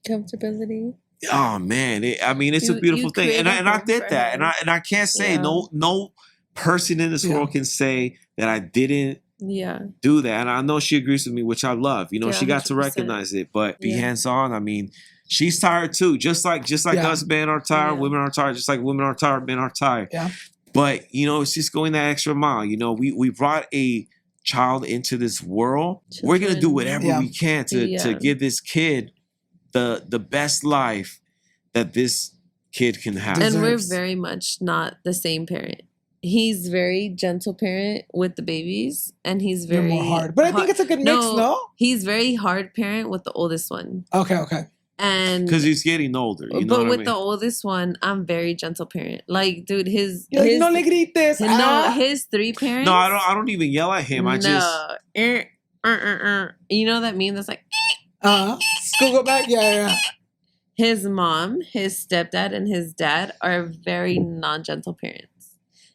comfortability. Oh man, it's a beautiful thing, and I did that, and I can't say no person in this world can say that I didn't do that, and I know she agrees with me, which I love. She got 100%. To recognize it, but be hands on. I mean, she's tired too, just like us men are tired, women are tired, just like women are tired, men are tired. Yeah. But it's just going that extra mile. We brought a child into this world, we're gonna do whatever we can to give this kid the best life that this kid can have. And we're very much not the same parent. He's very gentle parent with the babies, and he's very more hard. But I think it's a good mix, no? He's very hard parent with the oldest one. Okay. And because he's getting older, you know but what with I mean? the oldest one, I'm very gentle parent. Like, dude, his no le grites. his 3 parents. No, I don't even yell at him. I just you know that meme that's like go back. Yeah. His mom, his stepdad, and his dad are very non-gentle parents.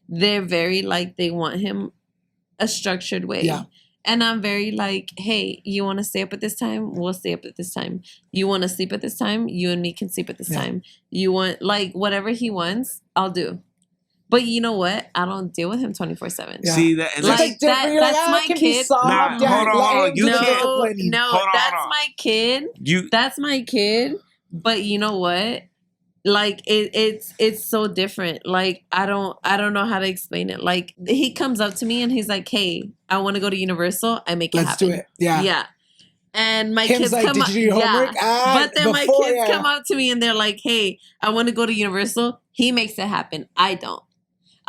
They're very like, they want him a structured way. Yeah. And I'm very like, hey, you want to stay up at this time? We'll stay up at this time. You want to sleep at this time? You and me can sleep at this time. You want, like, whatever he wants, I'll do. But you know what? I don't deal with him 24/7. Yeah. See that? And like that's my kid. Hold on. That's my kid. That's my kid. But you know what? Like it's so different. Like I don't know how to explain it. Like he comes up to me and he's like, "Hey, I want to go to Universal." I make it happen. Let's do it. Yeah. Yeah. And my Kim's kids like, come up. Did you do your homework? But then my kids come up to me and they're like, "Hey, I want to go to Universal." He makes it happen. I don't.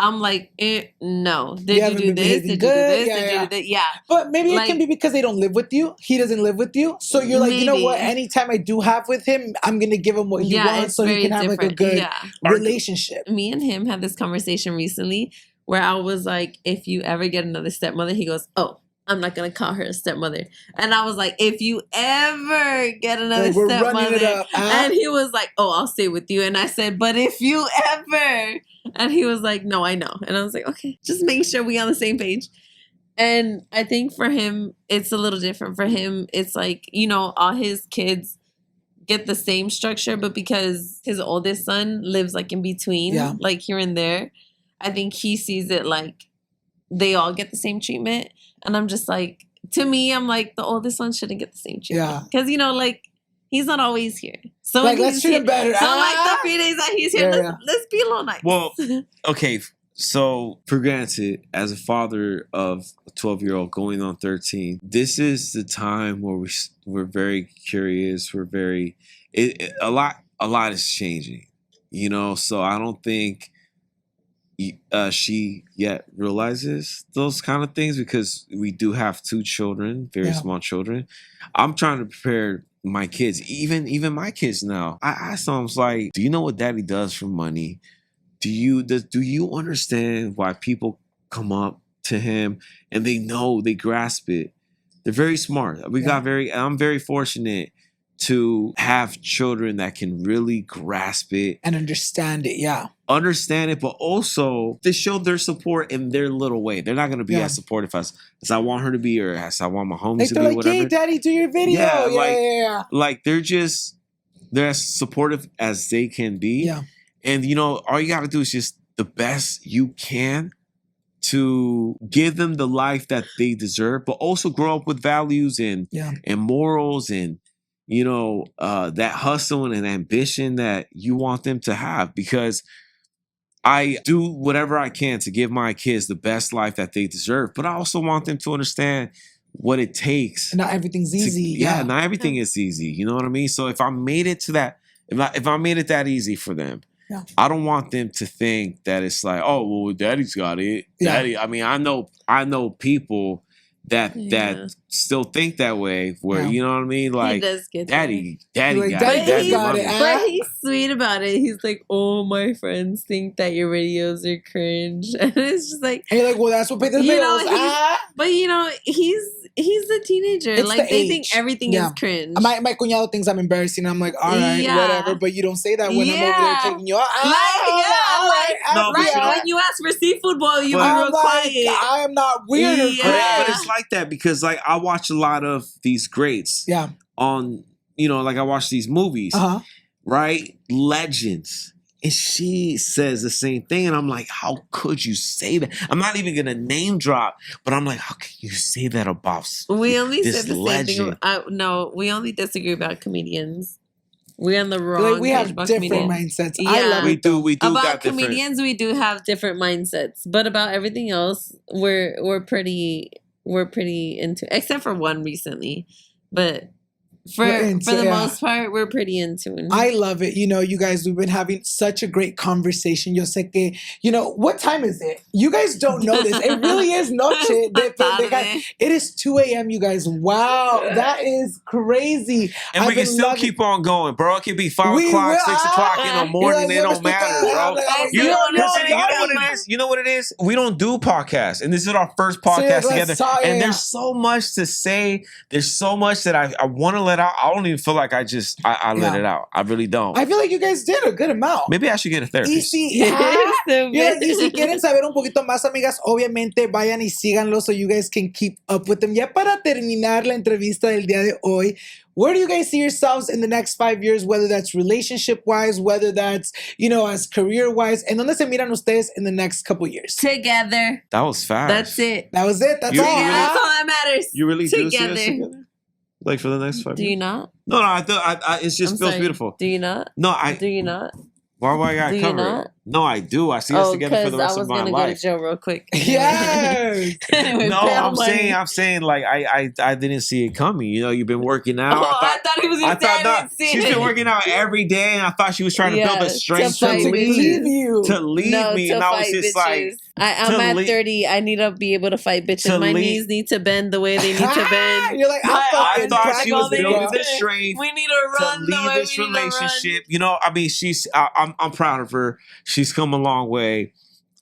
I'm like, no. Did you do this? Did you do this? Did you do that? Yeah. But maybe it can be because they don't live with you. He doesn't live with you. So you're like, you know what? Anytime I do have with him, I'm going to give him what he wants so he can have like a good relationship. Me and him had this conversation recently where I was like, if you ever get another stepmother, he goes, oh, I'm not going to call her a stepmother. And I was like, if you ever get another stepmother. And he was like, oh, I'll stay with you. And I said, but if you ever. And he was like, no, I know. And I was like, okay, just making sure we on the same page. And I think for him, it's a little different. For him, it's like, you know, all his kids get the same structure, but because his oldest son lives like in between, like here and there, I think he sees it like they all get the same treatment. And I'm just like, to me, I'm like, the oldest one shouldn't get the same treatment. Yeah. Because, you know, like, he's not always here. So like, let's treat him better. So like the 3 days that he's here, let's be a little nice. Well, okay. So for granted, as a father of a 12-year-old going on 13, this is the time where we're very curious. We're very a lot is changing, you know. So I don't think she yet realizes those kind of things because we do have 2 children, very small children. I'm trying to prepare my kids, even my kids now. I asked them, I was like, do you know what daddy does for money? Do you understand why people come up to him and they grasp it? They're very smart. I'm very fortunate to have children that can really grasp it and understand it. Understand it, but also to show their support in their little way. They're not going to be as supportive as I want her to be, or as I want my homies to be. Like, whatever. hey, daddy, do your video. Yeah. Like they're as supportive as they can be. Yeah. And you know, all you got to do is just the best you can to give them the life that they deserve, but also grow up with values and morals and, you know, that hustle and ambition that you want them to have. Because I do whatever I can to give my kids the best life that they deserve, but I also want them to understand what it takes. Not everything's easy. Not everything is easy. You know what I mean? So if I made it to that, if I made it that easy for them, I don't want them to think that it's like, oh, well, daddy's got it. Daddy. I mean, I know people that still think that way, where you know what I mean, like he does get daddy got it. But he's sweet about it. He's like, oh, my friends think that your videos are cringe, and it's just like, and you're like, well, that's what pays the bills. But you know, he's a teenager. It's like they age. think everything is cringe. My cuñado thinks I'm embarrassing. I'm like, all right, whatever. But you don't say that when I'm over there taking you out. When you ask for seafood boil, you be real quiet. I am not weird or cringe. But it's like that because like I watch a lot of these greats. On, you know, like I watch these movies. Right? Legends. And she says the same thing. And I'm like, how could you say that? I'm not even going to name drop, but I'm like, how can you say that about we only this said the legend? Same thing. No, we only disagree about comedians. We're on the wrong like we have different mindsets. I love we it. Do about got comedians, we do have different mindsets. But about everything else, we're pretty we're pretty into, except for one recently, but for the most part, we're pretty in tune. I love it. You know, you guys, we've been having such a great conversation. Yo sé que, you know, what time is it? You guys don't know this. It really is noche. It is 2 a.m., you guys. Wow, that is crazy. And we can still keep on going, bro. It could be 5 o'clock, 6 o'clock in the morning. It don't matter, bro. You know what it is? You know what it is? We don't do podcasts. And this is our first podcast together. And there's so much to say. There's so much that I want to let out. I don't even feel like I let it out. I really don't. I feel like you guys did a good amount. Maybe I should get a therapist. Y si quieren saber un poquito más, amigas, obviamente vayan y síganlo so you guys can keep up with them. Ya para terminar la entrevista del día de hoy, where do you guys see yourselves in the next 5 years, whether that's relationship-wise, whether that's, you know, as career-wise? ¿En dónde se miran ustedes in the next couple years? Together. That was fast. That's it. That was it. That's all. That's all that matters. You really together. do see us together? Like for the next 5 years? Do you not? No, I it just feels beautiful. Do you not? No, Do you not? Why I gotta cover it? No, I do. I see us together for the rest of my life. I was gonna get Joe real quick. Yes. No, I'm saying like I didn't see it coming. You know, you've been working out. I thought he was gonna say I didn't see she's been working out every day, and I thought she was trying to build a strength to leave me, and I was just like, I'm at 30. I need to be able to fight bitches. My knees need to bend the way they need to bend. You're like, I thought she was building the strength. We need to run to leave this relationship. You know, I mean, I'm proud of her. She's come a long way.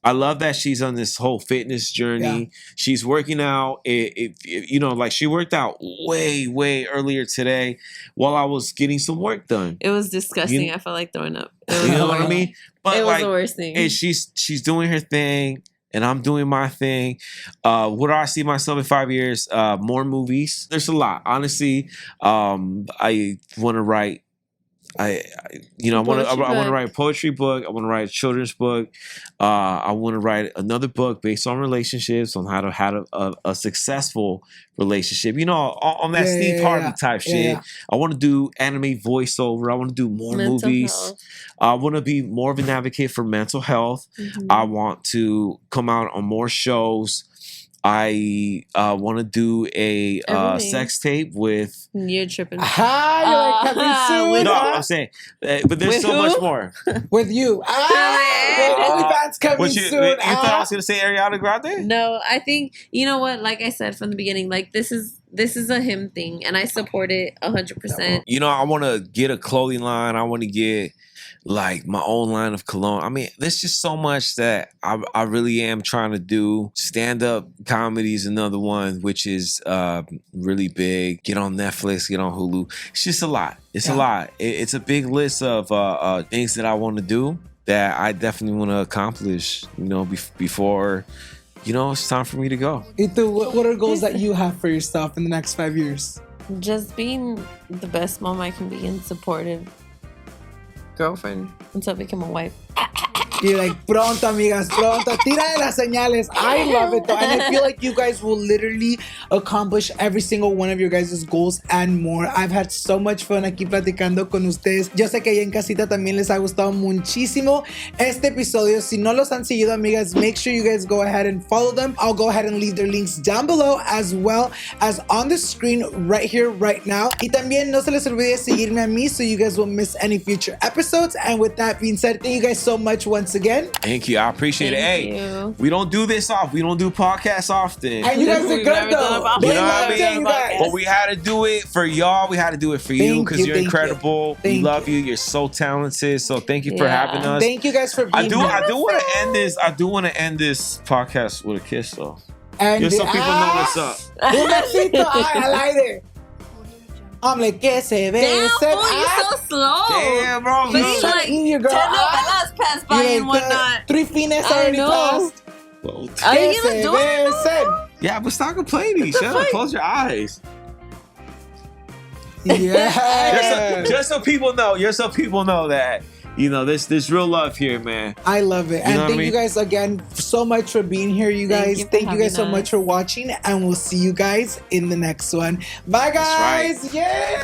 I love that she's on this whole fitness journey. Yeah. She's working out. You know, like she worked out way earlier today while I was getting some work done. It was disgusting. I felt like throwing up. You know what I mean? But it was the worst thing. And she's doing her thing, and I'm doing my thing. Where do I see myself in 5 years? More movies. There's a lot. Honestly, I want to write. I want to write a poetry book. I want to write a children's book. I want to write another book based on relationships, on how to have a successful relationship. You know, on that Steve Harvey type shit. Yeah. I want to do anime voiceover. I want to do more movies. Health. I want to be more of an advocate for mental health. Mm-hmm. I want to come out on more shows. I want to do a sex tape with... You're tripping. You're like coming soon. No, I'm saying, but there's so much more. With you. OnlyFans coming soon. You thought I was going to say Ariana Grande? No, I think, you know what, like I said from the beginning, like this is a him thing, and I support it 100%. You know, I want to get a clothing line. I want to get... like my own line of cologne. I mean, there's just so much that I really am trying to do. Stand-up comedy is another one, which is really big. Get on Netflix, get on Hulu. It's just a lot. It's a lot. It's a big list of things that I want to do that I definitely want to accomplish, you know, before, you know, it's time for me to go. Ito, what are goals that you have for yourself in the next 5 years? Just being the best mom I can be and supportive girlfriend until I become a wife. You're like, pronto, amigas, pronto. Tira de las señales. I love it, though. And I feel like you guys will literally accomplish every single one of your guys' goals and more. I've had so much fun aquí platicando con ustedes. Yo sé que ahí en casita también les ha gustado muchísimo este episodio. Si no los han seguido, amigas, make sure you guys go ahead and follow them. I'll go ahead and leave their links down below as well as on the screen right here, right now. Y también no se les olvide seguirme a mí so you guys won't miss any future episodes. And with that being said, thank you guys so much once again. Thank you. I appreciate it. Hey, we don't do this off. We don't do podcasts often. And you guys are good though. You know what I mean? But we had to do it for y'all. We had to do it for you because you're incredible. We love you. You're so talented. So thank you for having us. Thank you guys for being here. I do want to end this. I do want to end this podcast with a kiss though. And just so people know what's up. Un besito al aire. Hombre, que se ve. Damn, fool, you so slow. Damn, bro. But he's like, 10 novelas passed by and whatnot. 3 fines already passed. Are you gonna do it? Yeah, but stop complaining. Shut up. Close your eyes. Yeah. Just so people know. Just so people know that. You know, there's real love here, man. I love it. And thank you guys again so much for being here, you guys. Thank you guys so much for watching. And we'll see you guys in the next one. Bye, guys. That's right. Yeah.